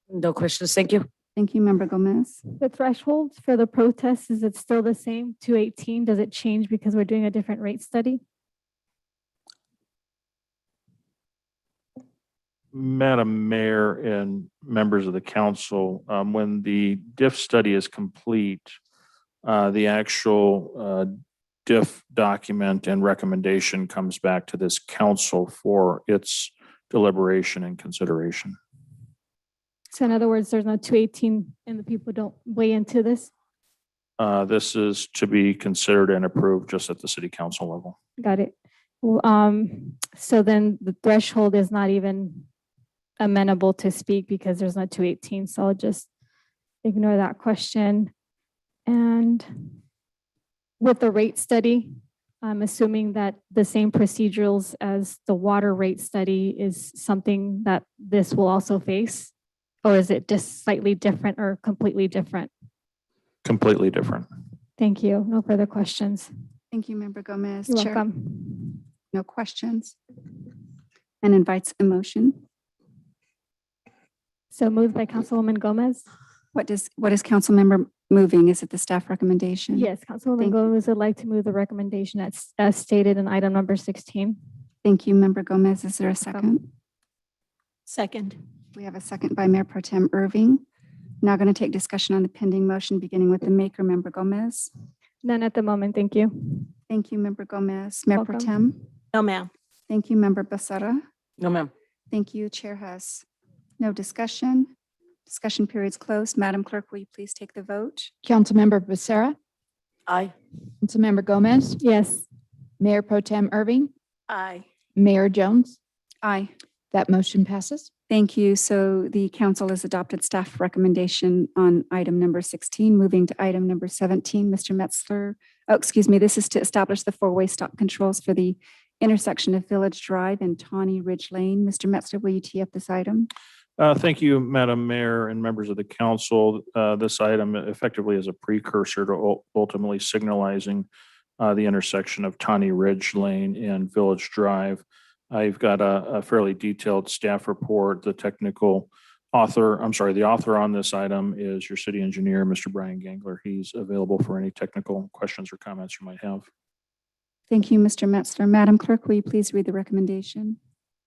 No questions, thank you. Thank you, Member Gomez. The threshold for the protest, is it still the same, 218? Does it change because we're doing a different rate study? Madam Mayor and members of the council, when the DIF study is complete, the actual DIF document and recommendation comes back to this council for its deliberation and consideration. So in other words, there's no 218 and the people don't weigh into this? This is to be considered and approved just at the city council level. Got it. Well, so then the threshold is not even amenable to speak because there's not 218. So I'll just ignore that question. And with the rate study, I'm assuming that the same procedurals as the water rate study is something that this will also face? Or is it just slightly different or completely different? Completely different. Thank you. No further questions. Thank you, Member Gomez. You're Chair, welcome. no questions. And invites a motion. So moved by Councilwoman Gomez. What is council member moving? Is it the staff recommendation? Yes, Councilwoman Thank you. Gomez would like to move the recommendation as stated in item number 16. Thank you, Member Gomez. Is there a second? Second. We have a second by Mayor Pro Tem Irving. Now going to take discussion on the pending motion, beginning with the maker, Member Gomez. None at the moment, thank you. Thank you, Member Gomez. Mayor Pro Welcome. Tem. No, ma'am. Thank you, Member Becerra. No, ma'am. Thank you. Chair has no discussion. Discussion period's closed. Madam Clerk, will you please take the vote? Councilmember Becerra, Aye. Councilmember Gomez, Yes. Mayor Pro Tem Irving, Aye. Mayor Jones. Aye. That motion passes. Thank you. So the council has adopted staff recommendation on item number 16. Moving to item number 17, Mr. Metzler. Oh, excuse me. This is to establish the four-way stop controls for the intersection of Village Drive and Tawny Ridge Lane. Mr. Metzler, will you tee up this item? Thank you, Madam Mayor and members of the council. This item effectively is a precursor to ultimately signalizing the intersection of Tawny Ridge Lane and Village Drive. I've got a fairly detailed staff report. The author on this item is your city engineer, Mr. Brian Gangler. He's available for any technical questions or comments you might have. Thank you, Mr. Metzler. Madam Clerk, will you please read the recommendation?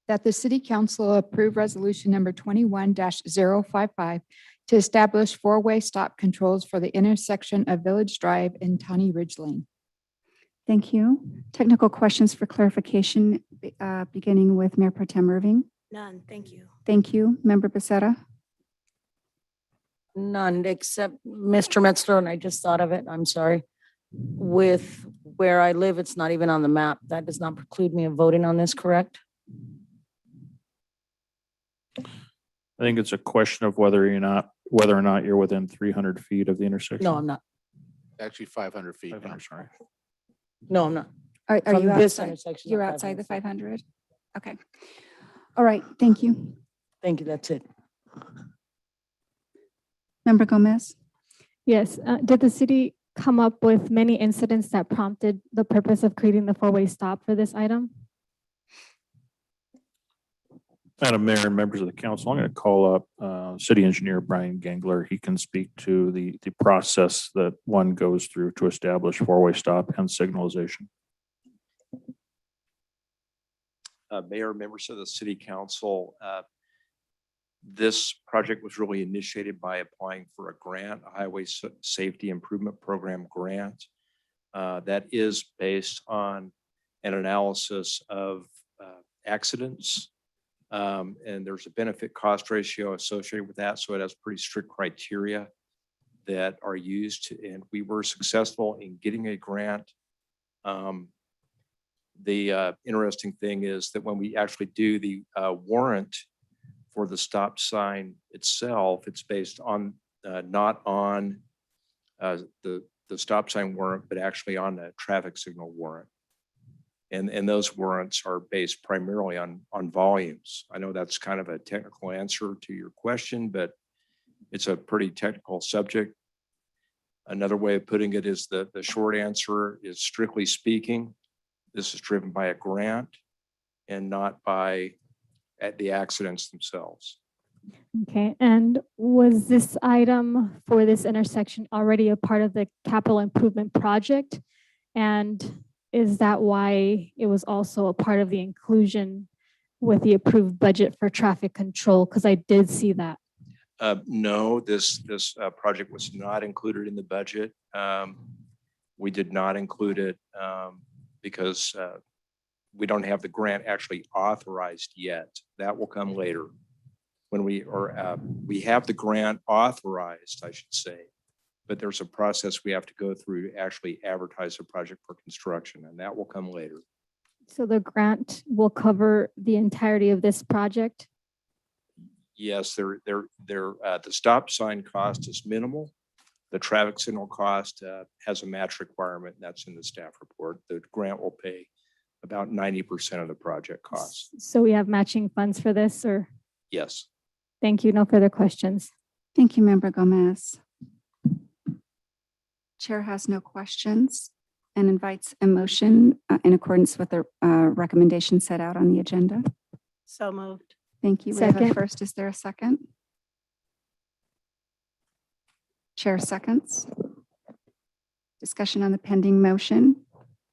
That the city council approve resolution number 21-055 to establish four-way stop controls for the intersection of Village Drive and Tawny Ridge Lane. Thank you. Technical questions for clarification, beginning with Mayor Pro Tem Irving. None. Thank you. Thank you. Member Becerra. None, except Mr. Metzler, and I just thought of it, I'm sorry. With where I live, it's not even on the map. That does not preclude me of voting on this, correct? I think it's a question of whether or not you're within 300 feet of the intersection. No, I'm not. Actually 500 feet. I'm sorry. No, I'm not. Are From you this outside? intersection, You're not outside the 500 feet. 500? Okay. All right. Thank you. Thank you, that's it. Member Gomez. Yes. Did the city come up with many incidents that prompted the purpose of creating the four-way stop for this item? Madam Mayor and members of the council, I'm going to call up City Engineer Brian Gangler. He can speak to the process that one goes through to establish four-way stop and signalization. Mayor, members of the city council, this project was really initiated by applying for a grant, a Highway Safety Improvement Program grant. That is based on an analysis of accidents. And there's a benefit cost ratio associated with that. So it has pretty strict criteria that are used, and we were successful in getting a grant. The interesting thing is that when we actually do the warrant for the stop sign itself, it's based on not on the stop sign warrant, but actually on the traffic signal warrant. And those warrants are based primarily on volumes. I know that's kind of a technical answer to your question, but it's a pretty technical subject. Another way of putting it is the short answer is, strictly speaking, this is driven by a grant and not by the accidents themselves. Okay, and was this item for this intersection already a part of the capital improvement project? And is that why it was also a part of the inclusion with the approved budget for traffic control? Because I did see that. No, this project was not included in the budget. We did not include it because we don't have the grant actually authorized yet. That will come later. When we have the grant authorized, I should say, but there's a process we have to go through to actually advertise a project for construction, and that will come later. So the grant will cover the entirety of this project? Yes, the stop sign cost is minimal. The traffic signal cost has a match requirement, and that's in the staff report. The grant will pay about 90% of the project costs. So we have matching funds for this, or? Yes. Thank you. No further questions. Thank you, Member Gomez. Chair has no questions and invites a motion in accordance with the recommendation set out on the agenda. So moved. Thank you. We have a Second. first. Is there a second? Chair seconds. Discussion on the pending motion,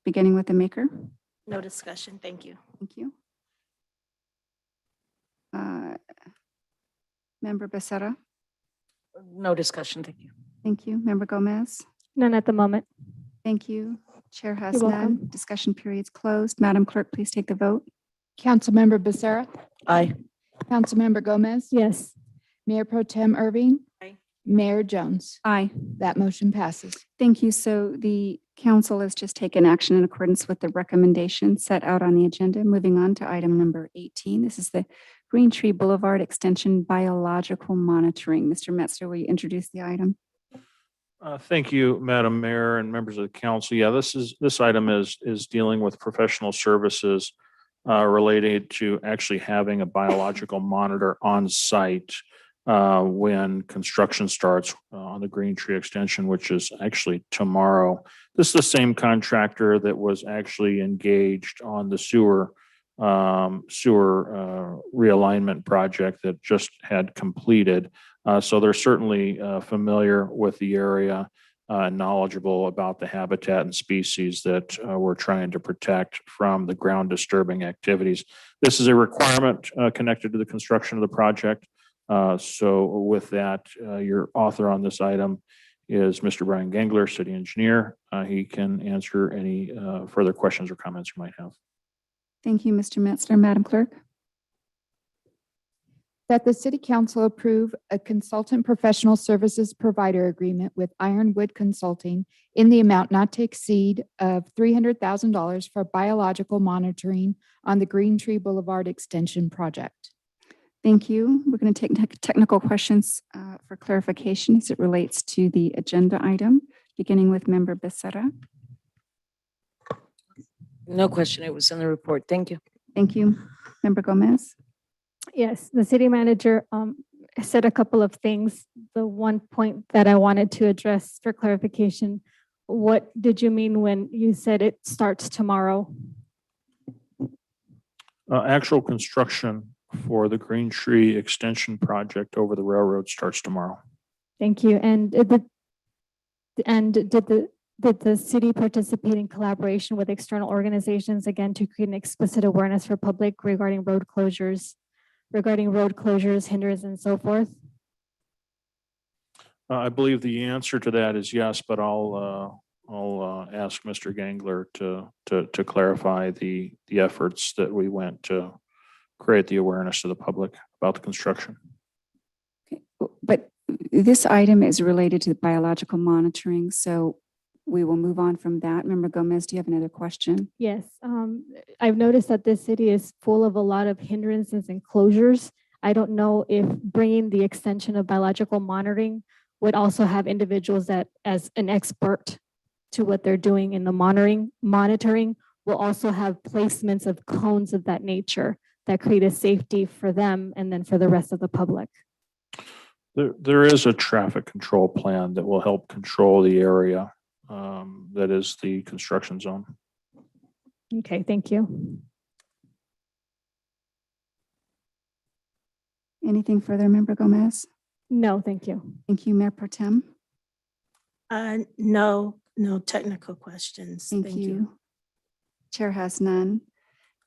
beginning with the maker. No discussion. Thank you. Thank you. Member Becerra. No discussion, thank you. Thank you. Member Gomez. None at the moment. Thank you. Chair has You're welcome. none. Discussion period's closed. Madam Clerk, please take the vote. Councilmember Becerra. Aye. Councilmember Gomez. Yes. Mayor Pro Tem Irving. Aye. Mayor Jones. Aye. That motion passes. Thank you. So the council has just taken action in accordance with the recommendations set out on the agenda. Moving on to item number 18. This is the Green Tree Boulevard Extension Biological Monitoring. Mr. Metzler, will you introduce the item? Thank you, Madam Mayor and members of the council. Yeah, this item is dealing with professional services related to actually having a biological monitor on site when construction starts on the Green Tree extension, which is actually tomorrow. This is the same contractor that was actually engaged on the sewer realignment project that just had completed. So they're certainly familiar with the area, knowledgeable about the habitat and species that we're trying to protect from the ground disturbing activities. This is a requirement connected to the construction of the project. So with that, your author on this item is Mr. Brian Gangler, city engineer. He can answer any further questions or comments you might have. Thank you, Mr. Metzler. Madam Clerk? That the city council approve a consultant professional services provider agreement with Ironwood Consulting in the amount not to exceed of $300,000 for biological monitoring on the Green Tree Boulevard Extension project. Thank you. We're going to take technical questions for clarification as it relates to the agenda item, beginning with Member Becerra. No question. It was in the report. Thank you. Thank you. Member Gomez? Yes, the city manager said a couple of things. The one point that I wanted to address for clarification, what did you mean when you said it starts tomorrow? Actual construction for the Green Tree extension project over the railroad starts tomorrow. Thank you. And did the city participate in collaboration with external organizations, again, to create an explicit awareness for public regarding road closures, hindrances, and so forth? I believe the answer to that is yes, but I'll ask Mr. Gangler to clarify the efforts that we went to create the awareness to the public about the construction. Okay. But this item is related to the biological monitoring, so we will move on from that. Member Gomez, do you have another question? Yes, I've noticed that this city is full of a lot of hindrances and closures. I don't know if bringing the extension of biological monitoring would also have individuals that, as an expert to what they're doing in the monitoring will also have placements of cones of that nature that create a safety for them and then for the rest of the public. There is a traffic control plan that will help control the area that is the construction zone. Okay, thank you. Anything further, Member Gomez? No, thank you. Thank you, Mayor Pro Tem. No technical questions. Thank you. Chair has none.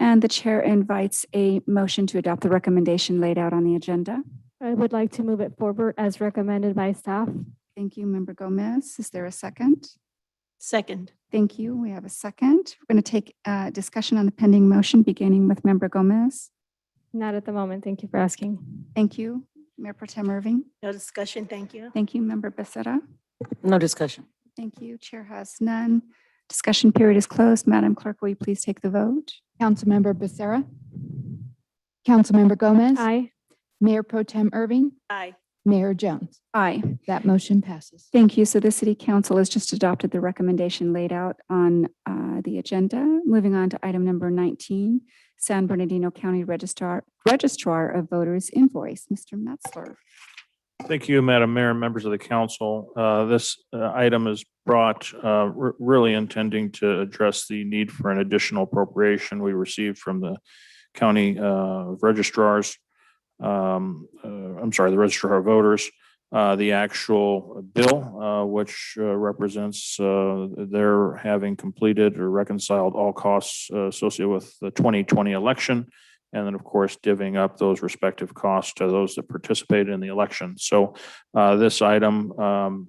And the chair invites a motion to adopt the recommendation laid out on the agenda. I would like to move it forward as recommended by staff. Thank you, Member Gomez. Is there a second? Second. Thank you. We have a second. We're going to take discussion on the pending motion, beginning with Member Gomez. Not at the moment. Thank you for asking. Thank you. Mayor Pro Tem Irving. No discussion. Thank you. Thank you, Member Becerra. No discussion. Thank you. Chair has none. Discussion period is closed. Madam Clerk, will you please take the vote? Councilmember Becerra. Councilmember Gomez. Aye. Mayor Pro Tem Irving. Aye. Mayor Jones. Aye. That motion passes. Thank you. So the City Council has just adopted the recommendation laid out on the agenda. Moving on to item number 19, San Bernardino County Registrar of Voters invoice. Mr. Metzler. Thank you, Madam Mayor and members of the council. This item is brought really intending to address the need for an additional appropriation we received from the county registrars. The Registrar of Voters. The actual bill, which represents their having completed or reconciled all costs associated with the 2020 election. And then, of course, divvying up those respective costs to those that participated in the election. So this item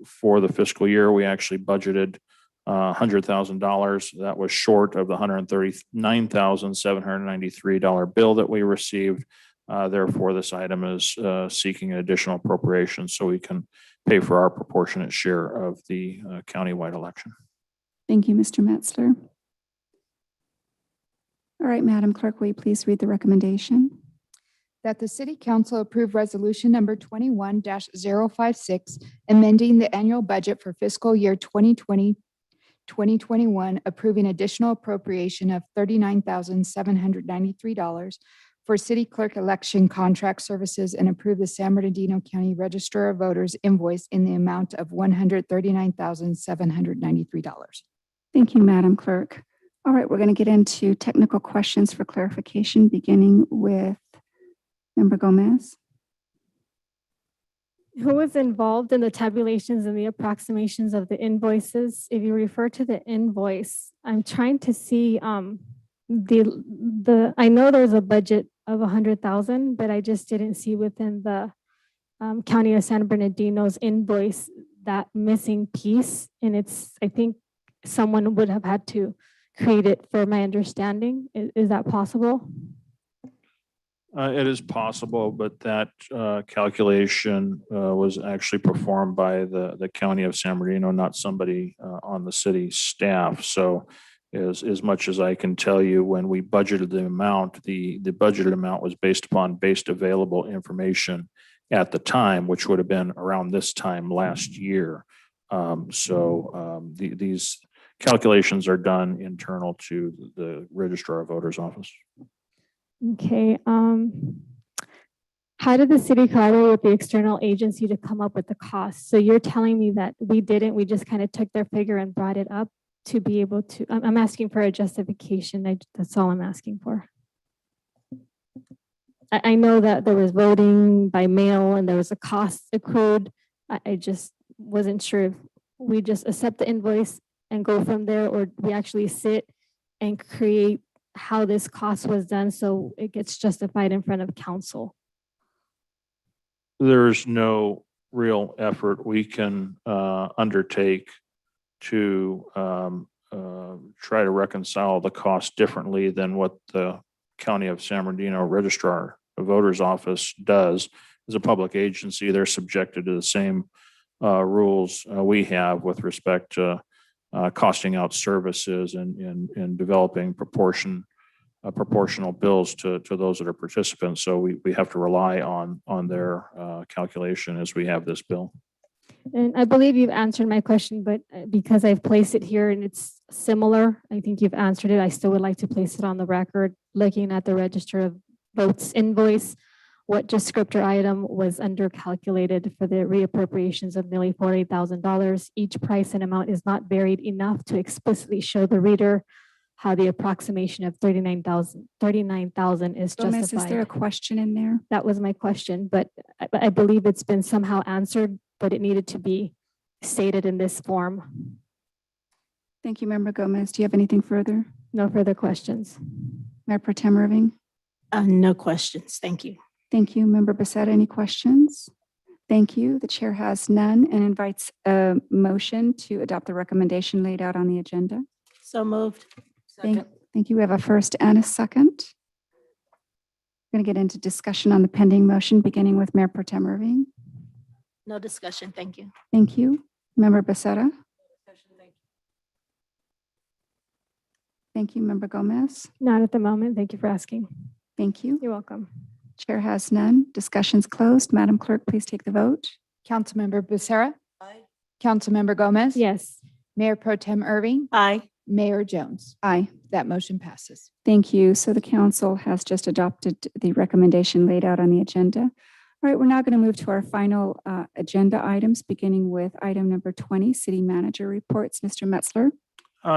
for the fiscal year, we actually budgeted $100,000. That was short of the $139,793 bill that we received. Therefore, this item is seeking an additional appropriation so we can pay for our proportionate share of the countywide election. Thank you, Mr. Metzler. All right, Madam Clerk, will you please read the recommendation? That the city council approve resolution number 21-056, amending the annual budget for fiscal year 2020, 2021, approving additional appropriation of $39,793 for city clerk election contract services and approve the San Bernardino County Register of Voters invoice in the amount of $139,793. Thank you, Madam Clerk. All right, we're going to get into technical questions for clarification, beginning with Member Gomez. Who was involved in the tabulations and the approximations of the invoices? If you refer to the invoice, I'm trying to see I know there's a budget of 100,000, but I just didn't see within the County of San Bernardino's invoice that missing piece. And I think someone would have had to create it, for my understanding. Is that possible? It is possible, but that calculation was actually performed by the County of San Bernardino, not somebody on the city staff. So as much as I can tell you, when we budgeted the amount, the budgeted amount was based upon available information at the time, which would have been around this time last year. These calculations are done internal to the Registrar of Voters office. Okay. How did the city collaborate with the external agency to come up with the cost? So you're telling me that we just kind of took their figure and brought it up to be able to, I'm asking for a justification. That's all I'm asking for. I know that there was voting by mail and there was a cost accrued. I just wasn't sure if we just accept the invoice and go from there, or we actually sit and create how this cost was done so it gets justified in front of council. There's no real effort we can undertake to try to reconcile the cost differently than what the County of San Bernardino Registrar of Voters office does. As a public agency, they're subjected to the same rules we have with respect to costing out services and developing proportional bills to those that are participants. So we have to rely on their calculation as we have this bill. And I believe you've answered my question, but because I've placed it here and it's similar, I think you've answered it. I still would like to place it on the record. Looking at the Register of Votes invoice, what descriptor item was undercalculated for the reappropriations of nearly $48,000. Each price and amount is not varied enough to explicitly show the reader how the approximation of 39,000 is Gomez, justified. is there a question in there? That was my question, but I believe it's been somehow answered, but it needed to be stated in this form. Thank you, Member Gomez. Do you have anything further? No further questions. Mayor Pro Tem Irving? No questions. Thank you. Thank you. Member Becerra, any questions? Thank you. The chair has none and invites a motion to adopt the recommendation laid out on the agenda. So moved. Thank you. We have a first and a second. We're going to get into discussion on the pending motion, beginning with Mayor Pro Tem Irving. No discussion. Thank you. Thank you. Member Becerra? Thank you. Member Gomez? Not at the moment. Thank you for asking. Thank you. You're welcome. Chair has none. Discussion's closed. Madam Clerk, please take the vote. Councilmember Becerra? Aye. Councilmember Gomez? Yes. Mayor Pro Tem Irving? Aye. Mayor Jones? Aye. That motion passes. Thank you. So the council has just adopted the recommendation laid out on the agenda. All right, we're now going to move to our final agenda items, beginning with item number 20, City Manager Reports. Mr. Metzler.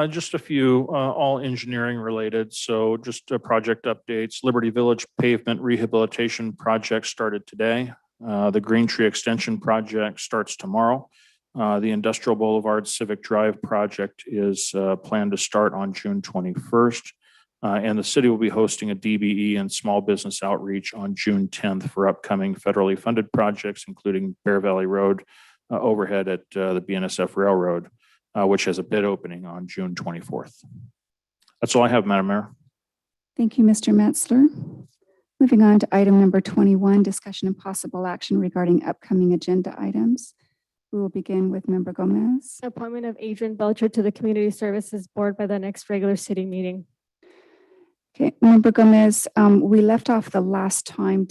Just a few, all engineering related. So just project updates. Liberty Village pavement rehabilitation project started today. The Green Tree Extension project starts tomorrow. The Industrial Boulevard Civic Drive project is planned to start on June 21st. And the city will be hosting a DBE and small business outreach on June 10th for upcoming federally funded projects, including Bear Valley Road overhead at the BNSF Railroad. which has a bid opening on June 24th. That's all I have, Madam Mayor. Thank you, Mr. Metzler. Moving on to item number 21, discussion and possible action regarding upcoming agenda items. We will begin with Member Gomez. Appointment of Adrian Belcher to the Community Services Board by the next regular city meeting. Okay, Member Gomez, we left off the last time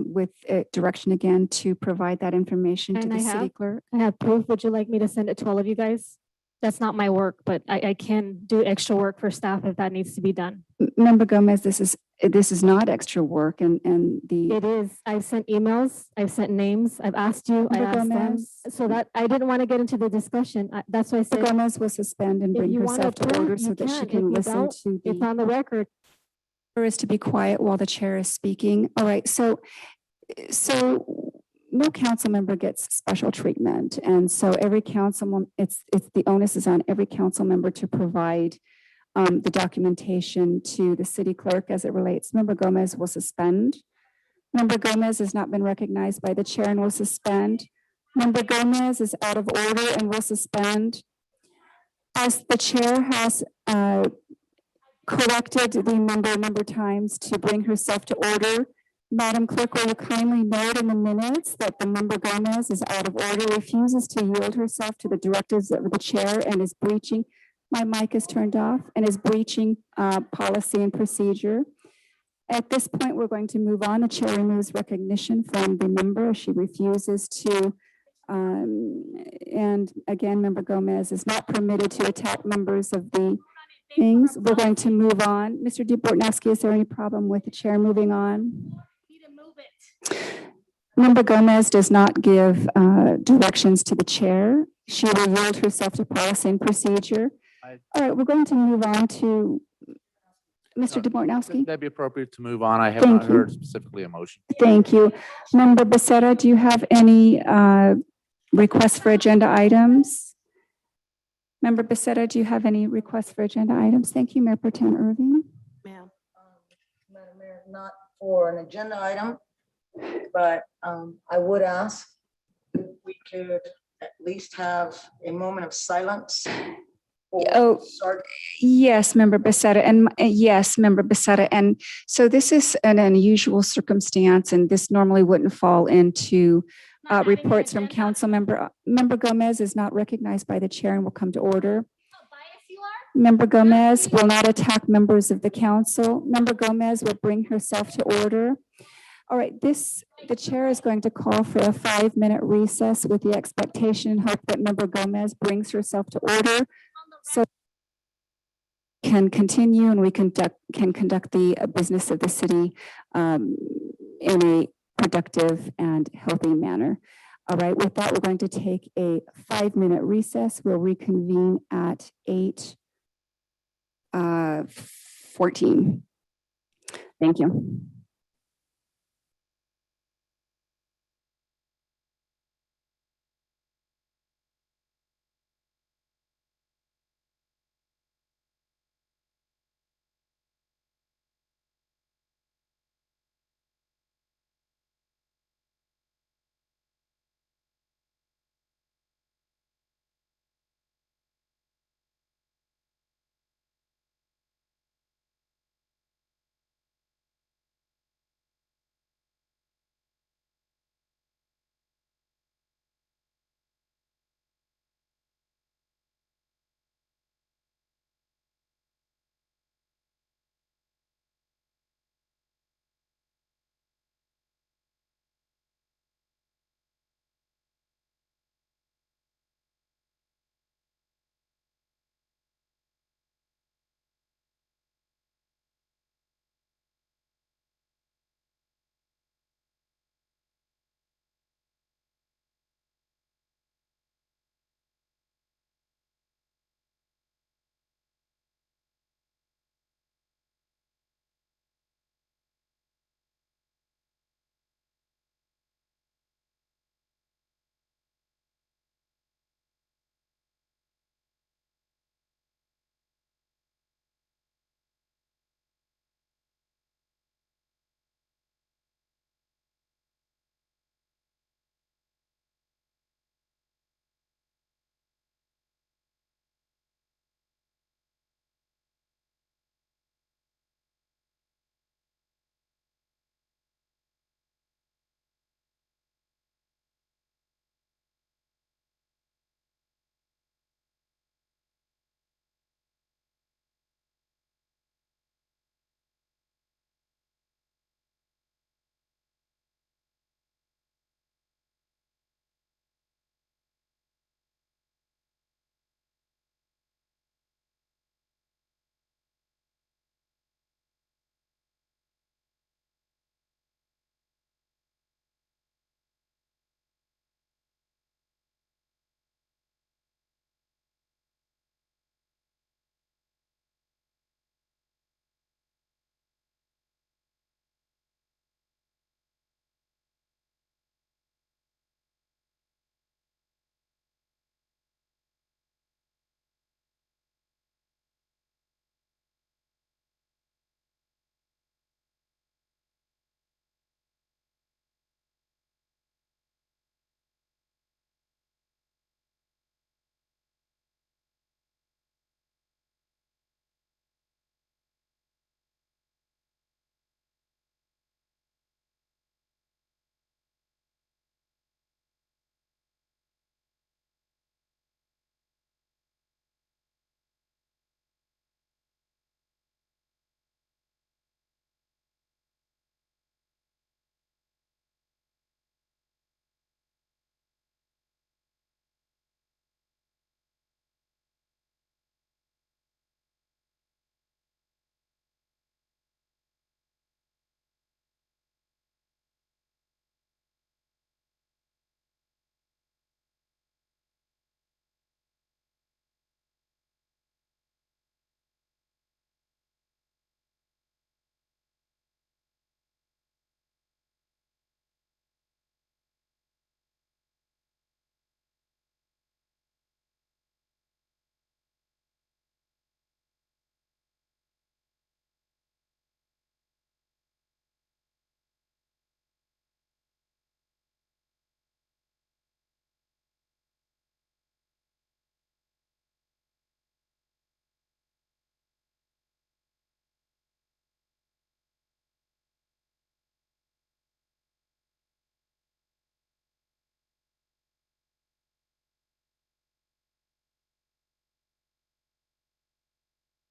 with direction again to provide that information to And the I city have. clerk. I have proof. Would you like me to send it to all of you guys? That's not my work, but I can do extra work for staff if that needs to be done. Member Gomez, this is not extra work and the. It is. I've sent emails. I've sent names. I've asked you. I Member asked them. Gomez. So that I didn't want to get into the discussion. That's why I Member said. Gomez will suspend and If bring you want herself to prove, order you so that she If can you listen don't, to it's the. on the record. Is to be quiet while the chair is speaking. All right, so no council member gets special treatment. And so every it's the onus is on every council member to provide the documentation to the city clerk as it relates. Member Gomez will suspend. Member Gomez has not been recognized by the chair and will suspend. Member Gomez is out of order and will suspend. As the chair has corrected the member a number of times to bring herself to order. Madam Clerk, will you kindly note in the minutes that the member Gomez is out of order, refuses to yield herself to the directives of the chair and is breaching, my mic is turned off, and is breaching policy and procedure. At this point, we're going to move on. The chair removes recognition from the member. She refuses to, and again, Member Gomez is not permitted to attack members of the things. We're going to move on. Mr. DeBortnowski, is there any problem with the chair moving on? Member Gomez does not give directions to the chair. She will yield herself to policy and procedure. All right, we're going to move on to Mr. DeBortnowski. That'd be appropriate to move on. I have Thank not you. heard specifically a motion. Thank you. Member Becerra, do you have any requests for agenda items? Member Becerra, do you have any requests for agenda items? Thank you, Mayor Pro Tem Irving. Ma'am. Madam Mayor, not for an agenda item, but I would ask if we could at least have a moment of silence. Oh, yes, Member Becerra, and yes, Member Becerra. And so this is an unusual circumstance, and this normally wouldn't fall into reports from council member. Member Gomez is not recognized by the chair and will come to order. Member Gomez will not attack members of the council. Member Gomez will bring herself to order. All right, the chair is going to call for a 5-minute recess with the expectation and hope that Member Gomez brings herself to order so can continue and we can conduct the business of the city in a productive and healthy manner. All right, with that, we're going to take a 5-minute recess. We'll reconvene at 8:14. Thank you.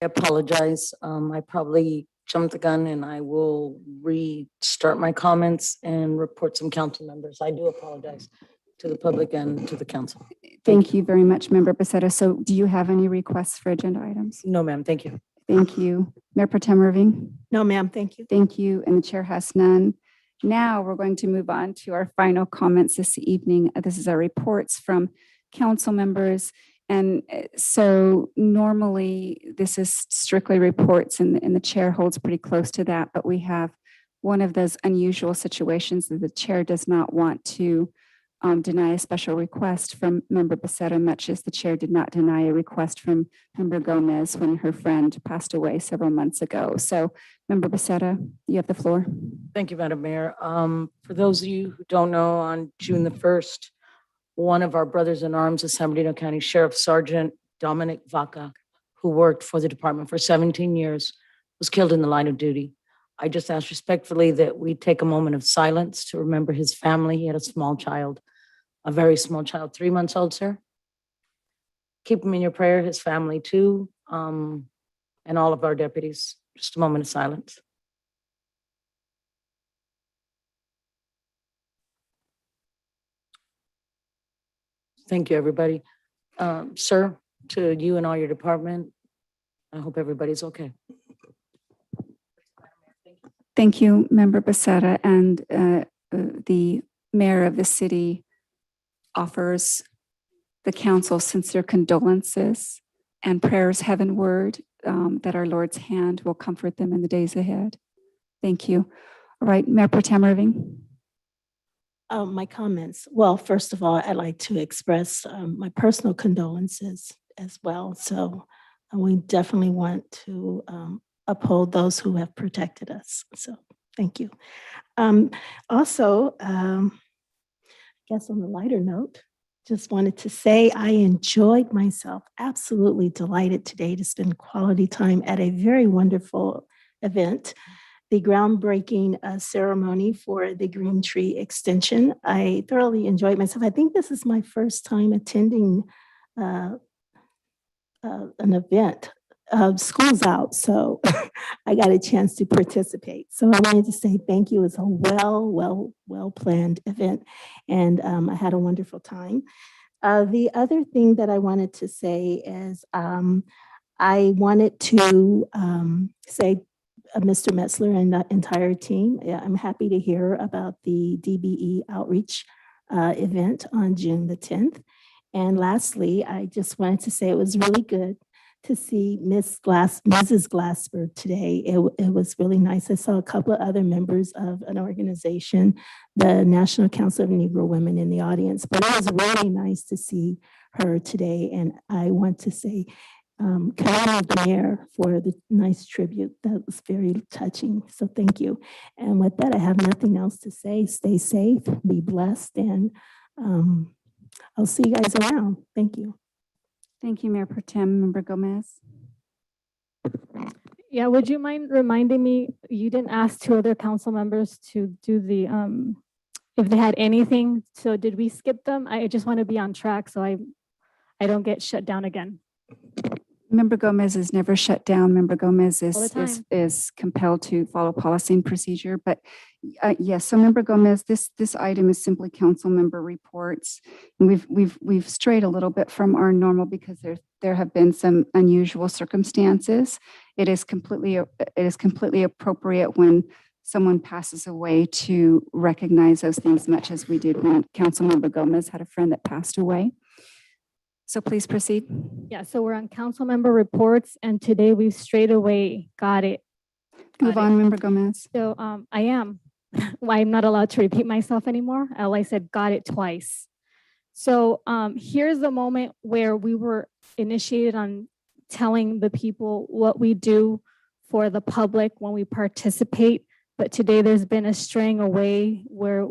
I apologize. I probably jumped the gun and I will restart my comments and report some council members. I do apologize to the public and to the council. Thank you very much, Member Becerra. So do you have any requests for agenda items? No, ma'am. Thank you. Thank you. Mayor Pro Tem Irving? No, ma'am, thank you. Thank you, and the chair has none. Now we're going to move on to our final comments this evening. This is our reports from council members. And so normally this is strictly reports and the chair holds pretty close to that, but we have one of those unusual situations that the chair does not want to deny a special request from Member Becerra, much as the chair did not deny a request from Member Gomez when her friend passed away several months ago. So Member Becerra, you have the floor. Thank you, Madam Mayor. For those of you who don't know, on June the 1st, one of our brothers in arms, the San Bernardino County Sheriff Sergeant Dominic Vaca, who worked for the department for 17 years, was killed in the line of duty. I just ask respectfully that we take a moment of silence to remember his family. He had a small child, a very small child, 3 months old, sir. Keep him in your prayer, his family too, and all of our deputies. Just a moment of silence. Thank you, everybody. Sir, to you and all your department, I hope everybody's okay. Thank you, Member Becerra, and the mayor of the city offers the council sincere condolences and prayers heavenward that our Lord's hand will comfort them in the days ahead. Thank you. All right, Mayor Pro Tem Irving. My comments. Well, first of all, I'd like to express my personal condolences as well. So we definitely want to uphold those who have protected us. So thank you. Also, I guess on a lighter note, just wanted to say I enjoyed myself, absolutely delighted today to spend quality time at a very wonderful event, the groundbreaking ceremony for the Green Tree Extension. I thoroughly enjoyed myself. I think this is my first time attending an event. School's out, so I got a chance to participate. So I wanted to say thank you. It was a well-planned event, and I had a wonderful time. The other thing that I wanted to say is I wanted to say Mr. Metzler and the entire team, I'm happy to hear about the DBE outreach event on June the 10th. And lastly, I just wanted to say it was really good to see Mrs. Glasper today. It was really nice. I saw a couple of other members of an organization, the National Council of Negro Women, in the audience, but it was really nice to see her today. And I want to say, commend the mayor for the nice tribute. That was very touching. So thank you. And with that, I have nothing else to say. Stay safe, be blessed, and I'll see you guys around. Thank you. Thank you, Mayor Pro Tem. Member Gomez. Yeah, would you mind reminding me, you didn't ask two other council members to do the, if they had anything, so did we skip them? I just want to be on track so I don't get shut down again. Member Gomez is never shut down. Member Gomez All the is compelled to follow policy and procedure. But yes, so Member Gomez, this item is simply council member reports. And we've strayed a little bit from our normal because there have been some unusual circumstances. It is completely appropriate when someone passes away to recognize those things, much as we did when Councilmember Gomez had a friend that passed away. So please proceed. Yeah, so we're on council member reports, and today we've straight away got it. Move on, Member Gomez. So I am. I'm not allowed to repeat myself anymore. I said got it twice. So here's the moment where we were initiated on telling the people what we do for the public when we participate. But today there's been a straying away where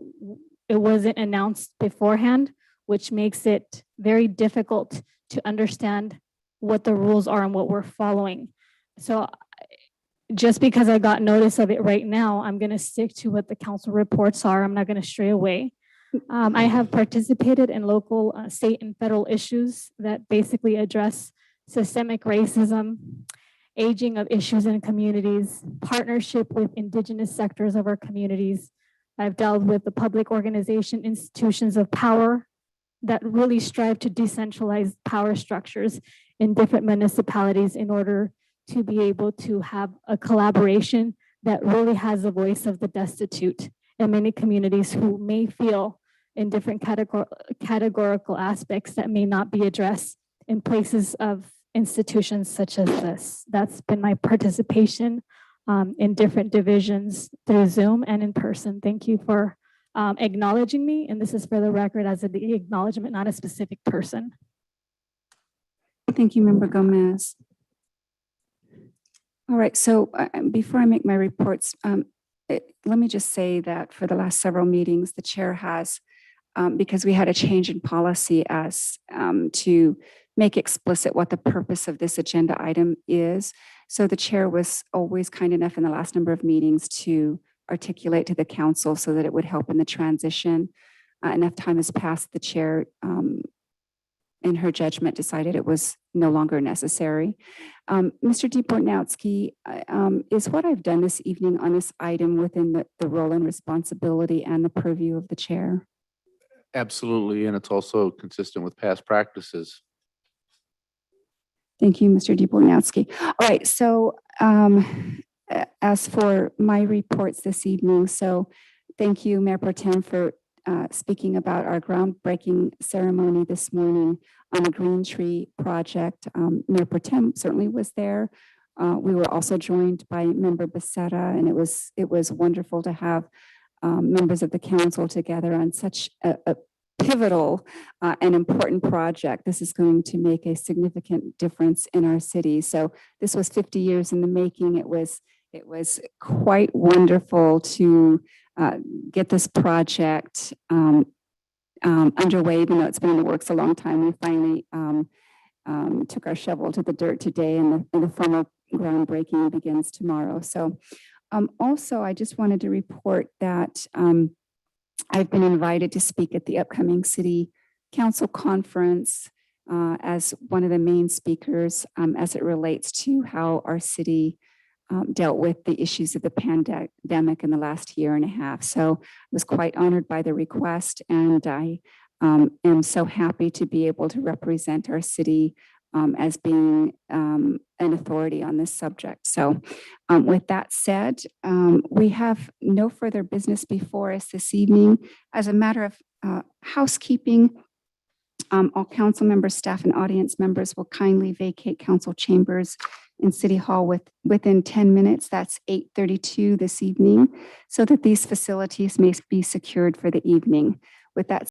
it wasn't announced beforehand, which makes it very difficult to understand what the rules are and what we're following. So just because I got notice of it right now, I'm going to stick to what the council reports are. I'm not going to stray away. I have participated in local, state, and federal issues that basically address systemic racism aging of issues in communities, partnership with indigenous sectors of our communities. I've dealt with the public organization institutions of power that really strive to decentralize power structures in different municipalities in order to be able to have a collaboration that really has the voice of the destitute in many communities who may feel in different categorical aspects that may not be addressed in places of institutions such as this. That's been my participation in different divisions through Zoom and in person. Thank you for acknowledging me. And this is for the record as an acknowledgement, not a specific person. Thank you, Member Gomez. All right, so before I make my reports, let me just say that for the last several meetings, the chair has, because we had a change in policy as to make explicit what the purpose of this agenda item is. So the chair was always kind enough in the last number of meetings to articulate to the council so that it would help in the transition. Enough time has passed, the chair, in her judgment, decided it was no longer necessary. Mr. Debornowski, is what I've done this evening on this item within the role and responsibility and the purview of the chair? Absolutely, and it's also consistent with past practices. Thank you, Mr. Debornowski. All right, so as for my reports this evening, so thank you, Mayor Pro Tem, for speaking about our groundbreaking ceremony this morning on the Green Tree project. Mayor Pro Tem certainly was there. We were also joined by Member Becerra, and it was wonderful to have members of the council together on such a pivotal and important project. This is going to make a significant difference in our city. So this was 50 years in the making. It was quite wonderful to get this project underway, even though it's been in the works a long time. We finally took our shovel to the dirt today, and the formal groundbreaking begins tomorrow. So also, I just wanted to report that I've been invited to speak at the upcoming City Council Conference as one of the main speakers as it relates to how our city dealt with the issues of the pandemic in the last year and a half. So I was quite honored by the request, and I am so happy to be able to represent our city as being an authority on this subject. So with that said, we have no further business before us this evening. As a matter of housekeeping, all council members, staff, and audience members will kindly vacate council chambers in City Hall within 10 minutes. That's 8:32 this evening, so that these facilities may be secured for the evening. With that